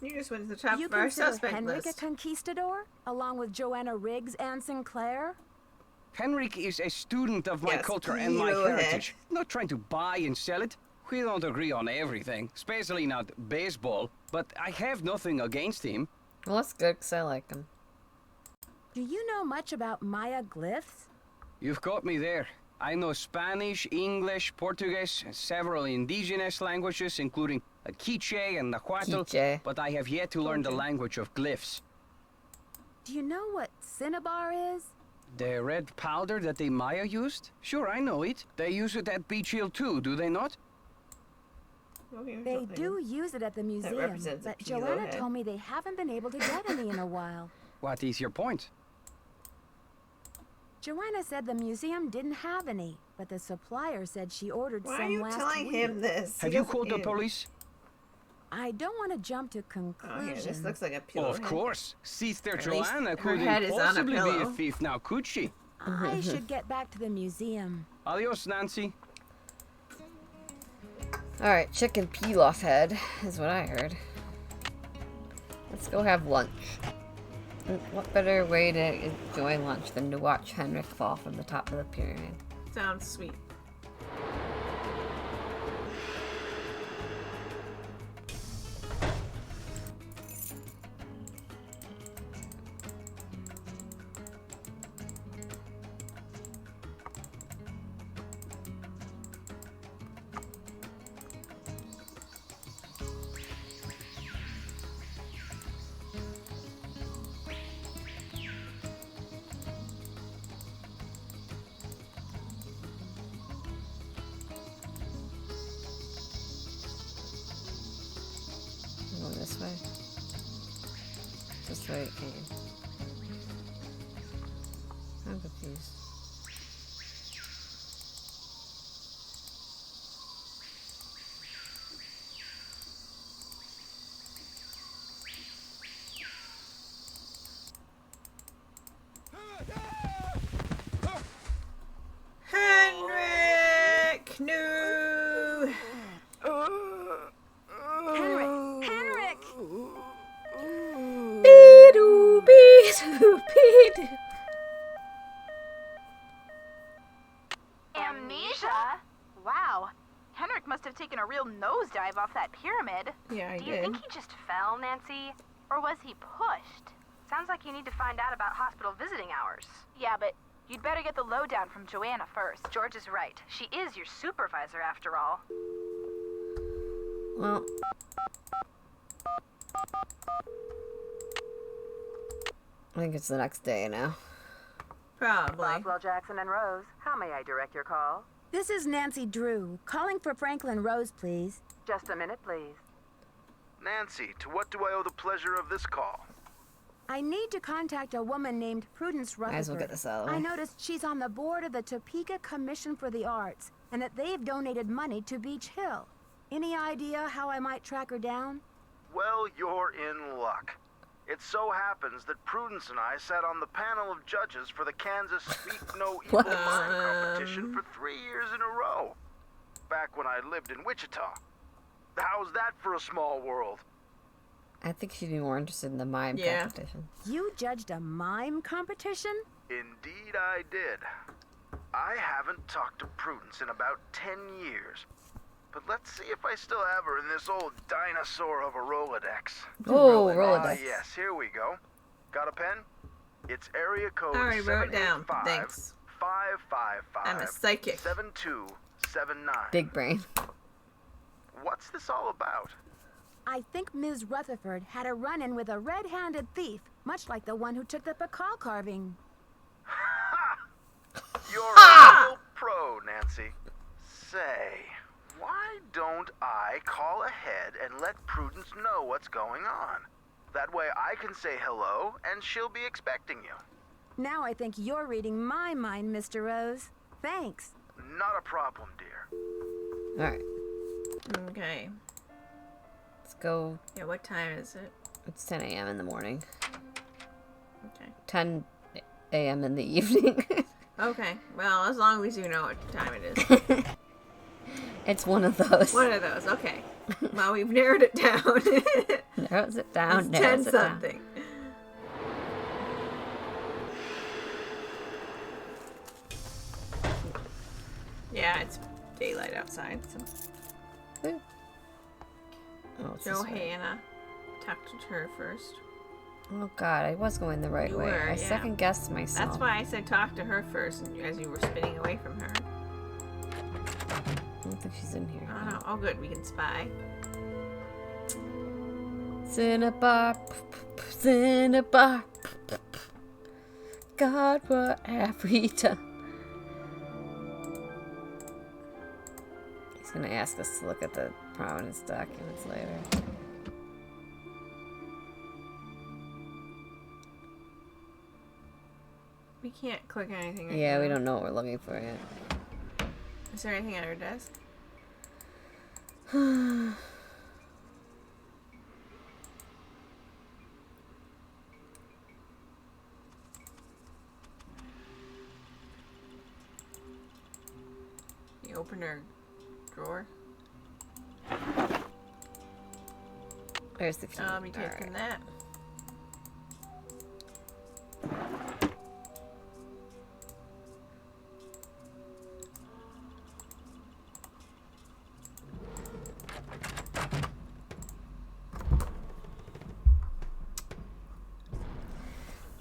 [SPEAKER 3] You just went to the top
[SPEAKER 2] You
[SPEAKER 3] of our
[SPEAKER 2] consider
[SPEAKER 3] suspect
[SPEAKER 2] Henrik
[SPEAKER 3] list.
[SPEAKER 2] a conquistador, along with Joanna Riggs and Sinclair?
[SPEAKER 11] Henrik is a student of my
[SPEAKER 3] Yes,
[SPEAKER 11] culture and my
[SPEAKER 3] go ahead.
[SPEAKER 11] heritage. Not trying to buy and sell it. We don't agree on everything, especially not baseball, but I have nothing against him.
[SPEAKER 1] Well, that's good, because I like him.
[SPEAKER 2] Do you know much about Maya glyphs?
[SPEAKER 11] You've got me there. I know Spanish, English, Portuguese, and several indigenous languages, including Quiche and Nahuatl,
[SPEAKER 1] Quiche.
[SPEAKER 11] but I have yet to learn the language of glyphs.
[SPEAKER 2] Do you know what cinnabar is?
[SPEAKER 11] The red powder that the Maya used? Sure, I know it. They use it at Beach Hill too, do they not?
[SPEAKER 2] They do use it at the museum,
[SPEAKER 3] represents a
[SPEAKER 2] but
[SPEAKER 3] kilo
[SPEAKER 2] Joanna
[SPEAKER 3] head.
[SPEAKER 2] told me they haven't been able to get any in a while.
[SPEAKER 11] What is your point?
[SPEAKER 2] Joanna said the museum didn't have any, but the supplier said she ordered
[SPEAKER 3] Why
[SPEAKER 2] some
[SPEAKER 3] are you
[SPEAKER 2] last
[SPEAKER 3] telling
[SPEAKER 2] week.
[SPEAKER 3] him this?
[SPEAKER 11] Have you called the police?
[SPEAKER 2] I don't want to jump to
[SPEAKER 3] Oh,
[SPEAKER 2] conclusions.
[SPEAKER 3] yeah, this looks like a pillow.
[SPEAKER 11] Of course. Sister
[SPEAKER 3] At least
[SPEAKER 11] Joanna
[SPEAKER 3] her
[SPEAKER 11] couldn't
[SPEAKER 3] head is on a
[SPEAKER 11] possibly be a
[SPEAKER 3] pillow.
[SPEAKER 11] thief now, could she?
[SPEAKER 2] I should get back to the museum.
[SPEAKER 11] Adios, Nancy.
[SPEAKER 1] Alright, chicken peel-off head is what I heard. Let's go have lunch. And what better way to enjoy lunch than to watch Henrik fall from the top of the pyramid?
[SPEAKER 3] Sounds sweet.
[SPEAKER 1] Going this way. This way it came. I'm confused.
[SPEAKER 3] Henrik! No!
[SPEAKER 2] Henrik!
[SPEAKER 1] Beedoo, beedoo, beedoo.
[SPEAKER 10] Amnesia? Wow. Henrik must have taken a real nosedive off that pyramid.
[SPEAKER 3] Yeah, I
[SPEAKER 8] Do you think he just fell, Nancy?
[SPEAKER 10] Or was he pushed?
[SPEAKER 8] Sounds like you need to find out about hospital visiting hours.
[SPEAKER 10] Yeah, but you'd better get the lowdown from Joanna first.
[SPEAKER 8] George is right. She is your supervisor, after all.
[SPEAKER 1] Well, I think it's the next day now.
[SPEAKER 3] Probably.
[SPEAKER 12] Boswell, Jackson, and Rose, how may I direct your call?
[SPEAKER 2] This is Nancy Drew, calling for Franklin Rose, please.
[SPEAKER 12] Just a minute, please.
[SPEAKER 7] Nancy, to what do I owe the pleasure of this call?
[SPEAKER 2] I need to contact a woman named Prudence Rutherford.
[SPEAKER 1] Might as well get this out of the
[SPEAKER 2] I
[SPEAKER 1] way.
[SPEAKER 2] noticed she's on the board of the Topeka Commission for the Arts, and that they've donated money to Beach Hill. Any idea how I might track her down?
[SPEAKER 7] Well, you're in luck. It so happens that Prudence and I sat on the panel of judges for the Kansas Speak No Evil Mime competition for 3 years in a row. Back when I lived in Wichita. How's that for a small world?
[SPEAKER 1] I think she'd be more interested in the mime competition.
[SPEAKER 2] You judged a mime competition?
[SPEAKER 7] Indeed I did. I haven't talked to Prudence in about 10 years. But let's see if I still have her in this old dinosaur of a Rolodex.
[SPEAKER 1] Oh, Rolodex.
[SPEAKER 7] Yes, here we go. Got a pen? It's area code
[SPEAKER 3] I already wrote it down. Thanks.
[SPEAKER 7] 555
[SPEAKER 3] I'm a psychic.
[SPEAKER 7] 7279.
[SPEAKER 1] Big brain.
[SPEAKER 7] What's this all about?
[SPEAKER 2] I think Ms. Rutherford had a run-in with a red-handed thief, much like the one who took the Pakal carving.
[SPEAKER 7] You're a real pro, Nancy. Say, why don't I call ahead and let Prudence know what's going on? That way I can say hello and she'll be expecting you.
[SPEAKER 2] Now I think you're reading my mind, Mr. Rose. Thanks.
[SPEAKER 7] Not a problem, dear.
[SPEAKER 1] Alright,
[SPEAKER 3] Okay.
[SPEAKER 1] let's go.
[SPEAKER 3] Yeah, what time is it?
[SPEAKER 1] It's 10 a.m. in the morning.
[SPEAKER 3] Okay.
[SPEAKER 1] 10 a.m. in the evening.
[SPEAKER 3] Okay. Well, as long as you know what time it is.
[SPEAKER 1] It's one of those.
[SPEAKER 3] One of those. Okay. Well, we've narrowed it down.
[SPEAKER 1] Narrows it down,
[SPEAKER 3] It's
[SPEAKER 1] narrows
[SPEAKER 3] 10
[SPEAKER 1] it down.
[SPEAKER 3] something. Yeah, it's daylight outside. So.
[SPEAKER 1] Ooh. Oh, it's this way.
[SPEAKER 3] Johanna. Talk to her first.
[SPEAKER 1] Oh god, I was going the right
[SPEAKER 3] You
[SPEAKER 1] way.
[SPEAKER 3] were,
[SPEAKER 1] I
[SPEAKER 3] yeah.
[SPEAKER 1] second guessed myself.
[SPEAKER 3] That's why I said talk to her first as you were spinning away from her.
[SPEAKER 1] I don't think she's in here.
[SPEAKER 3] Oh, no. Oh, good. We can spy.
[SPEAKER 1] Cinnabar, Cinnabar. God, what have we done? He's gonna ask us to look at the provenance documents later.
[SPEAKER 3] We can't click anything right
[SPEAKER 1] Yeah,
[SPEAKER 3] now.
[SPEAKER 1] we don't know what we're looking for yet.
[SPEAKER 3] Is there anything on her desk? You open her drawer?
[SPEAKER 1] There's the key.
[SPEAKER 3] I'll be taking that.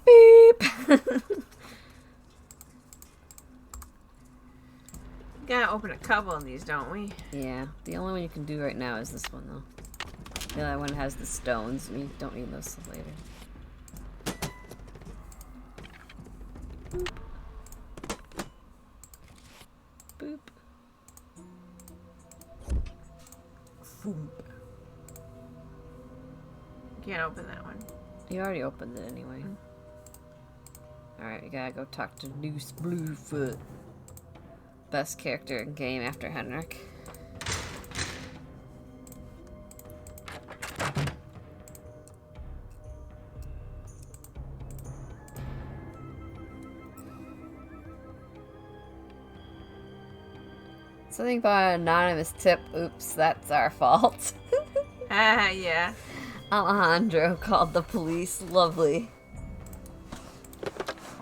[SPEAKER 1] Beep.
[SPEAKER 3] Gotta open a couple of these, don't we?
[SPEAKER 1] Yeah, the only one you can do right now is this one, though. The other one has the stones. We don't need those till later. Boop. Boop.
[SPEAKER 3] Can't open that one.
[SPEAKER 1] You already opened it anyway. Alright, we gotta go talk to Noose Bluefoot. Best character in game after Henrik. Something about an anonymous tip. Oops, that's our fault.
[SPEAKER 3] Ah, yeah.
[SPEAKER 1] Alejandro called the police. Lovely.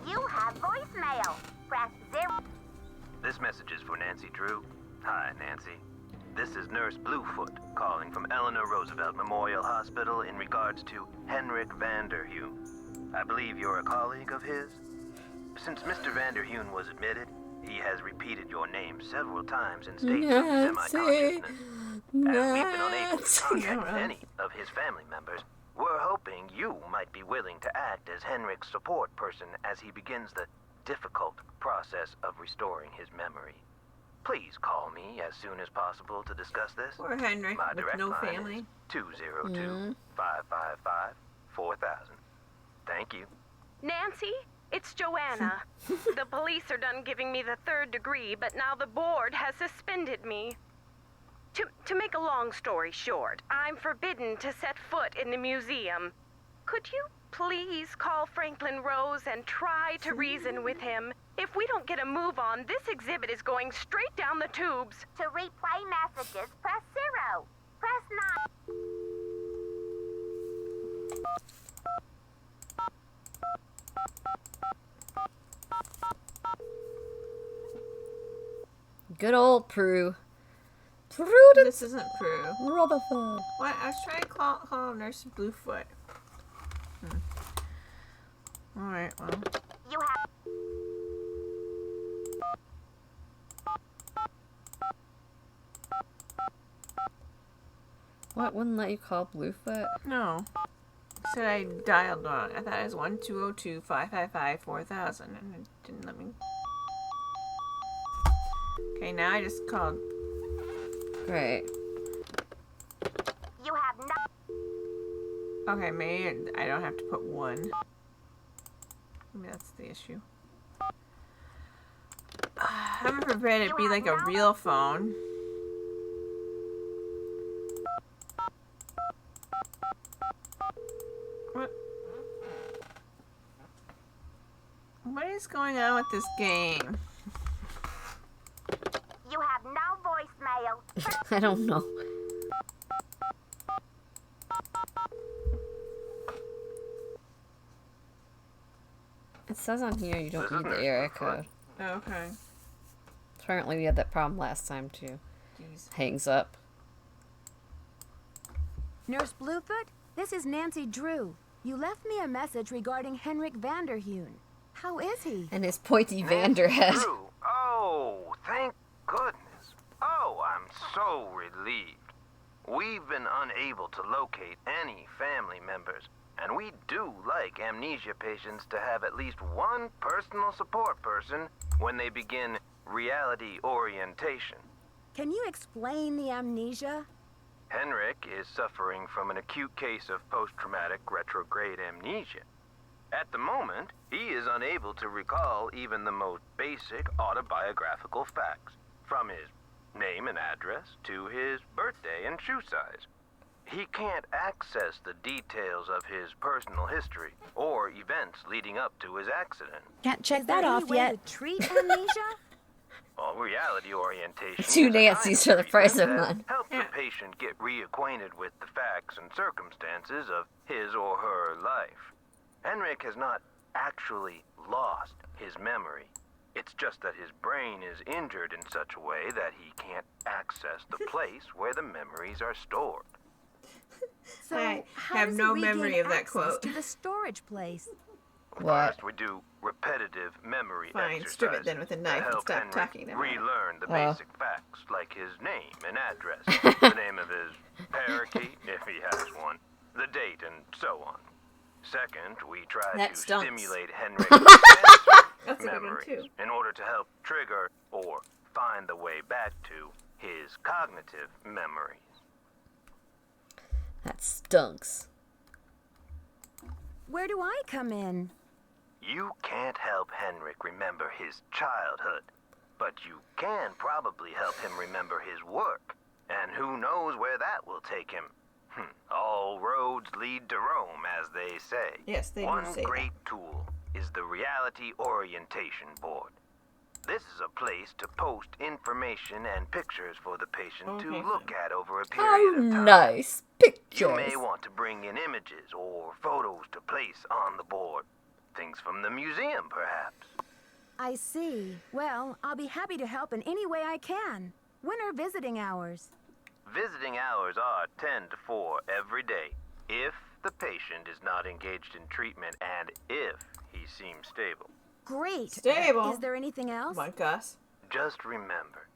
[SPEAKER 6] You have voicemail. Press 0.
[SPEAKER 13] This message is for Nancy Drew. Hi, Nancy. This is Nurse Bluefoot calling from Eleanor Roosevelt Memorial Hospital in regards to Henrik Vanderheun. I believe you're a colleague of his? Since Mr. Vanderheun was admitted, he has repeated your name several times in states of semi-consciousness. As we've been unable to contact any of his family members, we're hoping you might be willing to act as Henrik's support person as he begins the difficult process of restoring his memory. Please call me as soon as possible to discuss this.
[SPEAKER 3] Poor Henrik
[SPEAKER 13] My
[SPEAKER 3] with
[SPEAKER 13] direct
[SPEAKER 3] no
[SPEAKER 13] line
[SPEAKER 3] family.
[SPEAKER 13] is 202-555-4000. Thank you.
[SPEAKER 4] Nancy, it's Joanna. The police are done giving me the 3rd degree, but now the board has suspended me. To make a long story short, I'm forbidden to set foot in the museum. Could you please call Franklin Rose and try to reason with him? If we don't get a move on, this exhibit is going straight down the tubes.
[SPEAKER 6] To replay messages, press 0. Press 9.
[SPEAKER 1] Good old Prue. Prudence.
[SPEAKER 3] This isn't Prue.
[SPEAKER 1] Rutherford.
[SPEAKER 3] What? I was trying to call Nurse Bluefoot. Alright, well.
[SPEAKER 6] You have...
[SPEAKER 1] What, wouldn't let you call Bluefoot?
[SPEAKER 3] No. It said I dialed on. I thought it was 1-202-555-4000 and it didn't let me. Okay, now I just called.
[SPEAKER 1] Right.
[SPEAKER 6] You have no...
[SPEAKER 3] Okay, maybe I don't have to put 1. Maybe that's the issue. I'm prepared to be like a real phone. What is going on with this game?
[SPEAKER 6] You have no voicemail.
[SPEAKER 1] I don't know. It says on here you don't need the area code.
[SPEAKER 3] Okay.
[SPEAKER 1] Apparently we had that problem last time too.
[SPEAKER 3] Jeez.
[SPEAKER 1] Hangs up.
[SPEAKER 2] Nurse Bluefoot, this is Nancy Drew. You left me a message regarding Henrik Vanderheun. How is he?
[SPEAKER 1] And his pointy Vanderhead.
[SPEAKER 13] Drew. Oh, thank goodness. Oh, I'm so relieved. We've been unable to locate any family members, and we do like amnesia patients to have at least one personal support person when they begin reality orientation.
[SPEAKER 2] Can you explain the amnesia?
[SPEAKER 13] Henrik is suffering from an acute case of post-traumatic retrograde amnesia. At the moment, he is unable to recall even the most basic autobiographical facts, from his name and address to his birthday and shoe size. He can't access the details of his personal history or events leading up to his accident.
[SPEAKER 2] Can't check that off yet. To treat amnesia?
[SPEAKER 13] Well, reality orientation
[SPEAKER 1] 2
[SPEAKER 13] is a
[SPEAKER 1] Nancy's
[SPEAKER 13] kind
[SPEAKER 1] for the price of
[SPEAKER 13] treatment that
[SPEAKER 1] one.
[SPEAKER 13] helps the patient get reacquainted with the facts and circumstances of his or her life. Henrik has not actually lost his memory. It's just that his brain is injured in such a way that he can't access the place where the memories are stored.
[SPEAKER 2] So
[SPEAKER 3] I
[SPEAKER 2] how
[SPEAKER 3] have
[SPEAKER 2] does
[SPEAKER 3] no
[SPEAKER 2] he
[SPEAKER 3] memory
[SPEAKER 2] regain
[SPEAKER 3] of that
[SPEAKER 2] access
[SPEAKER 3] quote.
[SPEAKER 2] to the storage place?
[SPEAKER 13] First, we do repetitive memory
[SPEAKER 3] Fine,
[SPEAKER 13] exercises
[SPEAKER 3] strip it then with a knife
[SPEAKER 13] to
[SPEAKER 3] and
[SPEAKER 13] help
[SPEAKER 3] stop
[SPEAKER 13] Henrik
[SPEAKER 3] talking about it.
[SPEAKER 13] relearn the
[SPEAKER 1] Oh.
[SPEAKER 13] basic facts like his name and address, the name of his parakeet, if he has one, the date, and so on. Second, we try
[SPEAKER 3] That
[SPEAKER 13] to
[SPEAKER 3] stunts.
[SPEAKER 13] stimulate Henrik's sensory
[SPEAKER 3] That's a good one,
[SPEAKER 13] memories
[SPEAKER 3] too.
[SPEAKER 13] in order to help trigger or find the way back to his cognitive memories.
[SPEAKER 1] That stunks.
[SPEAKER 2] Where do I come in?
[SPEAKER 13] You can't help Henrik remember his childhood, but you can probably help him remember his work. And who knows where that will take him. All roads lead to Rome, as they say.
[SPEAKER 3] Yes, they do
[SPEAKER 13] One
[SPEAKER 3] say
[SPEAKER 13] great tool is the Reality Orientation Board. This is a place to post information and pictures for the patient to look at over a period
[SPEAKER 1] Oh,
[SPEAKER 13] of time.
[SPEAKER 1] nice pictures.
[SPEAKER 13] You may want to bring in images or photos to place on the board. Things from the museum, perhaps.
[SPEAKER 2] I see. Well, I'll be happy to help in any way I can. When are visiting hours?
[SPEAKER 13] Visiting hours are 10 to 4 every day, if the patient is not engaged in treatment and if he seems stable.
[SPEAKER 2] Great.
[SPEAKER 3] Stable.
[SPEAKER 2] Is there anything else?
[SPEAKER 3] Come on, Gus.
[SPEAKER 13] Just remember,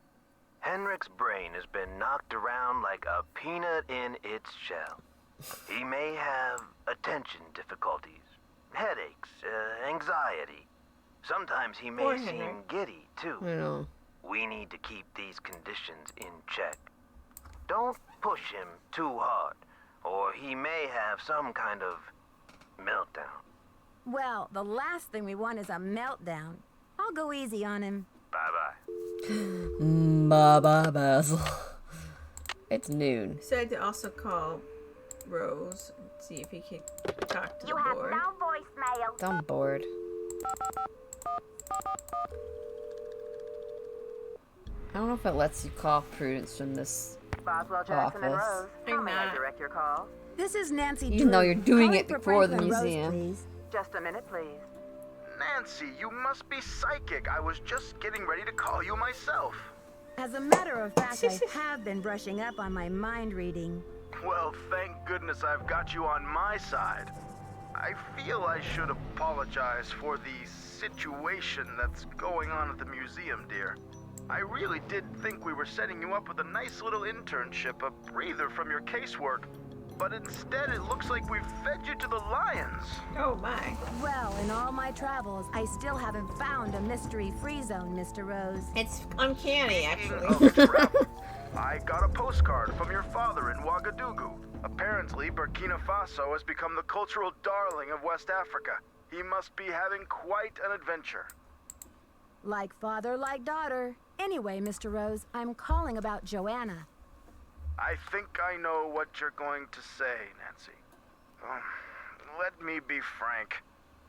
[SPEAKER 13] Henrik's brain has been knocked around like a peanut in its shell. He may have attention difficulties, headaches, anxiety. Sometimes he may
[SPEAKER 3] Poor
[SPEAKER 13] seem
[SPEAKER 3] Henry.
[SPEAKER 13] giddy, too.
[SPEAKER 1] I know.
[SPEAKER 13] We need to keep these conditions in check. Don't push him too hard, or he may have some kind of meltdown.
[SPEAKER 2] Well, the last thing we want is a meltdown. I'll go easy on him.
[SPEAKER 13] Bye-bye.
[SPEAKER 1] Bye-bye, Basil. It's noon.
[SPEAKER 3] Decided to also call Rose and see if he could talk to the
[SPEAKER 6] You have
[SPEAKER 3] board.
[SPEAKER 6] no voicemail.
[SPEAKER 1] I'm bored. I don't know if it lets you call Prudence from this
[SPEAKER 12] Boswell, Jackson, and
[SPEAKER 1] office.
[SPEAKER 12] Rose. How may I direct your call?
[SPEAKER 2] This is Nancy
[SPEAKER 1] Even though
[SPEAKER 2] Drew.
[SPEAKER 1] you're doing
[SPEAKER 2] Calling
[SPEAKER 1] it
[SPEAKER 2] for
[SPEAKER 1] before the
[SPEAKER 2] Franklin Rose,
[SPEAKER 1] museum.
[SPEAKER 2] please.
[SPEAKER 12] Just a minute, please.
[SPEAKER 7] Nancy, you must be psychic. I was just getting ready to call you myself.
[SPEAKER 2] As a matter of fact, I have been brushing up on my mind reading.
[SPEAKER 7] Well, thank goodness I've got you on my side. I feel I should apologize for the situation that's going on at the museum, dear. I really did think we were setting you up with a nice little internship, a breather from your casework. But instead, it looks like we've fed you to the lions.
[SPEAKER 3] Oh my.
[SPEAKER 2] Well, in all my travels, I still haven't found a mystery-free zone, Mr. Rose.
[SPEAKER 3] It's uncanny,
[SPEAKER 7] Speaking
[SPEAKER 3] actually.
[SPEAKER 7] of travel, I got a postcard from your father in Ouagadougou. Apparently, Burkina Faso has become the cultural darling of West Africa. He must be having quite an adventure.
[SPEAKER 2] Like father, like daughter. Anyway, Mr. Rose, I'm calling about Joanna.
[SPEAKER 7] I think I know what you're going to say, Nancy. Let me be frank.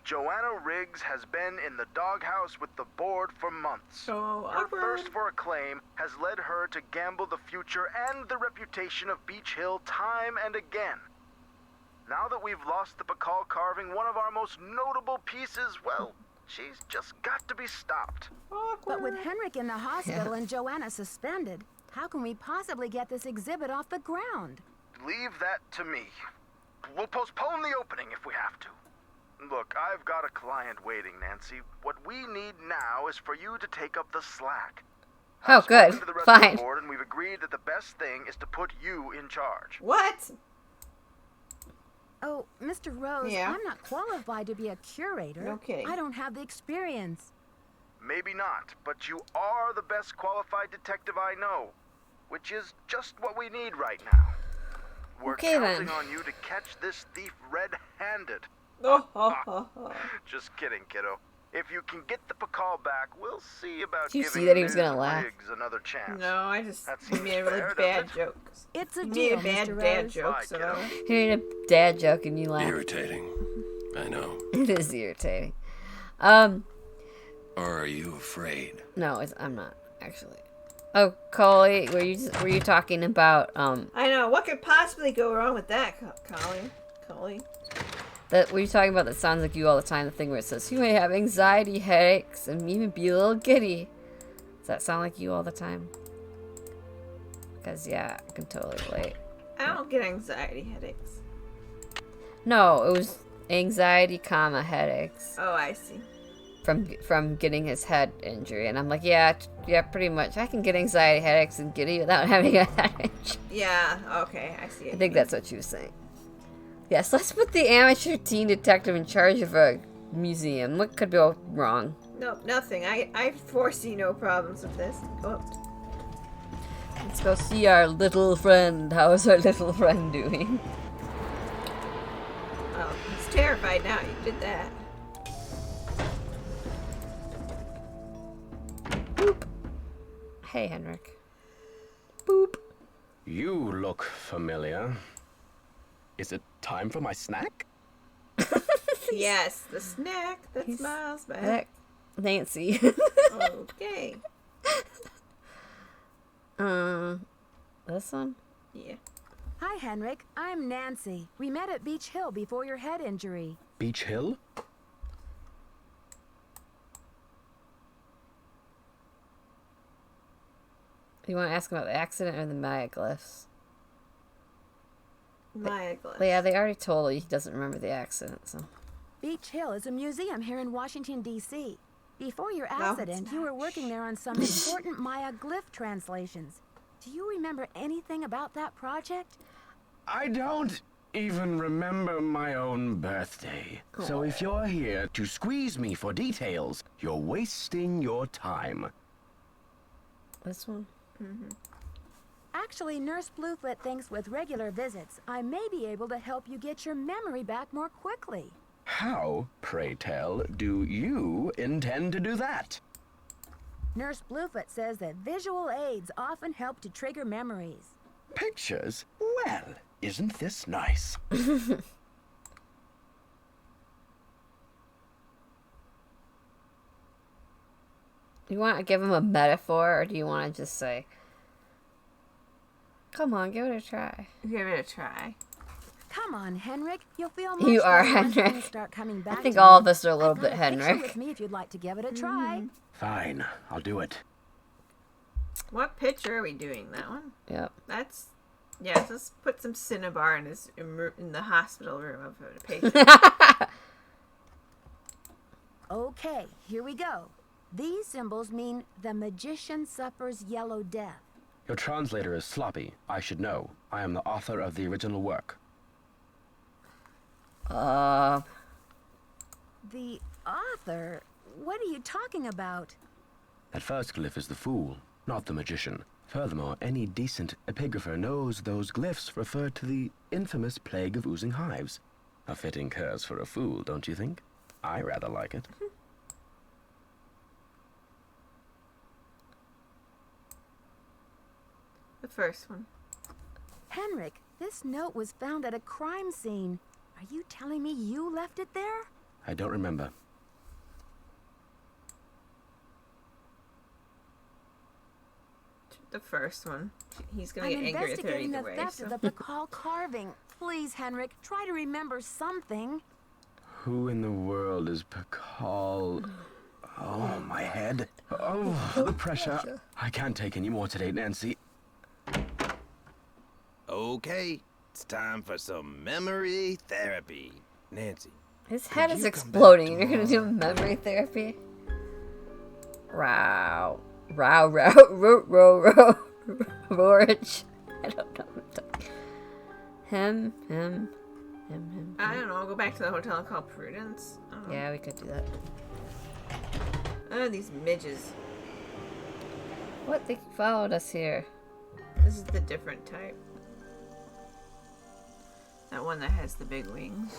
[SPEAKER 7] Joanna Riggs has been in the doghouse with the board for months.
[SPEAKER 3] So
[SPEAKER 7] Her
[SPEAKER 3] awkward.
[SPEAKER 7] thirst for acclaim has led her to gamble the future and the reputation of Beach Hill time and again. Now that we've lost the Bacall carving, one of our most notable pieces, well, she's just got to be stopped.
[SPEAKER 2] But with Henrik in the hospital and Joanna suspended, how can we possibly get this exhibit off the ground?
[SPEAKER 7] Leave that to me. We'll postpone the opening if we have to. Look, I've got a client waiting, Nancy. What we need now is for you to take up the slack.
[SPEAKER 1] Oh,
[SPEAKER 7] I've spoken
[SPEAKER 1] good.
[SPEAKER 7] to the rest of
[SPEAKER 1] Fine.
[SPEAKER 7] the board, and we've agreed that the best thing is to put you in charge.
[SPEAKER 3] What?
[SPEAKER 2] Oh, Mr. Rose,
[SPEAKER 3] Yeah.
[SPEAKER 2] I'm not qualified to be a curator.
[SPEAKER 3] No kidding.
[SPEAKER 2] I don't have the experience.
[SPEAKER 7] Maybe not, but you are the best qualified detective I know, which is just what we need right now. We're
[SPEAKER 1] Okay,
[SPEAKER 7] counting
[SPEAKER 1] then.
[SPEAKER 7] on you to catch this thief red-handed.
[SPEAKER 3] Oh,
[SPEAKER 7] Just kidding, kiddo. If you can get the Bacall back, we'll see about
[SPEAKER 1] Did you
[SPEAKER 7] giving
[SPEAKER 1] see that he was
[SPEAKER 7] Ms.
[SPEAKER 1] gonna laugh?
[SPEAKER 7] Riggs another chance.
[SPEAKER 3] No, I just
[SPEAKER 7] That
[SPEAKER 3] he
[SPEAKER 7] seems
[SPEAKER 3] made a really
[SPEAKER 7] fair,
[SPEAKER 3] bad
[SPEAKER 7] doesn't
[SPEAKER 3] joke.
[SPEAKER 2] It's a
[SPEAKER 3] He made
[SPEAKER 2] deal,
[SPEAKER 3] a bad
[SPEAKER 2] Mr.
[SPEAKER 3] dad
[SPEAKER 2] Rose.
[SPEAKER 3] joke,
[SPEAKER 7] Bye,
[SPEAKER 3] so.
[SPEAKER 7] kiddo.
[SPEAKER 1] He made a dad joke and you laugh.
[SPEAKER 14] Irritating. I know.
[SPEAKER 1] It is irritating.
[SPEAKER 14] Or are you afraid?
[SPEAKER 1] No, I'm not actually. Oh, Coley, were you talking about
[SPEAKER 3] I know. What could possibly go wrong with that, Coley?
[SPEAKER 1] that? Were you talking about that sounds like you all the time? The thing where it says you may have anxiety, headaches, and even be a little giddy. Does that sound like you all the time? Because yeah, I can totally relate.
[SPEAKER 3] I don't get anxiety headaches.
[SPEAKER 1] No, it was anxiety, headaches
[SPEAKER 3] Oh, I see.
[SPEAKER 1] from getting his head injury, and I'm like, yeah, pretty much. I can get anxiety headaches and giddy without having a head injury.
[SPEAKER 3] Yeah. Okay, I see.
[SPEAKER 1] I think that's what she was saying. Yes, let's put the amateur teen detective in charge of a museum. What could go wrong?
[SPEAKER 3] No, nothing. I foresee no problems with this. Oh,
[SPEAKER 1] Let's go see our little friend. How is our little friend doing?
[SPEAKER 3] oh, he's terrified now. You did that.
[SPEAKER 1] Boop. Hey, Henrik. Boop.
[SPEAKER 11] You look familiar. Is it time for my snack?
[SPEAKER 3] Yes, the snack that smiles back.
[SPEAKER 1] Nancy.
[SPEAKER 3] Okay.
[SPEAKER 1] This one?
[SPEAKER 3] Yeah.
[SPEAKER 2] Hi, Henrik. I'm Nancy. We met at Beach Hill before your head injury.
[SPEAKER 11] Beach Hill?
[SPEAKER 1] You want to ask about the accident or the Maya glyphs?
[SPEAKER 3] Maya glyphs.
[SPEAKER 1] Well, yeah, they already told you he doesn't remember the accident, so.
[SPEAKER 2] Beach Hill is a museum here in Washington, D.C. Before your
[SPEAKER 3] No, it's
[SPEAKER 2] accident, you were working there on some important Maya glyph translations. Do you remember anything about that project?
[SPEAKER 11] I don't.
[SPEAKER 15] even remember my own birthday. So if you're here to squeeze me for details, you're wasting your time.
[SPEAKER 1] This one?
[SPEAKER 2] Actually, Nurse Bluefoot thinks with regular visits, I may be able to help you get your memory back more quickly.
[SPEAKER 15] How, pray tell, do you intend to do that?
[SPEAKER 2] Nurse Bluefoot says that visual aids often help to trigger memories.
[SPEAKER 15] Pictures? Well, isn't this nice?
[SPEAKER 1] You want to give him a metaphor, or do you want to just say, come on, give it a try?
[SPEAKER 3] Give it a try.
[SPEAKER 2] Come on, Henrik. You'll feel much
[SPEAKER 1] You are
[SPEAKER 2] better once
[SPEAKER 1] Henrik.
[SPEAKER 2] things start coming back
[SPEAKER 1] I think
[SPEAKER 2] to
[SPEAKER 1] all
[SPEAKER 2] you.
[SPEAKER 1] of us are a little
[SPEAKER 2] I've
[SPEAKER 1] bit
[SPEAKER 2] got a picture
[SPEAKER 1] Henrik.
[SPEAKER 2] with me if you'd like to give it a try.
[SPEAKER 15] Fine, I'll do it.
[SPEAKER 3] What picture are we doing? That one?
[SPEAKER 1] Yep.
[SPEAKER 3] That's... Yeah, let's put some Cinnabar in the hospital room of a patient.
[SPEAKER 2] Okay, here we go. These symbols mean the magician suffers yellow death.
[SPEAKER 15] Your translator is sloppy. I should know. I am the author of the original work.
[SPEAKER 2] The author? What are you talking about?
[SPEAKER 15] That first glyph is the fool, not the magician. Furthermore, any decent epigrapher knows those glyphs refer to the infamous plague of oozing hives. A fitting curse for a fool, don't you think? I rather like it.
[SPEAKER 3] The first one.
[SPEAKER 2] Henrik, this note was found at a crime scene. Are you telling me you left it there?
[SPEAKER 15] I don't remember.
[SPEAKER 3] The first one. He's gonna get
[SPEAKER 2] I'm
[SPEAKER 3] angry at her
[SPEAKER 2] investigating
[SPEAKER 3] either
[SPEAKER 2] the
[SPEAKER 3] way.
[SPEAKER 2] theft of the Pakal carving. Please, Henrik, try to remember something.
[SPEAKER 15] Who in the world is Pakal? Oh, my head. Oh, the pressure. I can't take any more today, Nancy.
[SPEAKER 16] Okay, it's time for some memory therapy. Nancy.
[SPEAKER 1] His head
[SPEAKER 16] could
[SPEAKER 1] is
[SPEAKER 16] you come back
[SPEAKER 1] exploding. You're gonna do
[SPEAKER 16] tomorrow?
[SPEAKER 1] memory therapy? Row. Row, row. Roarage. I don't know. Him.
[SPEAKER 3] I don't know. I'll go back to the hotel and call Prudence. I don't know.
[SPEAKER 1] Yeah, we could do that.
[SPEAKER 3] Oh, these midges.
[SPEAKER 1] What? They followed us here.
[SPEAKER 3] This is the different type. That one that has the big wings.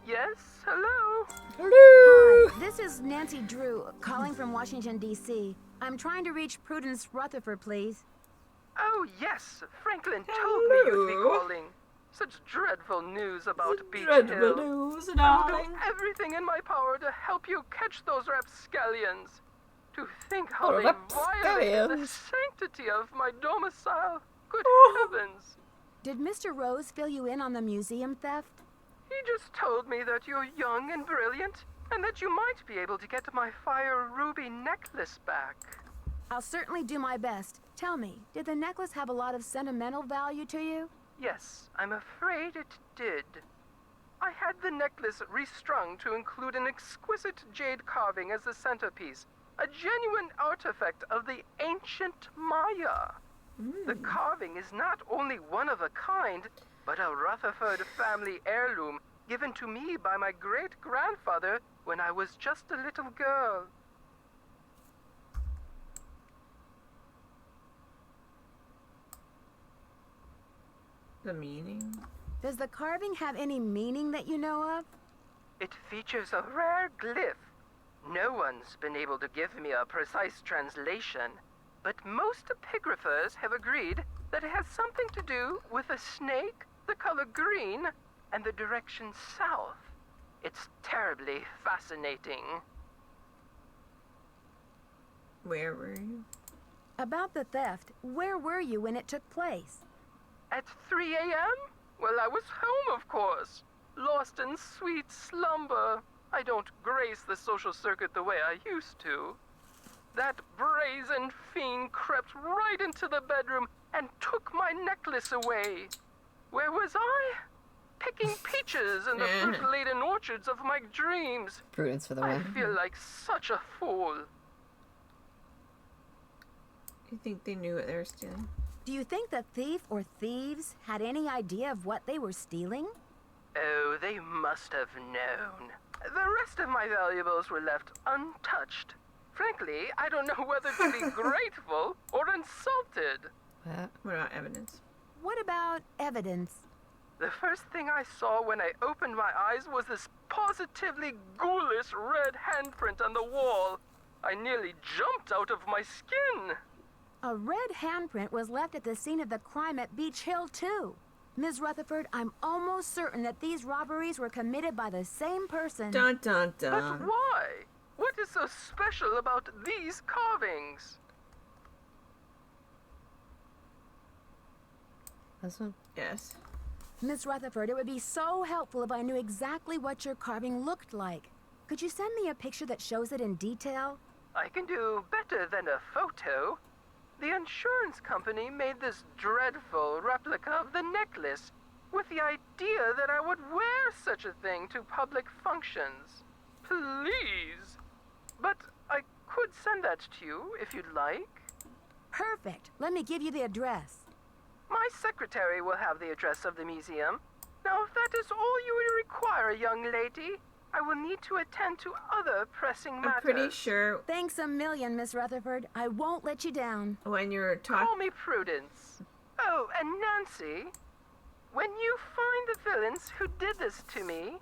[SPEAKER 17] Yes, hello?
[SPEAKER 2] Hi, this is Nancy Drew, calling from Washington, D.C. I'm trying to reach Prudence Rutherford, please.
[SPEAKER 17] Oh, yes, Franklin told me you'd be calling. Such dreadful news about Beach
[SPEAKER 3] dreadful
[SPEAKER 17] Hill.
[SPEAKER 3] news,
[SPEAKER 17] I will
[SPEAKER 3] darling.
[SPEAKER 17] do everything in my power to help you catch those rapscallions. To think how
[SPEAKER 1] Oh,
[SPEAKER 17] they violated the
[SPEAKER 1] rapscallions.
[SPEAKER 17] sanctity of my domicile. Good heavens.
[SPEAKER 2] Did Mr. Rose fill you in on the museum theft?
[SPEAKER 17] He just told me that you're young and brilliant, and that you might be able to get my fire ruby necklace back.
[SPEAKER 2] I'll certainly do my best. Tell me, did the necklace have a lot of sentimental value to you?
[SPEAKER 17] Yes, I'm afraid it did. I had the necklace restrung to include an exquisite jade carving as the centerpiece, a genuine artifact of the ancient Maya. The carving is not only one of a kind, but a Rutherford family heirloom given to me by my great-grandfather when I was just a little girl.
[SPEAKER 3] The meaning?
[SPEAKER 2] Does the carving have any meaning that you know of?
[SPEAKER 17] It features a rare glyph. No one's been able to give me a precise translation, but most epigraphers have agreed that it has something to do with a snake, the color green, and the direction south. It's terribly fascinating.
[SPEAKER 3] Where were you?
[SPEAKER 2] About the theft, where were you when it took place?
[SPEAKER 17] At 3 a.m.? Well, I was home, of course. lost in sweet slumber. I don't grace the social circuit the way I used to. That brazen fiend crept right into the bedroom and took my necklace away. Where was I? Picking peaches in the fruit-laden orchards of my dreams.
[SPEAKER 1] Prudence for the
[SPEAKER 17] I
[SPEAKER 1] win.
[SPEAKER 17] feel like such a fool.
[SPEAKER 3] You think they knew what they were stealing?
[SPEAKER 2] Do you think the thief or thieves had any idea of what they were stealing?
[SPEAKER 17] Oh, they must have known. The rest of my valuables were left untouched. Frankly, I don't know whether to be grateful or insulted.
[SPEAKER 3] What about evidence?
[SPEAKER 2] What about evidence?
[SPEAKER 17] The first thing I saw when I opened my eyes was this positively ghoulish red handprint on the wall. I nearly jumped out of my skin.
[SPEAKER 2] A red handprint was left at the scene of the crime at Beach Hill, too. Ms. Rutherford, I'm almost certain that these robberies were committed by the same person.
[SPEAKER 3] Dun dun
[SPEAKER 17] But
[SPEAKER 3] dun.
[SPEAKER 17] why? What is so special about these carvings?
[SPEAKER 1] This one?
[SPEAKER 3] Yes.
[SPEAKER 2] Miss Rutherford, it would be so helpful if I knew exactly what your carving looked like. Could you send me a picture that shows it in detail?
[SPEAKER 17] I can do better than a photo. The insurance company made this dreadful replica of the necklace with the idea that I would wear such a thing to public functions. Please. But I could send that to you if you'd like.
[SPEAKER 2] Perfect. Let me give you the address.
[SPEAKER 17] My secretary will have the address of the museum. Now, if that is all you would require, young lady, I will need to attend to other pressing matters.
[SPEAKER 3] I'm pretty sure
[SPEAKER 2] Thanks a million, Miss Rutherford. I won't let you down.
[SPEAKER 3] when you're
[SPEAKER 17] Call
[SPEAKER 3] talking...
[SPEAKER 17] me Prudence. Oh, and Nancy, when you find the villains who did this to me,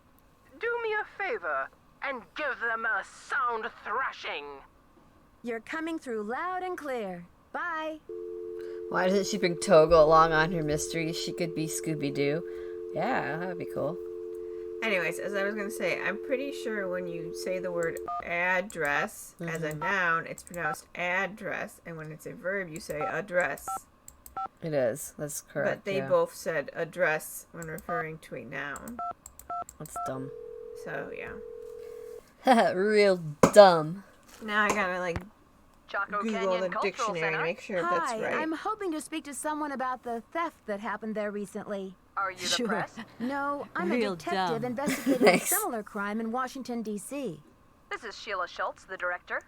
[SPEAKER 17] do me a favor and give them a sound thrashing.
[SPEAKER 2] You're coming through loud and clear. Bye.
[SPEAKER 1] Why doesn't she bring Togo along on her mystery? She could be Scooby-Doo. Yeah, that would be cool.
[SPEAKER 3] Anyways, as I was going to say, I'm pretty sure when you say the word address as a noun, it's pronounced address. And when it's a verb, you say address.
[SPEAKER 1] It is. That's correct.
[SPEAKER 3] But they
[SPEAKER 1] yeah.
[SPEAKER 3] both said address when referring to a noun.
[SPEAKER 1] That's dumb.
[SPEAKER 3] So, yeah.
[SPEAKER 1] Real dumb.
[SPEAKER 3] Now I gotta, like,
[SPEAKER 8] Chaco
[SPEAKER 3] Google
[SPEAKER 8] Canyon
[SPEAKER 3] the
[SPEAKER 8] Cultural
[SPEAKER 3] dictionary to
[SPEAKER 8] Center.
[SPEAKER 3] make sure if that's
[SPEAKER 2] Hi,
[SPEAKER 3] right.
[SPEAKER 2] I'm hoping to speak to someone about the theft that happened there recently.
[SPEAKER 8] Are you the press?
[SPEAKER 2] No, I'm a
[SPEAKER 18] Real
[SPEAKER 2] detective
[SPEAKER 18] dumb.
[SPEAKER 2] investigating a
[SPEAKER 1] Thanks.
[SPEAKER 2] similar crime in Washington, D.C.
[SPEAKER 8] This is Sheila Schultz, the director.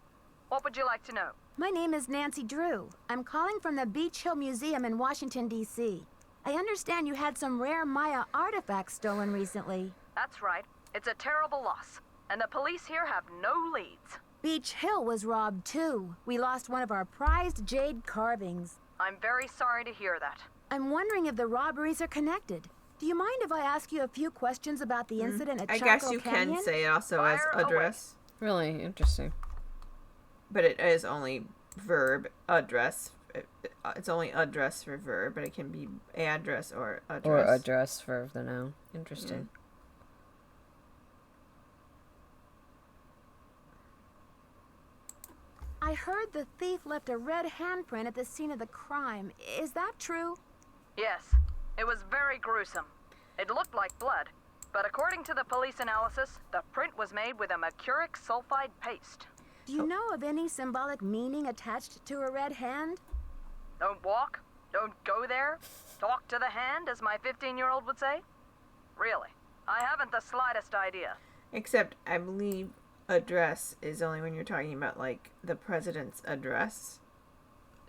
[SPEAKER 8] What would you like to know?
[SPEAKER 2] My name is Nancy Drew. I'm calling from the Beach Hill Museum in Washington, D.C. I understand you had some rare Maya artifacts stolen recently.
[SPEAKER 8] That's right. It's a terrible loss. And the police here have no leads.
[SPEAKER 2] Beach Hill was robbed, too. We lost one of our prized jade carvings.
[SPEAKER 8] I'm very sorry to hear that.
[SPEAKER 2] I'm wondering if the robberies are connected. Do you mind if I ask you a few questions about the incident at
[SPEAKER 3] I
[SPEAKER 2] Chaco
[SPEAKER 3] guess you
[SPEAKER 2] Canyon?
[SPEAKER 3] can say it also as
[SPEAKER 8] Fire away.
[SPEAKER 3] address.
[SPEAKER 1] Really interesting.
[SPEAKER 3] But it is only verb, address. It's only address for verb, but it can be address or address.
[SPEAKER 1] Or address for the noun. Interesting.
[SPEAKER 2] I heard the thief left a red handprint at the scene of the crime. Is that true?
[SPEAKER 8] Yes, it was very gruesome. It looked like blood, but according to the police analysis, the print was made with a mercuric sulfide paste.
[SPEAKER 2] Do you know of any symbolic meaning attached to a red hand?
[SPEAKER 8] Don't walk, don't go there, talk to the hand, as my 15-year-old would say? Really, I haven't the slightest idea.
[SPEAKER 3] Except I believe address is only when you're talking about like the president's address.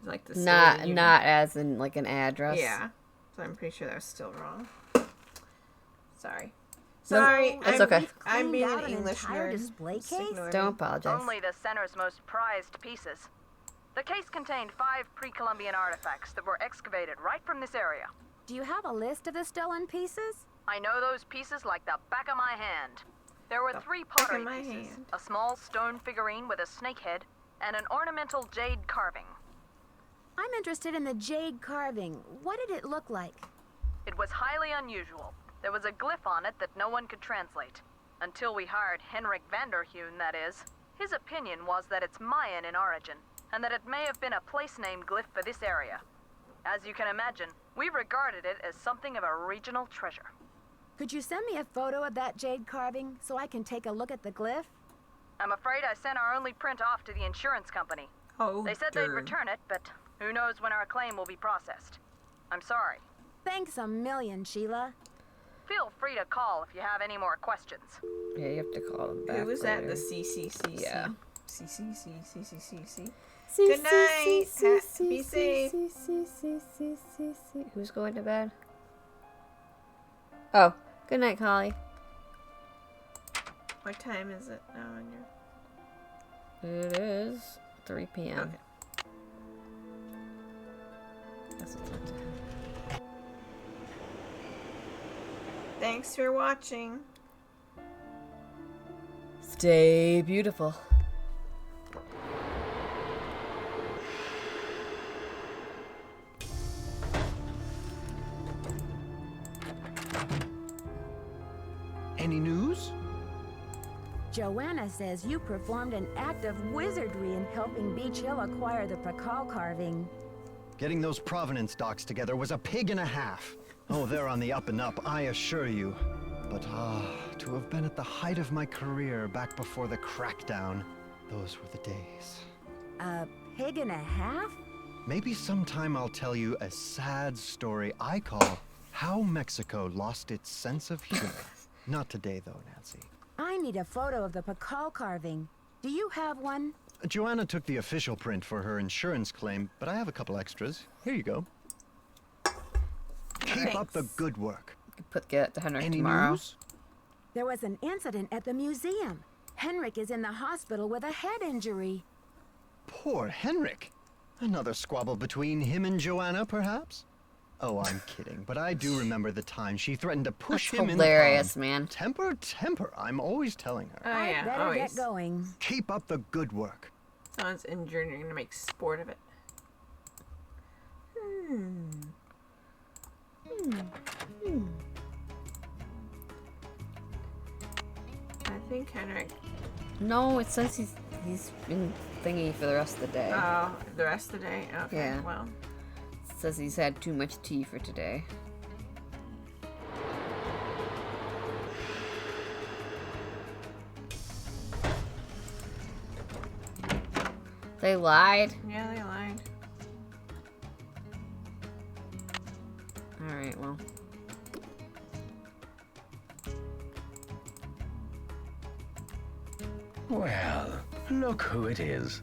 [SPEAKER 3] Like the
[SPEAKER 1] Not as in like an address.
[SPEAKER 3] Yeah. So I'm pretty sure that was still wrong. Sorry.
[SPEAKER 1] No,
[SPEAKER 3] Sorry.
[SPEAKER 1] it's okay.
[SPEAKER 3] I'm being
[SPEAKER 2] Cleaned
[SPEAKER 3] an
[SPEAKER 2] out
[SPEAKER 3] English
[SPEAKER 2] entire
[SPEAKER 3] nerd.
[SPEAKER 2] display
[SPEAKER 3] Just
[SPEAKER 2] case?
[SPEAKER 3] ignore
[SPEAKER 1] Don't
[SPEAKER 3] me.
[SPEAKER 1] apologize.
[SPEAKER 8] Only the center's most prized pieces. The case contained 5 pre-Columbian artifacts that were excavated right from this area.
[SPEAKER 2] Do you have a list of the stolen pieces?
[SPEAKER 8] I know those pieces like the back of my hand. There were 3 pottery
[SPEAKER 3] my
[SPEAKER 8] pieces,
[SPEAKER 3] hand.
[SPEAKER 8] a small stone figurine with a snake head, and an ornamental jade carving.
[SPEAKER 2] I'm interested in the jade carving. What did it look like?
[SPEAKER 8] It was highly unusual. There was a glyph on it that no one could translate. Until we hired Henrik Vanderheun, that is. His opinion was that it's Mayan in origin, and that it may have been a place-name glyph for this area. As you can imagine, we regarded it as something of a regional treasure.
[SPEAKER 2] Could you send me a photo of that jade carving so I can take a look at the glyph?
[SPEAKER 8] I'm afraid I sent our only print off to the insurance company.
[SPEAKER 3] Oh,
[SPEAKER 8] they said they'd return it, but who knows when our claim will be processed. I'm sorry.
[SPEAKER 2] Thanks a million, Sheila.
[SPEAKER 8] Feel free to call if you have any more questions.
[SPEAKER 1] Yeah, you have to call them back.
[SPEAKER 3] Who was
[SPEAKER 1] later.
[SPEAKER 3] that? The CCCC.
[SPEAKER 1] Yeah.
[SPEAKER 3] CCCC. Good night. Be safe.
[SPEAKER 1] Who's going to bed? Oh, good night, Collie.
[SPEAKER 3] What time is it now on your...
[SPEAKER 1] It is 3 p.m.
[SPEAKER 3] Okay.
[SPEAKER 1] That's what's up to him.
[SPEAKER 3] Thanks for watching.
[SPEAKER 1] Stay beautiful.
[SPEAKER 9] Any news?
[SPEAKER 2] Joanna says you performed an act of wizardry in helping Beach Hill acquire the Pakal carving.
[SPEAKER 9] Getting those provenance docs together was a pig and a half. Oh, they're on the up and up, I assure you. But to have been at the height of my career back before the crackdown, those were the days.
[SPEAKER 2] A pig and a half?
[SPEAKER 9] Maybe sometime I'll tell you a sad story I call How Mexico Lost Its Sense of Humor. Not today, though, Nancy.
[SPEAKER 2] I need a photo of the Pakal carving. Do you have one?
[SPEAKER 9] Joanna took the official print for her insurance claim, but I have a couple extras. Here you go. Keep up the good work.
[SPEAKER 1] Get to Henrik
[SPEAKER 9] Any
[SPEAKER 1] tomorrow.
[SPEAKER 9] news?
[SPEAKER 2] There was an incident at the museum. Henrik is in the hospital with a head injury.
[SPEAKER 9] Poor Henrik. Another squabble between him and Joanna, perhaps? Oh, I'm kidding, but I do remember the time she threatened to push
[SPEAKER 1] That's
[SPEAKER 9] him
[SPEAKER 1] hilarious,
[SPEAKER 9] in the pond.
[SPEAKER 1] man.
[SPEAKER 9] Temper, I'm always telling her.
[SPEAKER 3] Oh, yeah,
[SPEAKER 2] Better
[SPEAKER 3] always.
[SPEAKER 2] get going.
[SPEAKER 9] Keep up the good work.
[SPEAKER 3] Someone's injured and you're going to make sport of it. I think Henrik...
[SPEAKER 1] No, it says he's been thingy for the rest of the day.
[SPEAKER 3] Oh, the rest of the day? Okay,
[SPEAKER 1] Yeah.
[SPEAKER 3] well...
[SPEAKER 1] It says he's had too much tea for today. They lied?
[SPEAKER 3] Yeah, they lied.
[SPEAKER 1] Alright, well.
[SPEAKER 15] Well, look who it is.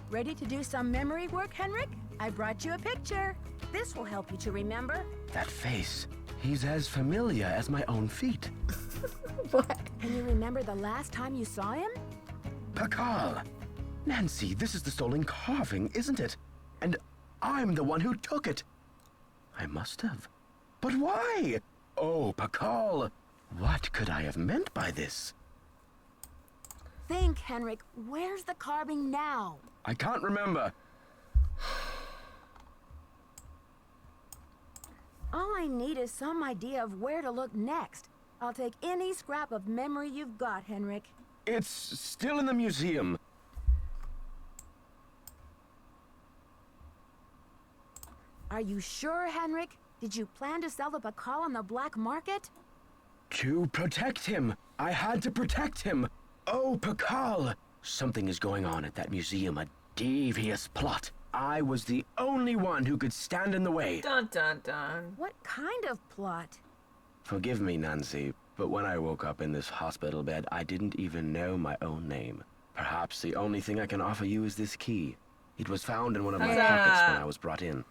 [SPEAKER 2] Ready to do some memory work, Henrik? I brought you a picture. This will help you to remember.
[SPEAKER 15] That face. He's as familiar as my own feet.
[SPEAKER 1] What?
[SPEAKER 2] Can you remember the last time you saw him?
[SPEAKER 15] Pakal! Nancy, this is the stolen carving, isn't it? And I'm the one who took it. I must have. But why? Oh, Pakal! What could I have meant by this?
[SPEAKER 2] Think, Henrik. Where's the carving now?
[SPEAKER 15] I can't remember.
[SPEAKER 2] All I need is some idea of where to look next. I'll take any scrap of memory you've got, Henrik.
[SPEAKER 15] It's still in the museum.
[SPEAKER 2] Are you sure, Henrik? Did you plan to sell the Pakal on the black market?
[SPEAKER 15] To protect him. I had to protect him. Oh, Pakal! Something is going on at that museum, a devious plot. I was the only one who could stand in the way.
[SPEAKER 3] Dun dun dun.
[SPEAKER 2] What kind of plot?
[SPEAKER 15] Forgive me, Nancy, but when I woke up in this hospital bed, I didn't even know my own name. Perhaps the only thing I can offer you is this key. It was found in one of my pockets when I was brought in.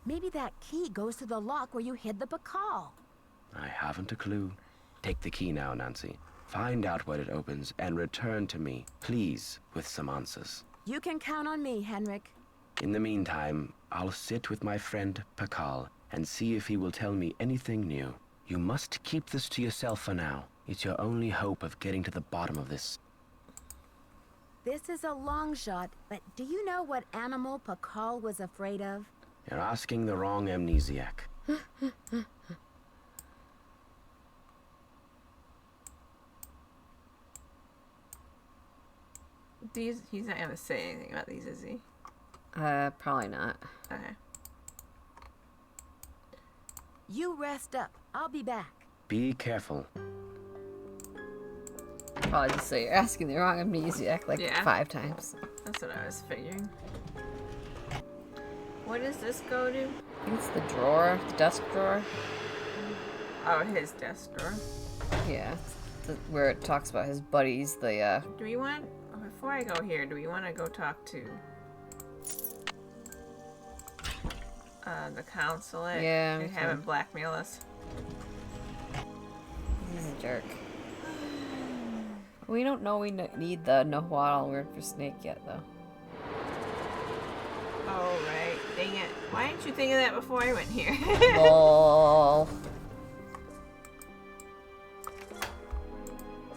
[SPEAKER 2] Maybe that key goes to the lock where you hid the Pakal.
[SPEAKER 15] I haven't a clue. Take the key now, Nancy. Find out what it opens and return to me, please, with some answers.
[SPEAKER 2] You can count on me, Henrik.
[SPEAKER 15] In the meantime, I'll sit with my friend Pakal and see if he will tell me anything new. You must keep this to yourself for now. It's your only hope of getting to the bottom of this.
[SPEAKER 2] This is a long shot, but do you know what animal Pakal was afraid of?
[SPEAKER 15] You're asking the wrong amnesiac.
[SPEAKER 3] He's not gonna say anything about these, is he?
[SPEAKER 1] Probably not.
[SPEAKER 3] Okay.
[SPEAKER 2] You rest up. I'll be back.
[SPEAKER 15] Be careful.
[SPEAKER 1] Probably just say you're asking the wrong amnesiac like 5 times.
[SPEAKER 3] That's what I was figuring. What does this go to?
[SPEAKER 1] I think it's the drawer, the desk drawer.
[SPEAKER 3] Oh, his desk drawer.
[SPEAKER 1] Yeah, where it talks about his buddies. The
[SPEAKER 3] Do we want, before I go here, do we want to go talk to the consulate?
[SPEAKER 1] Yeah,
[SPEAKER 3] And have him blackmail us?
[SPEAKER 1] He's a jerk. We don't know we need the Nahuatl word for snake yet, though.
[SPEAKER 3] Oh, right. Dang it. Why didn't you think of that before I went here?
[SPEAKER 1] Lol.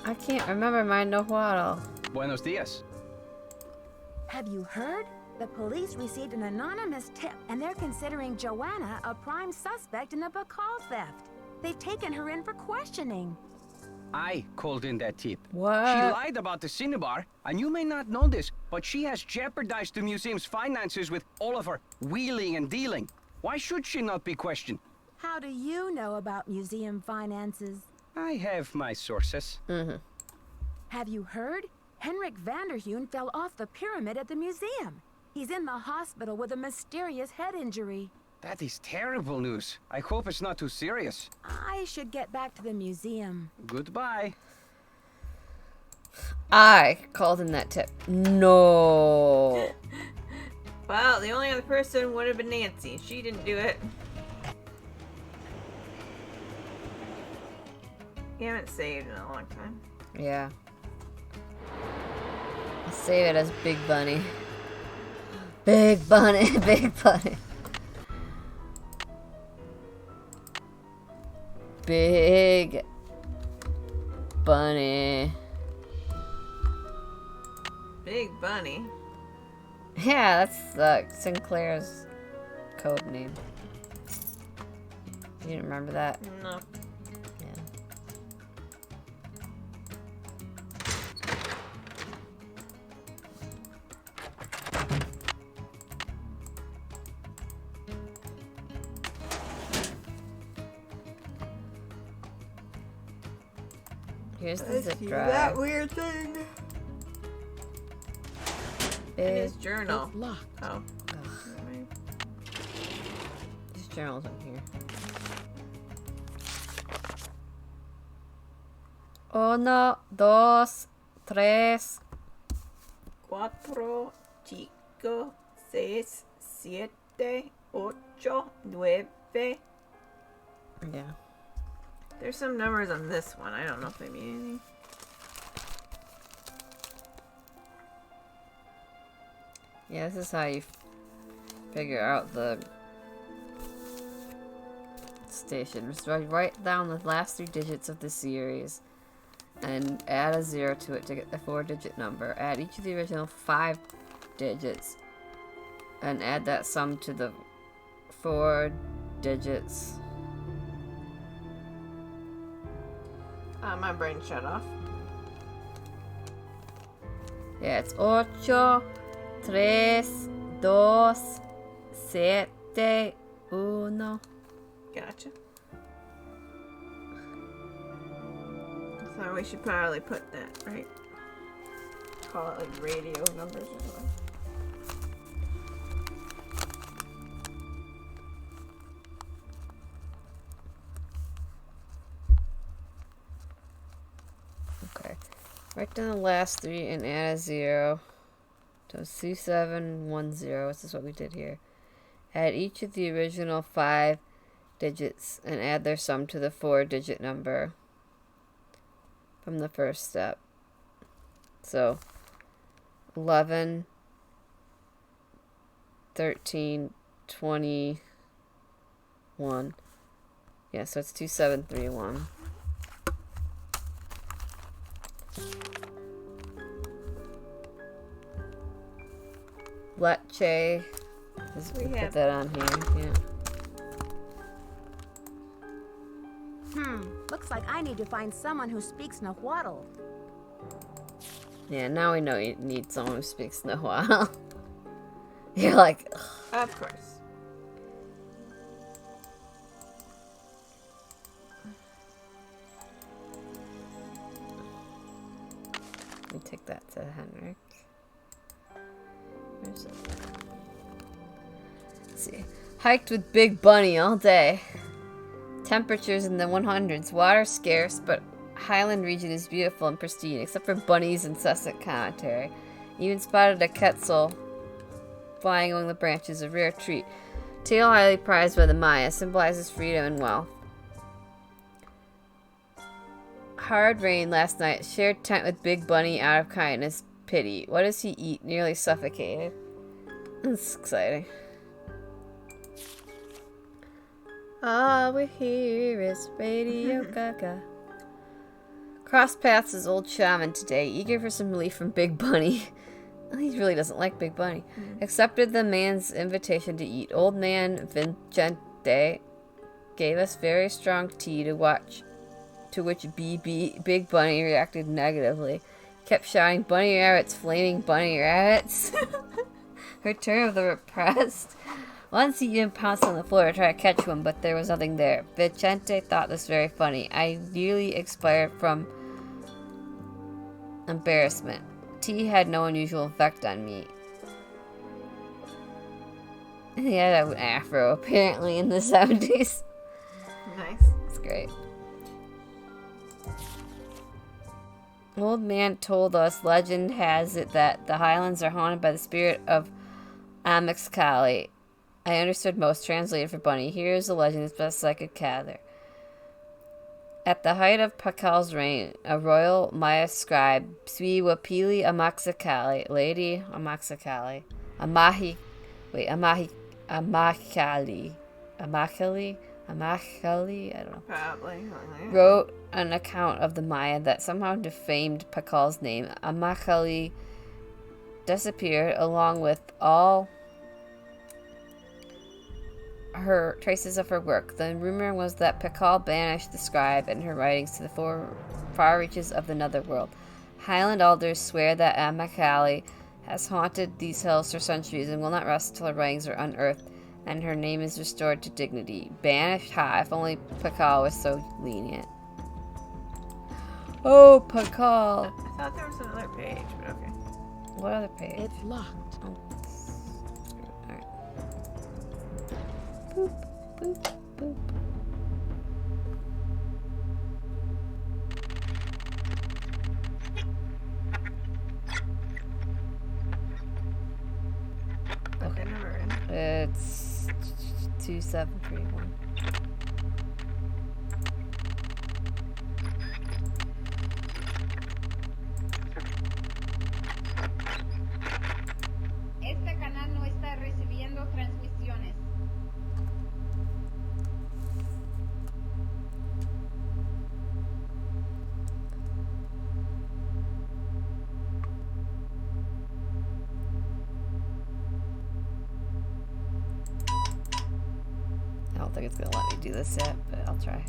[SPEAKER 1] I can't remember my Nahuatl.
[SPEAKER 11] Buenos dias.
[SPEAKER 2] Have you heard? The police received an anonymous tip, and they're considering Joanna a prime suspect in the Bacall theft. They've taken her in for questioning.
[SPEAKER 11] I called in that tip.
[SPEAKER 1] What?
[SPEAKER 11] She lied about the Cinnabar, and you may not know this, but she has jeopardized the museum's finances with all of her wheeling and dealing. Why should she not be questioned?
[SPEAKER 2] How do you know about museum finances?
[SPEAKER 11] I have my sources.
[SPEAKER 2] Have you heard? Henrik Vanderheun fell off the pyramid at the museum. He's in the hospital with a mysterious head injury.
[SPEAKER 11] That is terrible news. I hope it's not too serious.
[SPEAKER 2] I should get back to the museum.
[SPEAKER 11] Goodbye.
[SPEAKER 1] I called in that tip. No.
[SPEAKER 3] Well, the only other person would have been Nancy. She didn't do it. You haven't saved in a long time.
[SPEAKER 1] Yeah. I'll save it as Big Bunny. Big Bunny, Big Bunny. Big Bunny.
[SPEAKER 3] Big Bunny?
[SPEAKER 1] Yeah, that's Sinclair's code name. You didn't remember that?
[SPEAKER 3] No.
[SPEAKER 1] Yeah. Here's the zip drive.
[SPEAKER 3] That weird thing.
[SPEAKER 1] Big,
[SPEAKER 3] his journal.
[SPEAKER 1] It's locked.
[SPEAKER 3] Oh.
[SPEAKER 1] His journal's in here. Uno, dos, tres.
[SPEAKER 3] 4, 5, 6, 7, 8, 9.
[SPEAKER 1] Yeah.
[SPEAKER 3] There's some numbers on this one. I don't know if they mean anything.
[SPEAKER 1] Yeah, this is how you figure out the station. Just write down the last 3 digits of the series and add a 0 to it to get the 4-digit number. Add each of the original 5 digits and add that sum to the 4 digits.
[SPEAKER 3] My brain shut off.
[SPEAKER 1] Yeah, it's 8, 3, 2, 7, 1.
[SPEAKER 3] Gotcha. So we should probably put that, right? Call it like radio numbers or something.
[SPEAKER 1] Okay. Write down the last 3 and add a 0. So 2710. This is what we did here. Add each of the original 5 digits and add their sum to the 4-digit number from the first step. So 11, 13, 21. Yeah, so it's 2731. Leche. We put that on here. Yeah.
[SPEAKER 2] Looks like I need to find someone who speaks Nahuatl.
[SPEAKER 1] Yeah, now we know you need someone who speaks Nahuatl. You're like, ugh.
[SPEAKER 3] Of course.
[SPEAKER 1] Let me take that to Henrik. Where's it? Let's see. Hiked with Big Bunny all day. Temperatures in the 100s. Water scarce, but Highland region is beautiful and pristine, except for Bunny's incessant commentary. Even spotted a quetzal flying among the branches, a rare treat. Tail highly prized by the Maya, symbolizes freedom and wealth. Hard rain last night. Shared tent with Big Bunny out of kindness. Pity. What does he eat? Nearly suffocated. That's exciting. All we hear is Radio Gaga. Cross paths is old shaman today, eager for some relief from Big Bunny. He really doesn't like Big Bunny. Accepted the man's invitation to eat. Old man Vincente gave us very strong tea to watch, to which Big Bunny reacted negatively. Kept shouting, "Bunny rabbits, flaming bunny rabbits." Return of the repressed. Once he even pounced on the floor to try to catch one, but there was nothing there. Vicente thought this very funny. I nearly expired from embarrassment. Tea had no unusual effect on me. He had an afro, apparently, in the 70s.
[SPEAKER 3] Nice.
[SPEAKER 1] It's great. Old man told us legend has it that the Highlands are haunted by the spirit of Amixcali. I understood most, translated for Bunny. Here is the legend as best I could gather. At the height of Pakal's reign, a royal Maya scribe, Sui Wapili Amaxakali, Lady Amaxakali, Amahikali, I don't know.
[SPEAKER 3] Probably.
[SPEAKER 1] Wrote an account of the Maya that somehow defamed Pakal's name. Amakali disappeared along with all her traces of her work. The rumor was that Pakal banished the scribe and her writings to the far reaches of the netherworld. Highland elders swear that Amakali has haunted these hills for centuries and will not rest till her writings are unearthed and her name is restored to dignity. Banished? Ha, if only Pakal was so lenient. Oh, Pakal!
[SPEAKER 3] I thought there was another page, but okay.
[SPEAKER 1] What other page?
[SPEAKER 2] It's locked.
[SPEAKER 1] Oh. Alright. Boop, boop, boop.
[SPEAKER 3] Okay, never in.
[SPEAKER 1] It's 2731.
[SPEAKER 18] Este canal no está recibiendo transmisiones.
[SPEAKER 1] I don't think it's gonna let me do this yet, but I'll try.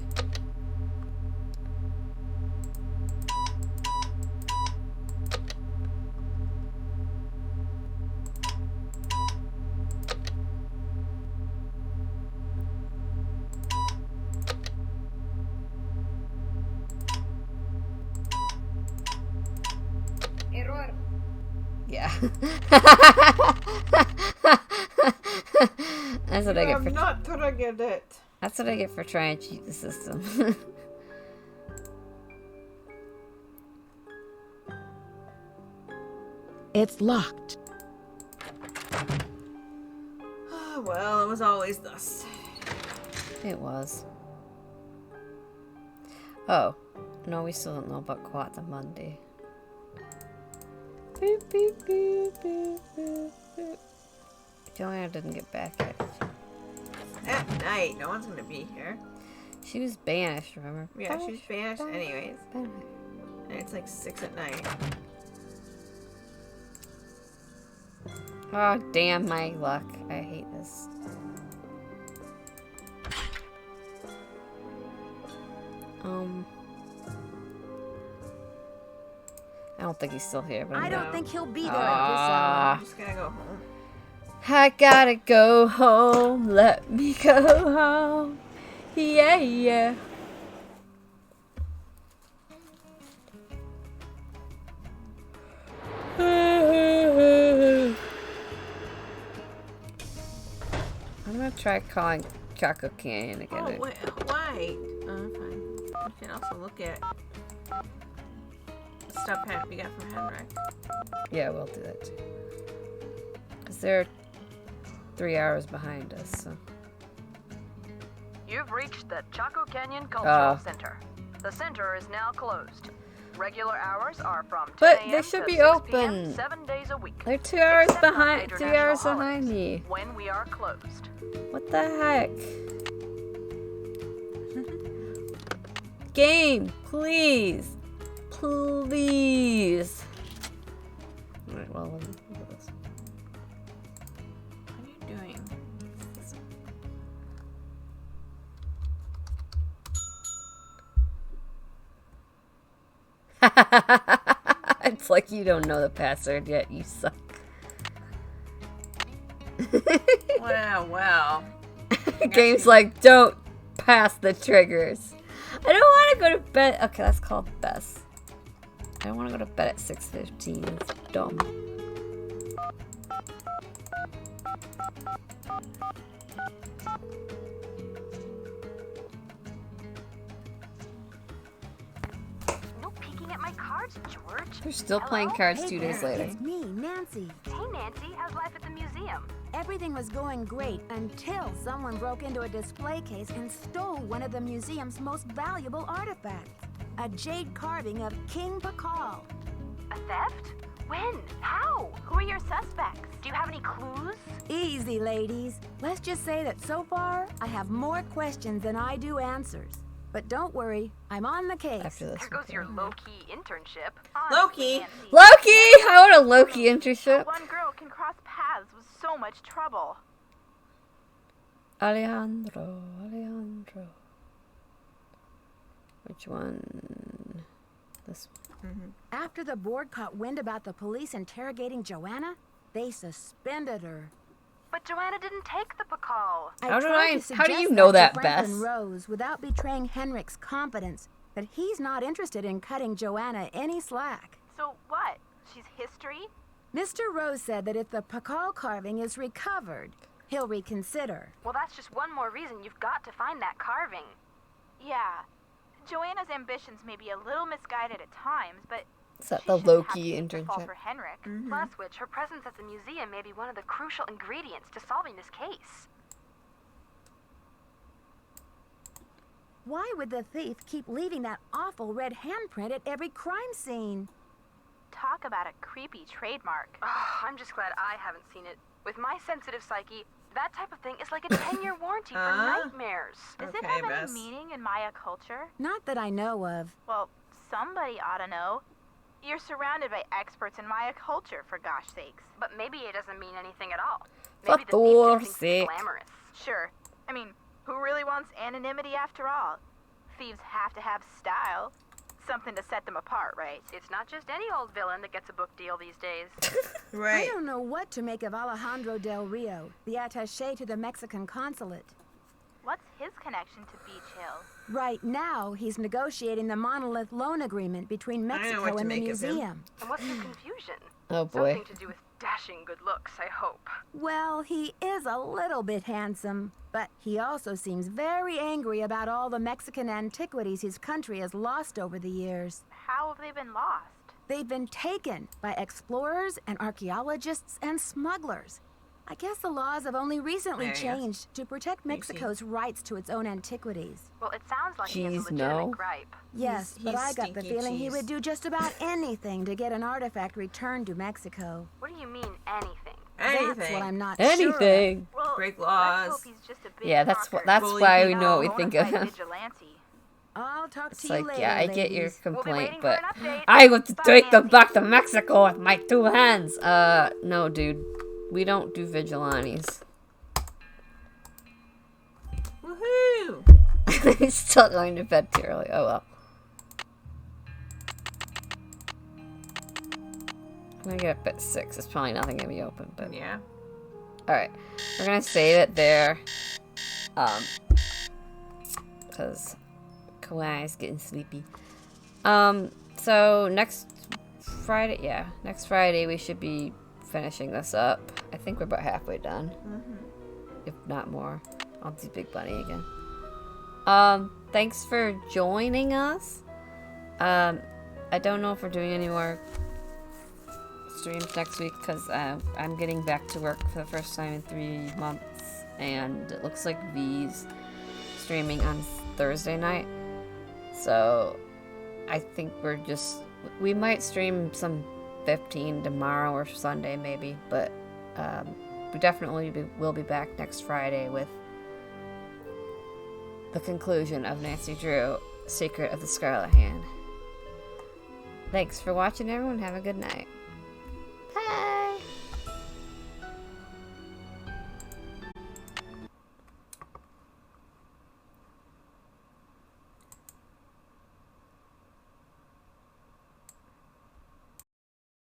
[SPEAKER 18] Error.
[SPEAKER 1] Yeah. That's what I get for
[SPEAKER 3] not triggered it.
[SPEAKER 1] That's what I get for trying to cheat the system.
[SPEAKER 2] It's locked.
[SPEAKER 3] Well, it was always thus.
[SPEAKER 1] It was. Oh. No, we still don't know about Quata Monday. Beep, beep, beep, beep, beep, beep. Joanna didn't get back yet.
[SPEAKER 3] At night, no one's gonna be here.
[SPEAKER 1] She was banished, remember?
[SPEAKER 3] Yeah, she's banished anyways.
[SPEAKER 1] Banished.
[SPEAKER 3] And it's like 6 at night.
[SPEAKER 1] Oh, damn my luck. I hate this. I don't think he's still here, but
[SPEAKER 2] I don't think he'll be there
[SPEAKER 1] at this hour.
[SPEAKER 3] I'm just gonna go home.
[SPEAKER 1] I gotta go home. Let me go home. Yeah, yeah. I'm gonna try calling Choco Canyon again.
[SPEAKER 19] Oh, wait. Oh, fine. You can also look at stuff we got from Henrik.
[SPEAKER 1] Yeah, we'll do that too. Because they're 3 hours behind us, so.
[SPEAKER 8] You've reached the Chaco Canyon Cultural Center. The center is now closed. Regular hours are from 10
[SPEAKER 1] But
[SPEAKER 8] a.m.
[SPEAKER 1] they should
[SPEAKER 8] to
[SPEAKER 1] be
[SPEAKER 8] 6
[SPEAKER 1] open.
[SPEAKER 8] p.m. 7 days a week.
[SPEAKER 1] They're 2 hours
[SPEAKER 8] Except on
[SPEAKER 1] behind.
[SPEAKER 8] major
[SPEAKER 1] 3
[SPEAKER 8] national
[SPEAKER 1] hours behind
[SPEAKER 8] holidays,
[SPEAKER 1] me.
[SPEAKER 8] when we are closed.
[SPEAKER 1] What the heck? Game, please. Please. Alright, well, look at this.
[SPEAKER 19] What are you doing?
[SPEAKER 1] It's like you don't know the password yet. You suck.
[SPEAKER 19] Well.
[SPEAKER 1] Game's like, don't pass the triggers. I don't want to go to bed. Okay, that's called Bess. I don't want to go to bed at 6:15. It's dumb.
[SPEAKER 6] No peeking at my cards, George.
[SPEAKER 1] They're still playing cards 2 days later.
[SPEAKER 2] It's me, Nancy.
[SPEAKER 6] Hey, Nancy. How's life at the museum?
[SPEAKER 2] Everything was going great until someone broke into a display case and stole one of the museum's most valuable artifacts. A jade carving of King Pakal.
[SPEAKER 6] A theft? When? How? Who are your suspects? Do you have any clues?
[SPEAKER 2] Easy, ladies. Let's just say that so far, I have more questions than I do answers. But don't worry, I'm on the case.
[SPEAKER 1] After this,
[SPEAKER 8] There goes your low-key internship.
[SPEAKER 19] Loki!
[SPEAKER 1] Loki! I want a Loki internship.
[SPEAKER 10] One girl can cross paths with so much trouble.
[SPEAKER 1] Alejandro. Which one? This one.
[SPEAKER 2] After the board caught wind about the police interrogating Joanna, they suspended her.
[SPEAKER 8] But Joanna didn't take the Pakal.
[SPEAKER 1] How do you
[SPEAKER 2] suggest
[SPEAKER 1] know
[SPEAKER 2] to
[SPEAKER 1] that,
[SPEAKER 2] Franklin
[SPEAKER 1] Bess?
[SPEAKER 2] Rose without betraying Henrik's confidence that he's not interested in cutting Joanna any slack.
[SPEAKER 10] So what? She's history?
[SPEAKER 2] Mr. Rose said that if the Pakal carving is recovered, he'll reconsider.
[SPEAKER 8] Well, that's just one more reason you've got to find that carving.
[SPEAKER 10] Yeah. Joanna's ambitions may be a little misguided at times, but
[SPEAKER 1] Is that
[SPEAKER 10] she
[SPEAKER 1] the
[SPEAKER 10] shouldn't have
[SPEAKER 1] Loki
[SPEAKER 10] to fall
[SPEAKER 1] internship?
[SPEAKER 10] for Henrik.
[SPEAKER 8] Plus which, her presence at the museum may be one of the crucial ingredients to solving this case.
[SPEAKER 2] Why would the thief keep leaving that awful red handprint at every crime scene?
[SPEAKER 10] Talk about a creepy trademark.
[SPEAKER 8] Oh, I'm just glad I haven't seen it. With my sensitive psyche, that type of thing is like a 10-year warranty for nightmares.
[SPEAKER 10] Does it have any meaning in Maya culture?
[SPEAKER 2] Not that I know of.
[SPEAKER 10] Well, somebody ought to know. You're surrounded by experts in Maya culture, for gosh sakes.
[SPEAKER 8] But maybe it doesn't mean anything at all.
[SPEAKER 1] For
[SPEAKER 8] Maybe the thief
[SPEAKER 1] Thor's
[SPEAKER 8] just thinks
[SPEAKER 1] sake.
[SPEAKER 8] it's glamorous.
[SPEAKER 10] Sure. I mean, who really wants anonymity after all? Thieves have to have style. Something to set them apart, right?
[SPEAKER 8] It's not just any old villain that gets a book deal these days.
[SPEAKER 2] I don't know what to make of Alejandro Del Rio, the attaché to the Mexican consulate.
[SPEAKER 10] What's his connection to Beach Hill?
[SPEAKER 2] Right now, he's negotiating the monolith loan agreement between Mexico and the museum.
[SPEAKER 8] And what's your confusion?
[SPEAKER 1] Oh boy.
[SPEAKER 8] Something to do with dashing good looks, I hope.
[SPEAKER 2] Well, he is a little bit handsome, but he also seems very angry about all the Mexican antiquities his country has lost over the years.
[SPEAKER 10] How have they been lost?
[SPEAKER 2] They've been taken by explorers and archaeologists and smugglers. I guess the laws have only recently
[SPEAKER 19] There he is.
[SPEAKER 2] changed to protect Mexico's rights to its own antiquities.
[SPEAKER 8] Well, it sounds like he has a
[SPEAKER 1] Jeez,
[SPEAKER 8] legitimate
[SPEAKER 1] no.
[SPEAKER 8] gripe.
[SPEAKER 2] Yes, but
[SPEAKER 19] he's
[SPEAKER 2] I got the
[SPEAKER 19] stinky
[SPEAKER 2] feeling he
[SPEAKER 19] cheese.
[SPEAKER 2] would do just about anything to get an artifact returned to Mexico.
[SPEAKER 8] What do you mean, anything?
[SPEAKER 2] That's what I'm not sure.
[SPEAKER 1] Anything.
[SPEAKER 10] Well,
[SPEAKER 19] Break
[SPEAKER 10] let's
[SPEAKER 19] laws.
[SPEAKER 10] hope he's just a big
[SPEAKER 1] Yeah, that's
[SPEAKER 10] talker.
[SPEAKER 1] that's
[SPEAKER 19] Bully
[SPEAKER 1] why we
[SPEAKER 19] people.
[SPEAKER 1] know what we think of
[SPEAKER 10] Bona fide
[SPEAKER 1] him.
[SPEAKER 10] vigilante.
[SPEAKER 2] I'll talk
[SPEAKER 1] It's
[SPEAKER 2] to you
[SPEAKER 1] like,
[SPEAKER 2] later,
[SPEAKER 1] yeah, I get your
[SPEAKER 2] ladies.
[SPEAKER 1] complaint,
[SPEAKER 8] for
[SPEAKER 1] but
[SPEAKER 8] an update.
[SPEAKER 1] I want to
[SPEAKER 8] Bye,
[SPEAKER 1] take them
[SPEAKER 8] Nancy.
[SPEAKER 1] back to Mexico with my 2 hands. No, dude. We don't do vigilantes.
[SPEAKER 19] Woohoo!
[SPEAKER 1] He's still going to bed too early. Oh well. I'm gonna get up at 6. It's probably nothing gonna be open, but
[SPEAKER 19] Yeah.
[SPEAKER 1] Alright. We're gonna save it there. Because Kawaii's getting sleepy. So next Friday we should be finishing this up. I think we're about halfway done. If not more. I'll do Big Bunny again. Thanks for joining us. I don't know if we're doing any more streams next week because I'm getting back to work for the first time in 3 months, and it looks like V's streaming on Thursday night. So I think we might stream some 15 tomorrow or Sunday maybe, but we definitely will be back next Friday with the conclusion of Nancy Drew, Secret of the Scarlet Hand. Thanks for watching, everyone. Have a good night.